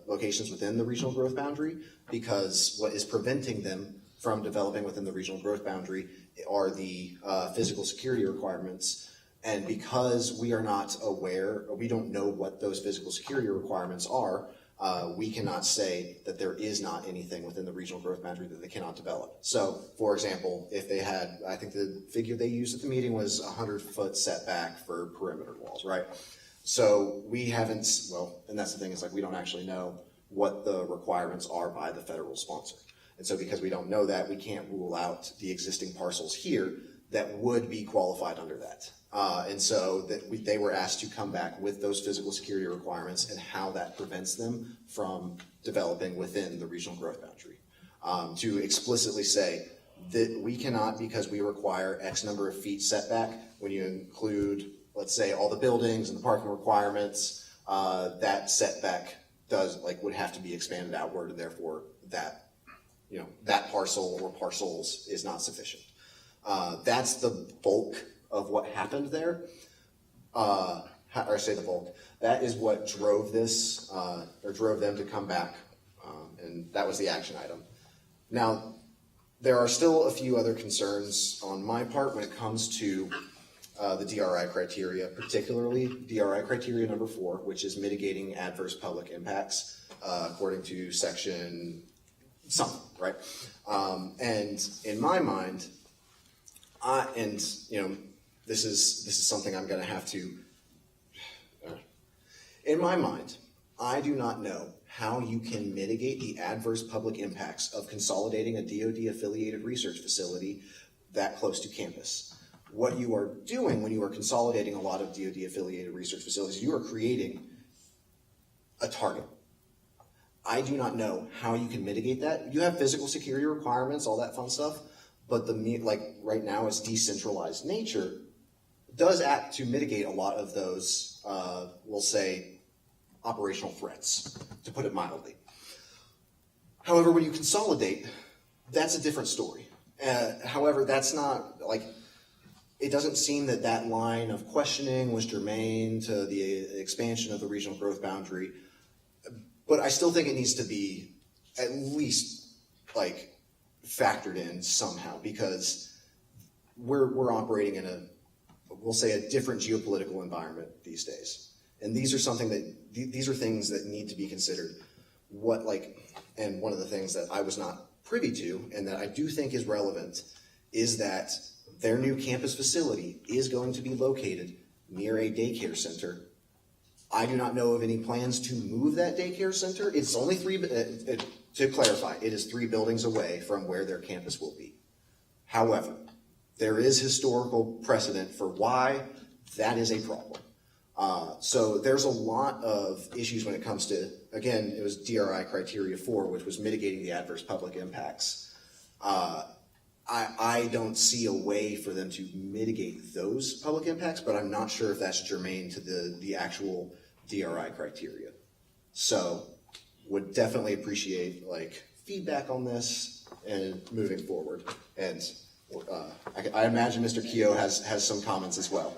Speaker 8: locations within the regional growth boundary, because what is preventing them from developing within the regional growth boundary are the physical security requirements. And because we are not aware, or we don't know what those physical security requirements are, we cannot say that there is not anything within the regional growth boundary that they cannot develop. So, for example, if they had, I think the figure they used at the meeting was 100-foot setback for perimeter walls, right? So we haven't, well, and that's the thing, is like we don't actually know what the requirements are by the federal sponsor. And so because we don't know that, we can't rule out the existing parcels here that would be qualified under that. And so they were asked to come back with those physical security requirements and how that prevents them from developing within the regional growth boundary. To explicitly say that we cannot, because we require X number of feet setback, when you include, let's say, all the buildings and the parking requirements, that setback would have to be expanded outward, and therefore that, that parcel or parcels is not sufficient. That's the bulk of what happened there. Or I say the bulk. That is what drove this, or drove them to come back, and that was the action item. Now, there are still a few other concerns on my part when it comes to the DRI criteria, particularly DRI criteria number 4, which is mitigating adverse public impacts, according to section something, right? And in my mind, this is something I'm going to have to. In my mind, I do not know how you can mitigate the adverse public impacts of consolidating a DoD-affiliated research facility that close to campus. What you are doing when you are consolidating a lot of DoD-affiliated research facilities, you are creating a target. I do not know how you can mitigate that. You have physical security requirements, all that fun stuff, but right now its decentralized nature does act to mitigate a lot of those, we'll say, operational threats, to put it mildly. However, when you consolidate, that's a different story. However, that's not, it doesn't seem that line of questioning was germane to the expansion of the regional growth boundary, but I still think it needs to be at least, factored in somehow, because we're operating in we'll say a different geopolitical environment these days. And these are things that need to be considered. And one of the things that I was not privy to, and that I do think is relevant, is that their new campus facility is going to be located near a daycare center. I do not know of any plans to move that daycare center. It's only to clarify, it is 3 buildings away from where their campus will be. However, there is historical precedent for why that is a problem. So there's a lot of issues when it comes to, again, it was DRI criteria 4, which was mitigating the adverse public impacts. I don't see a way for them to mitigate those public impacts, but I'm not sure if that's germane to the actual DRI criteria. So would definitely appreciate feedback on this and moving forward. And I imagine Mr. Keogh has some comments as well.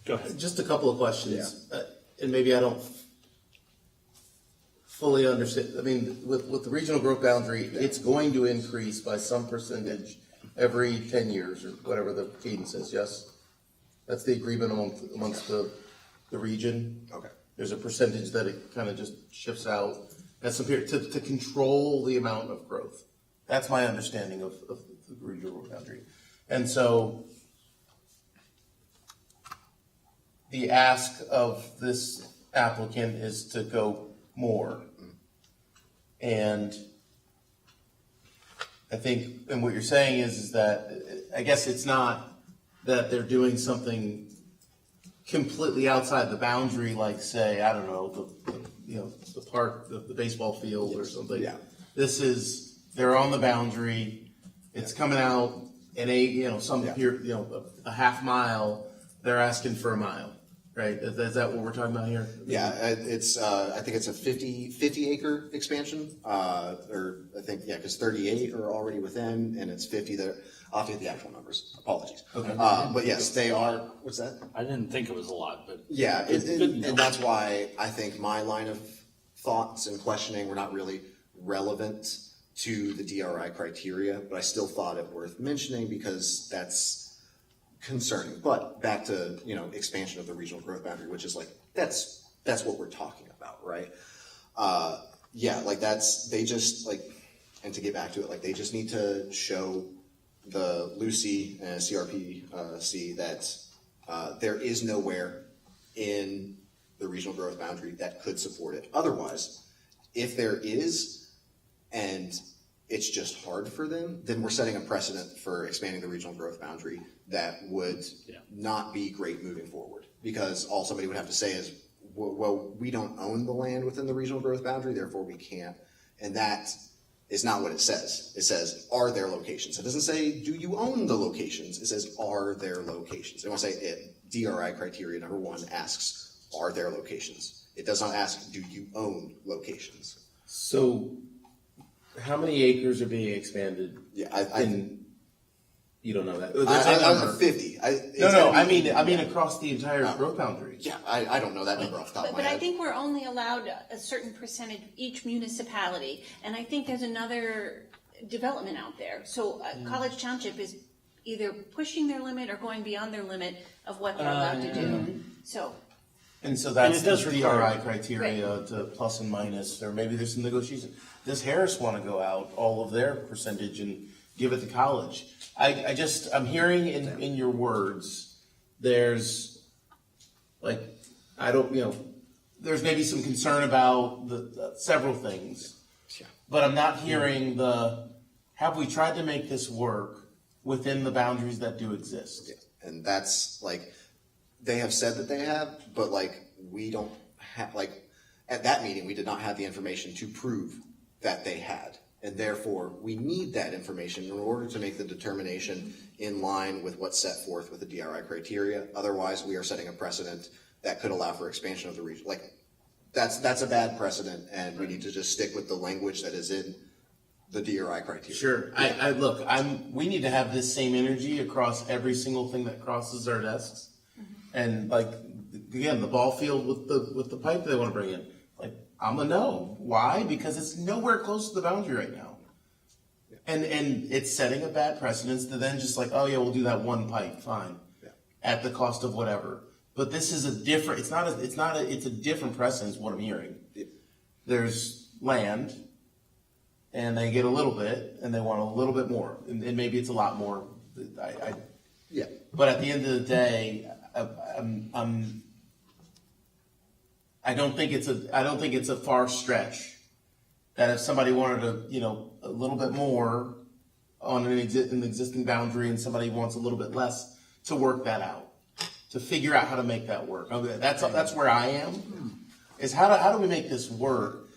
Speaker 1: Go ahead.
Speaker 11: Just a couple of questions, and maybe I don't fully understand. I mean, with the regional growth boundary, it's going to increase by some percentage every 10 years or whatever the cadence is, yes? That's the agreement amongst the region?
Speaker 8: Okay.
Speaker 11: There's a percentage that it kind of just shifts out as some period to control the amount of growth. That's my understanding of the regional growth boundary. And so the ask of this applicant is to go more. And I think, and what you're saying is that, I guess it's not that they're doing something completely outside the boundary, like say, I don't know, the park, the baseball field or something.
Speaker 8: Yeah.
Speaker 11: This is, they're on the boundary, it's coming out in a half mile, they're asking for a mile. Right, is that what we're talking about here?
Speaker 8: Yeah, it's I think it's a 50 acre expansion, or I think, because 38 are already within, and it's 50 that I'll have to get the actual numbers. Apologies. Okay. But yes, they are. What's that?
Speaker 1: I didn't think it was a lot, but
Speaker 8: yeah, and that's why I think my line of thoughts and questioning were not really relevant to the DRI criteria, but I still thought it worth mentioning because that's concerning. But back to expansion of the regional growth boundary, which is that's that's what we're talking about, right? Yeah, like they just like, and to get back to it, like they just need to show the Lucy and CRPC that there is nowhere in the regional growth boundary that could support it. Otherwise, if there is, and it's just hard for them, then we're setting a precedent for expanding the regional growth boundary that would not be great moving forward. Because all somebody would have to say is, well, we don't own the land within the regional growth boundary, therefore we can't. And that is not what it says. It says, are there locations? It doesn't say, do you own the locations? It says, are there locations? They want to say DRI criteria number 1 asks, are there locations? It does not ask, do you own locations?
Speaker 11: So, how many acres are being expanded?
Speaker 8: Yeah,
Speaker 11: you don't know that.
Speaker 8: I 50.
Speaker 11: I mean across the entire growth boundary.
Speaker 8: Yeah, I don't know that number off the top of my
Speaker 4: But I
Speaker 8: head.
Speaker 4: think we're only allowed a certain percentage each municipality, and I think there's another development out there. So College Township is either pushing their limit or going beyond their limit of what they're allowed to do. So.
Speaker 11: And so that's
Speaker 1: And it does
Speaker 11: the
Speaker 1: require-
Speaker 11: DRI criteria to plus and minus, or maybe there's some negotiation. Does Harris want to go out all of their percentage and give it to college? I'm hearing in your words, there's like, there's maybe some concern about the several things, but I'm not hearing have we tried to make this work within the boundaries that do exist?
Speaker 8: Yeah. And that's like, they have said that they have, but like, we don't have, like, at that meeting, we did not have the information to prove that they had. And therefore, we need that information in order to make the determination in line with what's set forth with the DRI criteria. Otherwise, we are setting a precedent that could allow for expansion of the region. Like, that's a bad precedent, and we need to just stick with the language that is in the DRI criteria.
Speaker 11: Sure. We need to have this same energy across every single thing that crosses our desks. And like, again, the ball field with the pipe they want to bring in. Like, I'm a no. Why? Because it's nowhere close to the boundary right now. And it's setting a bad precedence to then just like, oh yeah, we'll do that one pipe, fine.
Speaker 8: Yeah.
Speaker 11: At the cost of whatever. But this is it's a different precedence, what I'm hearing.
Speaker 8: Yeah.
Speaker 11: There's land, and they get a little bit, and they want a little bit more. And maybe it's a lot more.
Speaker 8: Yeah.
Speaker 11: But at the end of the day, I don't think it's a far stretch that if somebody wanted a little bit more on an existing boundary and somebody wants a little bit less, to work that out, to figure out how to make that work. Okay, that's where I am. Is how do we make this work?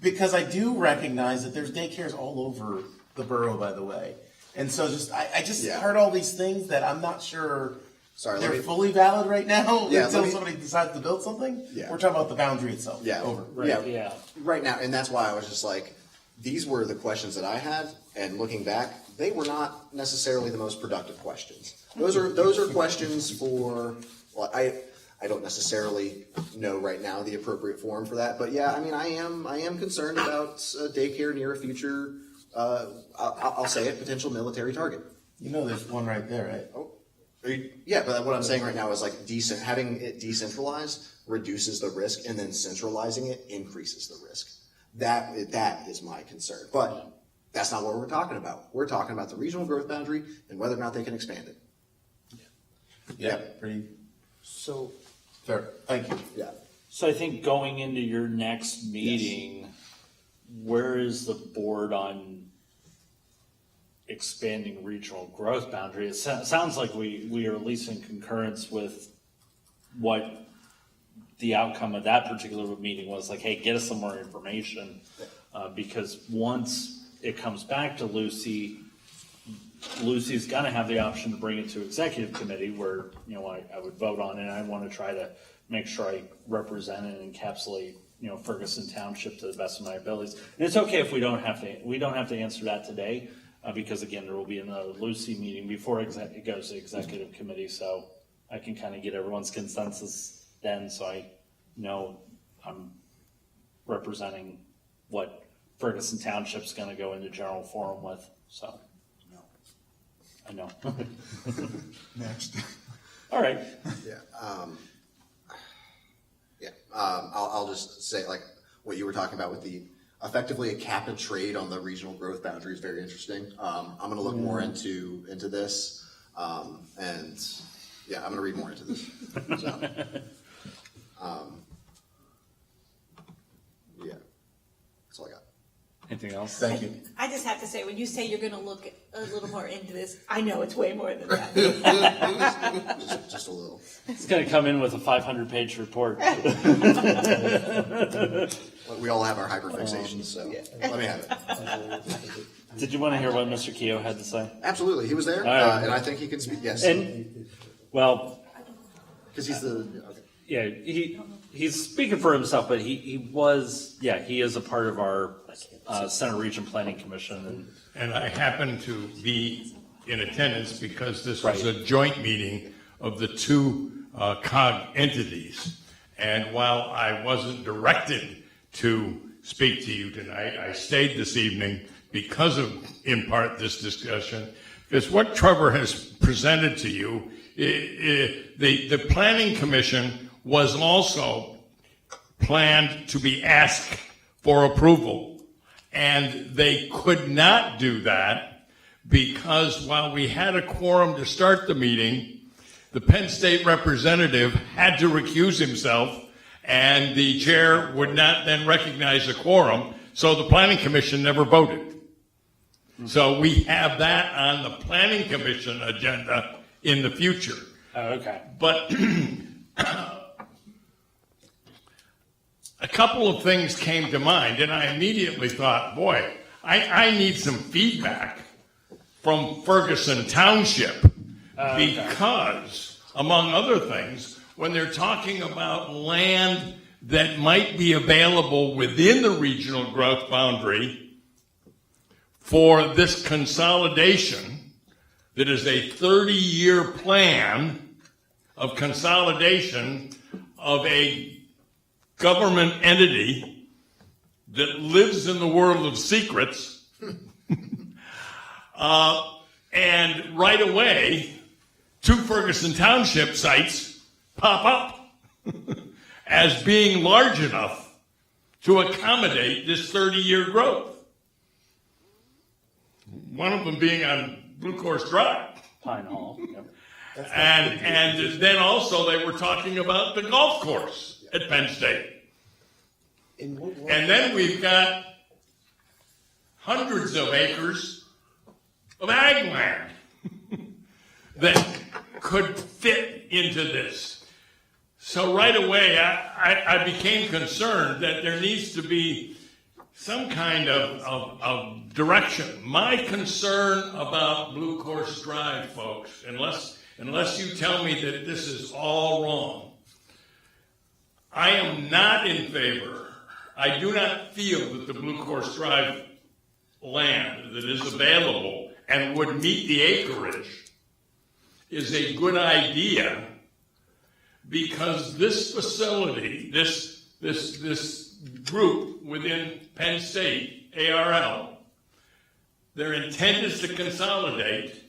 Speaker 11: Because I do recognize that there's daycares all over the borough, by the way, and so I heard all these things that I'm not sure.
Speaker 8: Sorry,
Speaker 11: they're fully valid right now until
Speaker 8: let me-
Speaker 11: somebody decides to build something.
Speaker 8: Yeah.
Speaker 11: We're talking about the boundary itself.
Speaker 8: Yeah.
Speaker 11: Over.
Speaker 1: Yeah.
Speaker 8: Right now, and that's why I was just like, these were the questions that I had, and looking back, they were not necessarily the most productive questions. Those are questions for, well, I don't necessarily know right now the appropriate forum for that, but yeah, I mean, I am concerned about daycare near a future, I'll say it, potential military target.
Speaker 11: There's one right there, right?
Speaker 8: Oh. Yeah, but what I'm saying right now is like having it decentralized reduces the risk, and then centralizing it increases the risk. That is my concern. But that's not what we're talking about. We're talking about the regional growth boundary and whether or not they can expand it.
Speaker 11: Yeah. Pretty
Speaker 1: So,
Speaker 11: fair. Thank you.
Speaker 8: Yeah.
Speaker 1: so I think going into your next meeting, where is the board on expanding regional growth boundary? It sounds like we are at least in concurrence with what the outcome of that particular meeting was. Like, hey, get us some more information, because once it comes back to Lucy's gonna have the option to bring it to executive committee where, I would vote on it, and I want to try to make sure I represent and encapsulate, Ferguson Township to the best of my abilities. And it's okay if we don't have to answer that today, because again, there will be another Lucy meeting before it goes to executive committee, so I can kind of get everyone's consensus then, so I know I'm representing what Ferguson Township's gonna go into general forum with, so.
Speaker 8: No.
Speaker 1: I know.
Speaker 5: Next.
Speaker 1: All right.
Speaker 8: Yeah. Yeah. I'll just say, like, what you were talking about with the effectively a cap and trade on the regional growth boundary is very interesting. I'm going to look more into this, and yeah, I'm going to read more into this. So, yeah, that's all I got.
Speaker 1: Anything else?
Speaker 11: Thank you.
Speaker 4: I just have to say, when you say you're gonna look a little more into this, I know it's way more than that.
Speaker 8: Just a little.
Speaker 1: It's gonna come in with a 500-page report.
Speaker 8: We all have our hyperfixations, so let me have it.
Speaker 1: Did you want to hear what Mr. Keogh had to say?
Speaker 8: Absolutely, he was there, and I think he can speak. Yes,
Speaker 1: And, well,
Speaker 8: because he's the. Okay.
Speaker 1: yeah, he's speaking for himself, but he is a part of our Center Region Planning Commission.
Speaker 13: And I happen to be in attendance because this was a joint meeting of the two COG entities. And while I wasn't directed to speak to you tonight, I stayed this evening because of, in part, this discussion. Because what Trevor has presented to you, the Planning Commission was also planned to be asked for approval. And they could not do that because while we had a quorum to start the meeting, the Penn State representative had to recuse himself, and the chair would not then recognize a quorum, so the Planning Commission never voted. So we have that on the Planning Commission agenda in the future.
Speaker 1: Oh, okay.
Speaker 13: But a couple of things came to mind, and I immediately thought, boy, I need some feedback from Ferguson Township because, among other things, when they're talking about land that might be available within the regional growth boundary for this consolidation, that is a 30-year plan of consolidation of a government entity that lives in the world of secrets, and right away, two Ferguson Township sites pop up as being large enough to accommodate this 30-year growth. One of them being on Blue Course Drive.
Speaker 1: Pine Hall. Yep.
Speaker 13: And then also they were talking about the golf course at Penn State. And then we've got hundreds of acres of ag land that could fit into this. So right away, I became concerned that there needs to be some kind of direction. My concern about Blue Course Drive, folks, unless you tell me that this is all wrong, I am not in favor. I do not feel that the Blue Course Drive land that is available and would meet the acreage is a good idea, because this facility, this group within Penn State, ARL, their intent is to consolidate,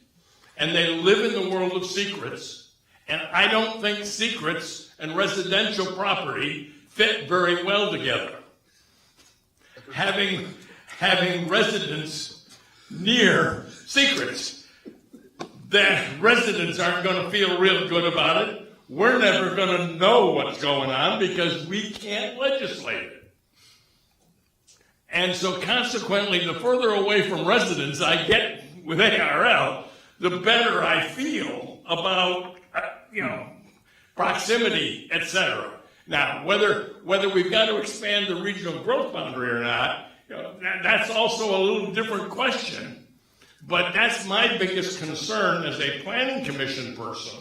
Speaker 13: and they live in the world of secrets, and I don't think secrets and residential property fit very well together. Having residents near secrets, the residents aren't going to feel real good about it. We're never going to know what's going on because we can't legislate it. And so consequently, the further away from residents I get with ARL, the better I feel about, proximity, etc. Now, whether we've got to expand the regional growth boundary or not, that's also a little different question. But that's my biggest concern as a planning commission person,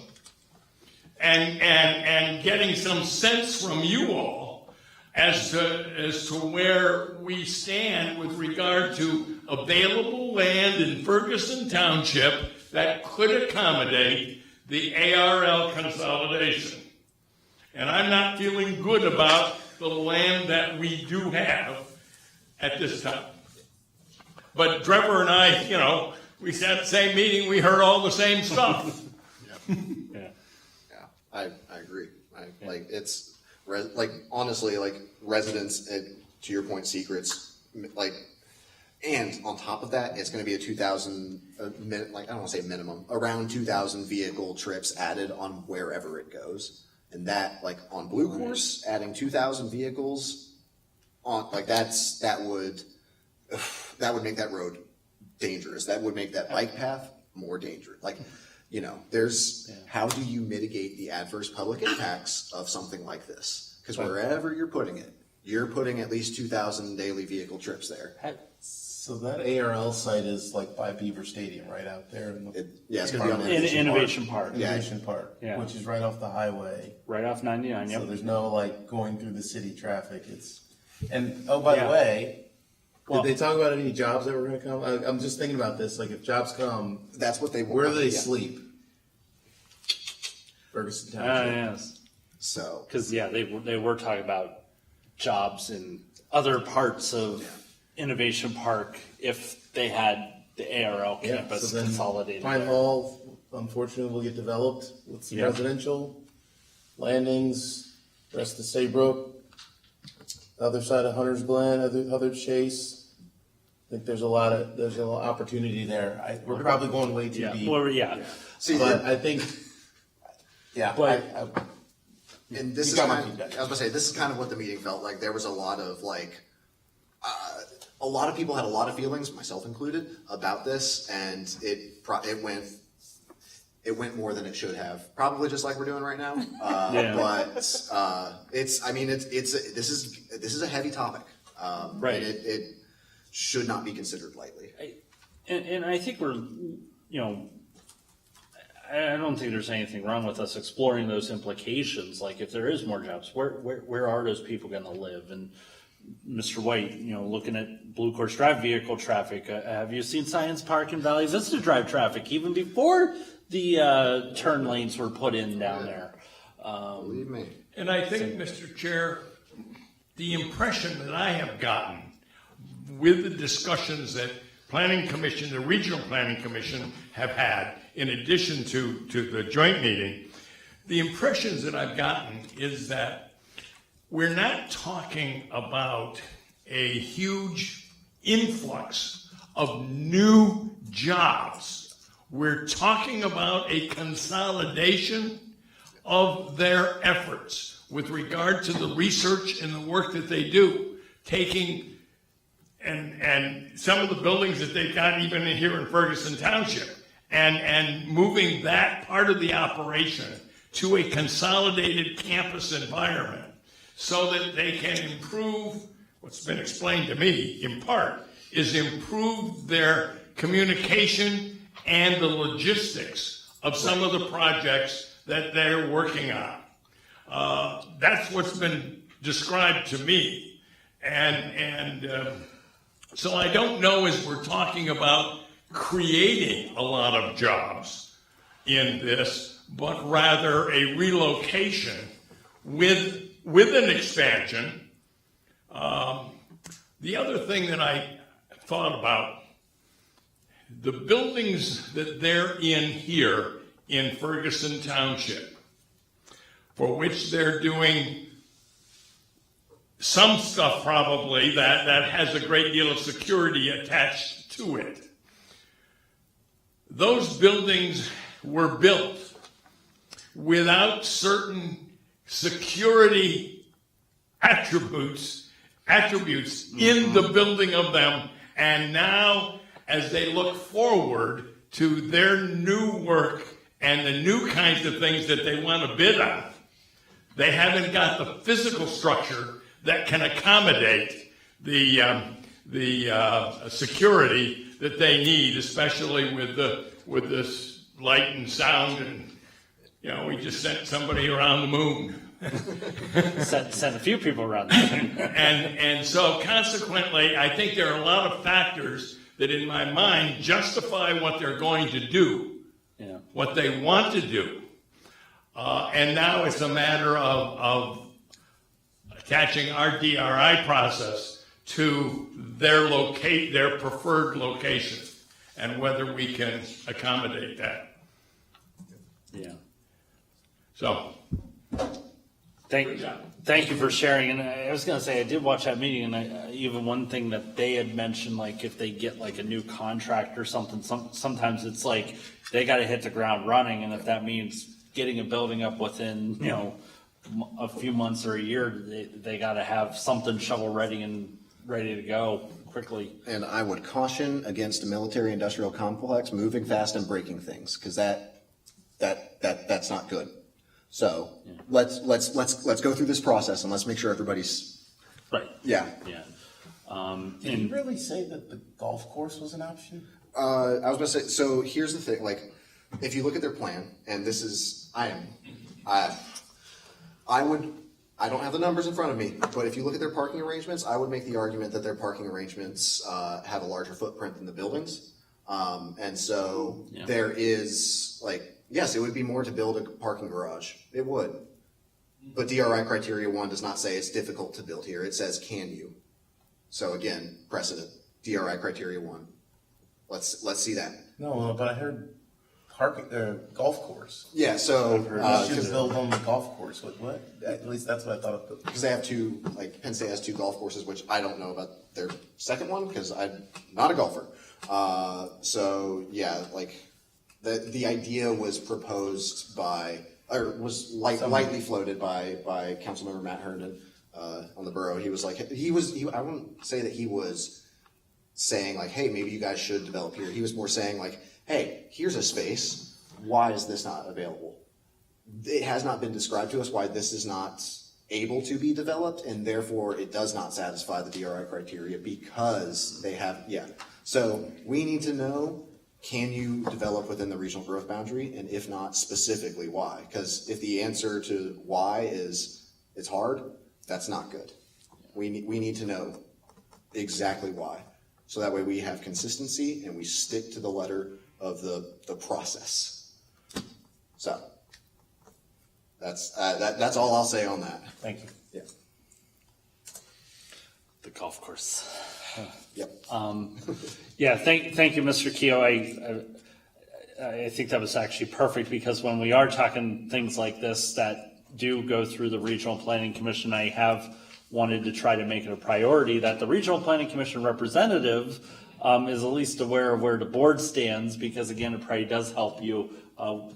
Speaker 13: and getting some sense from you all as to where we stand with regard to available land in Ferguson Township that could accommodate the ARL consolidation. And I'm not feeling good about the land that we do have at this time. But Trevor and I, we sat at the same meeting, we heard all the same stuff.
Speaker 8: I agree. like honestly, like residents, to your point, secrets, like, and on top of that, it's going to be a 2,000, like I don't want to say minimum, around 2,000 vehicle trips added on wherever it goes, and that like on Blue Course, adding 2,000 vehicles on like that would make that road dangerous. That would make that bike path more dangerous. Like, you know, how do you mitigate the adverse public impacts of something like this? Because wherever you're putting it, you're putting at least 2,000 daily vehicle trips there.
Speaker 11: So that ARL site is like by Beaver Stadium, right out there.
Speaker 8: It's gonna be on
Speaker 1: Innovation Park.
Speaker 11: Innovation Park,
Speaker 1: Yeah.
Speaker 11: which is right off the highway.
Speaker 1: Right off 99, yep.
Speaker 11: So there's no like going through the city traffic. And oh, by the way, did they talk about any jobs that were going to come? I'm just thinking about this. Like if jobs come,
Speaker 8: that's what they want.
Speaker 11: Where do they sleep? Ferguson Township.
Speaker 1: Yes.
Speaker 8: So,
Speaker 1: because they were talking about jobs in other parts of Innovation Park if they had the ARL campus
Speaker 11: so then
Speaker 1: consolidated.
Speaker 11: Pine
Speaker 1: there.
Speaker 11: Hall, unfortunately, will get developed with some residential landings. Rest of Saybrook, the other side of Hunter's Glen, other Chase. I think there's a lot of opportunity there. We're probably going way too deep.
Speaker 1: Well,
Speaker 8: See,
Speaker 11: but I think,
Speaker 8: and this is kind of, I was gonna say, this is kind of what the meeting felt like. There was a lot of like, a lot of people had a lot of feelings, myself included, about this, and it went more than it should have. Probably just like we're doing right now. But this is a heavy topic,
Speaker 1: Right.
Speaker 8: And it should not be considered lightly.
Speaker 1: And I think we're, I don't think there's anything wrong with us exploring those implications. Like if there is more jobs, where are those people going to live? And Mr. White, looking at Blue Course Drive vehicle traffic, have you seen Science Park and Valley Vista Drive traffic even before the turn lanes were put in down there?
Speaker 8: Believe me.
Speaker 13: And I think, Mr. Chair, the impression that I have gotten with the discussions that the Regional Planning Commission have had, in addition to the joint meeting, the impressions that I've gotten is that we're not talking about a huge influx of new jobs. We're talking about a consolidation of their efforts with regard to the research and the work that they do, taking and some of the buildings that they've got even here in Ferguson Township and moving that part of the operation to a consolidated campus environment so that they can improve, what's been explained to me in part, is improve their communication and the logistics of some of the projects that they're working on. That's what's been described to me. So I don't know as we're talking about creating a lot of jobs in this, but rather a relocation with an expansion. The other thing that I thought about, the buildings that they're in here in Ferguson Township, for which they're doing some stuff probably that has a great deal of security attached to it. Those buildings were built without certain security attributes in the building of them, and now as they look forward to their new work and the new kinds of things that they want to bid on, they haven't got the physical structure that can accommodate the security that they need, especially with this light and sound. And we just sent somebody around the moon.
Speaker 1: sent a few people around the moon.
Speaker 13: and so consequently, I think there are a lot of factors that in my mind justify what they're going to do, what they want to do. And now it's a matter of attaching our DRI process to their preferred location and whether we can accommodate that.
Speaker 1: Yeah.
Speaker 13: So
Speaker 1: Thank you for sharing. And I was going to say, I did watch that meeting, and even one thing that they had mentioned, like if they get like a new contract or something, sometimes it's like they got to hit the ground running, and if that means getting a building up within a few months or a year, they got to have something shovel ready and ready to go quickly.
Speaker 8: And I would caution against a military-industrial complex moving fast and breaking things, because that's not good. So let's go through this process and let's make sure everybody's
Speaker 1: right.
Speaker 8: Yeah.
Speaker 11: Did you really say that the golf course was an option?
Speaker 8: I was going to say. So here's the thing. Like, if you look at their plan, and this is I don't have the numbers in front of me, but if you look at their parking arrangements, I would make the argument that their parking arrangements have a larger footprint than the buildings, and so there is like. Yes, it would be more to build a parking garage. It would. But DRI criteria 1 does not say it's difficult to build here. It says, can you? So again, precedent. DRI criteria 1. Let's see that.
Speaker 11: No, but I heard golf course.
Speaker 8: Yeah, so
Speaker 11: you should build on the golf course. What? At least that's what I thought of.
Speaker 8: Because they have two, like Penn State has 2 golf courses, which I don't know about their second one because I'm not a golfer. So yeah, like. The idea was proposed by, or was lightly floated by Councilmember Matt Herndon on the borough. He was like, I wouldn't say that he was saying like, hey, maybe you guys should develop here. He was more saying like, hey, here's a space. Why is this not available? It has not been described to us why this is not able to be developed, and therefore it does not satisfy the DRI criteria because they have, So we need to know, can you develop within the regional growth boundary? And if not, specifically why? Because if the answer to why is it's hard, that's not good. We need to know exactly why. So that way we have consistency and we stick to the letter of the process. So that's all I'll say on that.
Speaker 11: Thank you.
Speaker 8: Yeah.
Speaker 1: The golf course.
Speaker 8: Yep.
Speaker 1: Thank you, Mr. Keogh. I think that was actually perfect because when we are talking things like this that do go through the Regional Planning Commission, I have wanted to try to make it a priority that the Regional Planning Commission representative is at least aware of where the board stands, because again, it probably does help you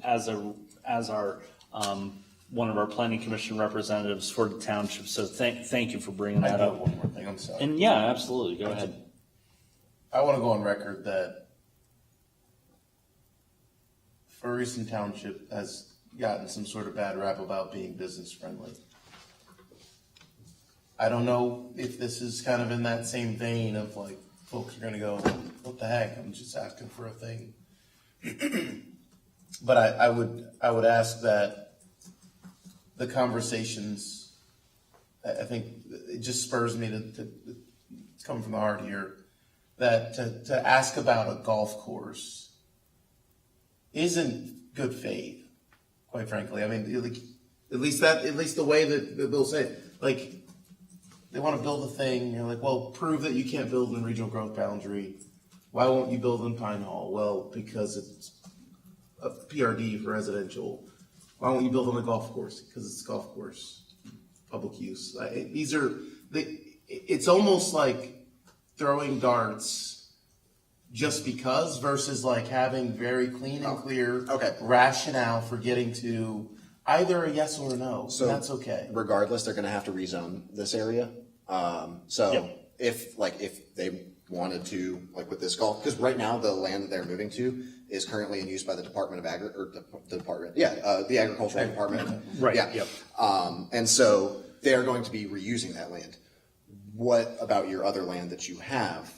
Speaker 1: as our one of our Planning Commission representatives for the township. So thank you for bringing that up.
Speaker 11: One more thing, I'm sorry.
Speaker 1: And yeah, absolutely. Go ahead.
Speaker 11: I want to go on record that Ferguson Township has gotten some sort of bad rap about being business friendly. I don't know if this is kind of in that same vein of like, folks are going to go, what the heck, I'm just asking for a thing. But I would ask that the conversations, I think it just spurs me to come from the heart here, that to ask about a golf course isn't good faith, quite frankly. I mean, at least the way that they'll say it, like they want to build a thing. You're like, well, prove that you can't build in regional growth boundary. Why won't you build in Pine Hall? Well, because it's a PRD for residential. Why won't you build on a golf course? Because it's a golf course, public use. It's almost like throwing darts just because versus like having very clean and clear rationale for getting to either a yes or a no. So that's okay.
Speaker 8: Regardless, they're going to have to rezone this area. If they wanted to, like with this golf, because right now the land that they're moving to is currently in use by the Department of the Agricultural Department.
Speaker 1: Right.
Speaker 8: Yeah.
Speaker 1: Yep.
Speaker 8: And so they are going to be reusing that land. What about your other land that you have?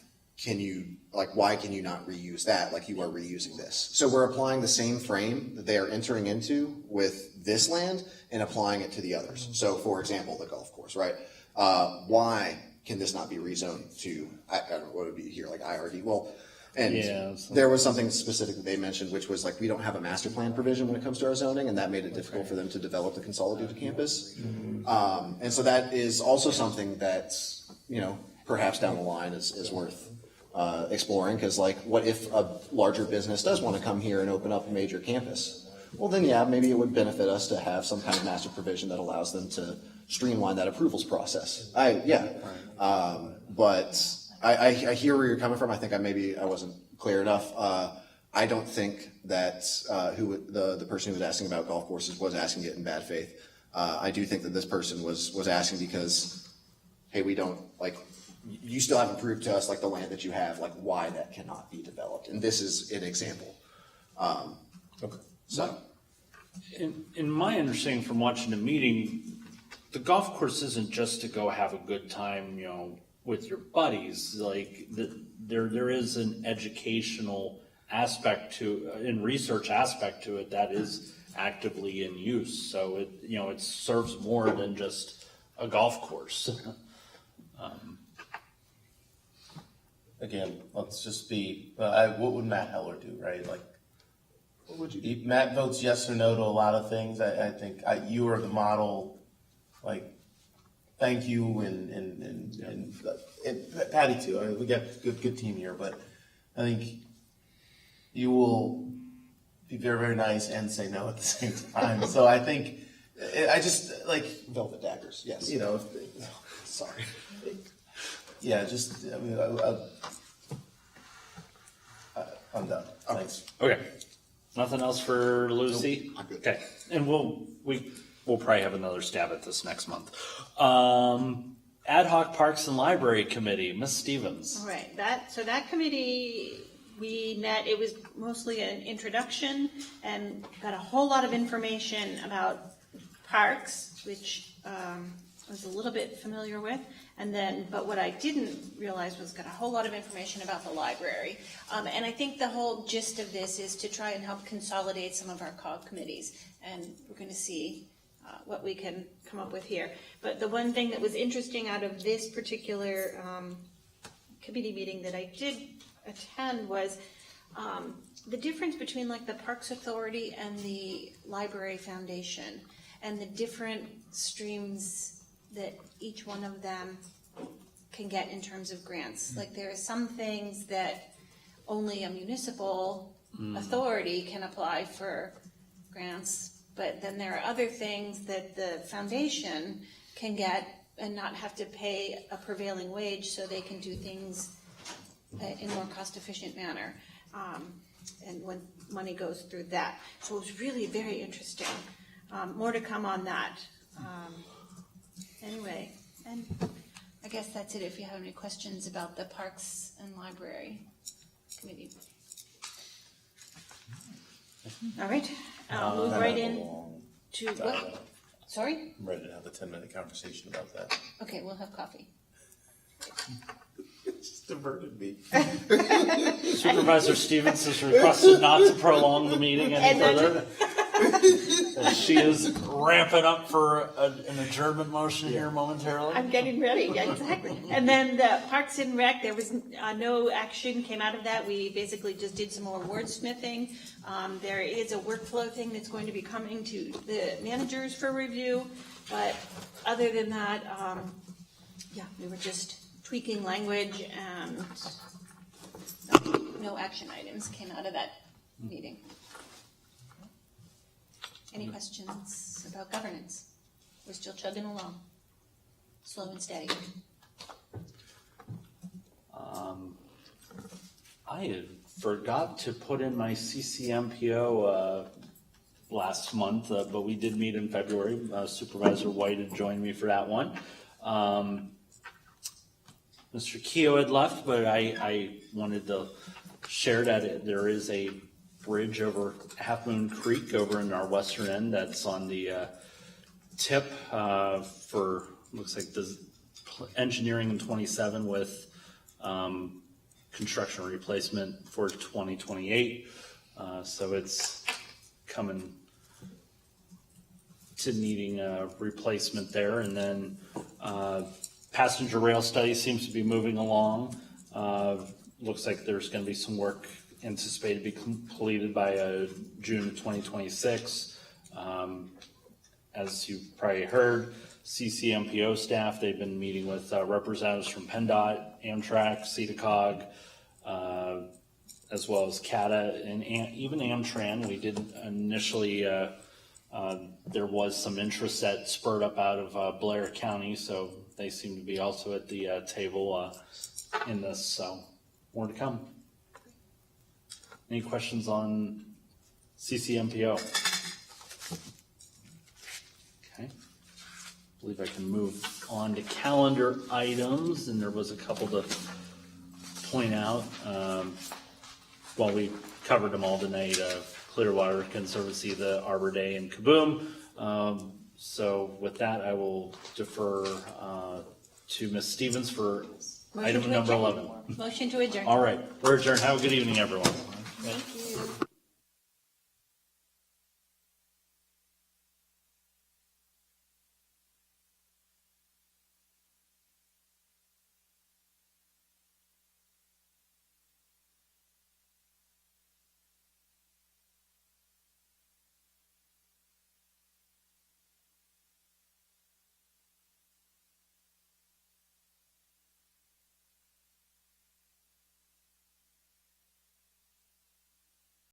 Speaker 8: Why can you not reuse that like you are reusing this? So we're applying the same frame that they are entering into with this land and applying it to the others. So for example, the golf course, right? Why can this not be rezoned to, I don't know what would be here, like IRD? Well, and there was something specific that they mentioned, which was like, we don't have a master plan provision when it comes to our zoning, and that made it difficult for them to develop the consolidated campus. And so that is also something that, perhaps down the line is worth exploring, because like, what if a larger business does want to come here and open up a major campus? well, then yeah, maybe it would benefit us to have some kind of master provision that allows them to streamline that approvals process. But I hear where you're coming from. I think I wasn't clear enough. I don't think that the person who was asking about golf courses was asking it in bad faith. I do think that this person was asking because, hey, we don't, like, you still haven't proved to us, like, the land that you have, like, why that cannot be developed. And this is an example.
Speaker 11: Okay.
Speaker 8: So,
Speaker 1: In my understanding from watching the meeting, the golf course isn't just to go have a good time, you know, with your buddies. Like, there is an educational aspect and research aspect to it that is actively in use. So it serves more than just a golf course.
Speaker 11: Again, let's just be, what would Matt Heller do, right? Like, what would you do? Matt votes yes or no to a lot of things. I think you are the model, like, thank you, and Patty too. I mean, we got a good team here, but I think you will be very, very nice and say no at the same time. So I think, I just, like...
Speaker 8: Velvet daggers, yes.
Speaker 11: You know,
Speaker 8: sorry.
Speaker 11: Yeah, just, I mean, I'm done. Thanks.
Speaker 1: Okay. Nothing else for Lucy?
Speaker 8: Nope, I'm good.
Speaker 1: Okay. And we'll probably have another stab at this next month. Ad hoc Parks and Library Committee, Ms. Stevens.
Speaker 4: All right, that committee, we met, it was mostly an introduction and got a whole lot of information about parks, which I was a little bit familiar with. But what I didn't realize was got a whole lot of information about the library. And I think the whole gist of this is to try and help consolidate some of our COG committees. And we're going to see what we can come up with here. But the one thing that was interesting out of this particular committee meeting that I did attend was the difference between like the Parks Authority and the Library Foundation and the different streams that each one of them can get in terms of grants. Like there are some things that only a municipal authority can apply for grants, but then there are other things that the foundation can get and not have to pay a prevailing wage so they can do things in a more cost-efficient manner. And when money goes through that. So it was really very interesting. More to come on that. Anyway, and I guess that's it if you have any questions about the Parks and Library Committee. All right, I'll move right in to what? Sorry?
Speaker 11: I'm ready to have a 10-minute conversation about that.
Speaker 4: Okay, we'll have coffee.
Speaker 11: It just diverted me.
Speaker 1: Supervisor Stevens has requested not to prolong the meeting any further. She is ramping up for an adjournment motion here momentarily.
Speaker 4: I'm getting ready, yeah, exactly. And then the Parks and Rec, there was no action came out of that. We basically just did some more wordsmithing. There is a workflow thing that's going to be coming to the managers for review. But other than that, we were just tweaking language and no action items came out of that meeting. Any questions about governance? We're still chugging along, slow and steady.
Speaker 1: I had forgot to put in my CCMPO last month, but we did meet in February. Supervisor White had joined me for that one. Mr. Keogh had left, but I wanted to share that there is a bridge over Half Moon Creek over in our western end that's on the tip for, looks like the engineering in 27 with construction replacement for 2028. So it's coming to needing a replacement there. And then passenger rail study seems to be moving along. Looks like there's going to be some work anticipated to be completed by June of 2026. As you've probably heard, CCMPO staff, they've been meeting with representatives from PennDOT, Amtrak, CEDACOG, as well as CATA and even Amtran. We did initially, there was some interest that spurred up out of Blair County, so they seem to be also at the table in this, so more to come. Any questions on CCMPO? Okay. I believe I can move on to calendar items, and there was a couple to point out. Well, we covered them all tonight. Clearwater Conservancy, the Arbor Day, and Kaboom. So with that, I will defer to Ms. Stevens for
Speaker 4: Motion
Speaker 1: item
Speaker 4: to
Speaker 1: number
Speaker 4: adjourn.
Speaker 1: 11.
Speaker 4: Motion to adjourn.
Speaker 1: All right, we're adjourned. Have a good evening, everyone.
Speaker 4: Thank you.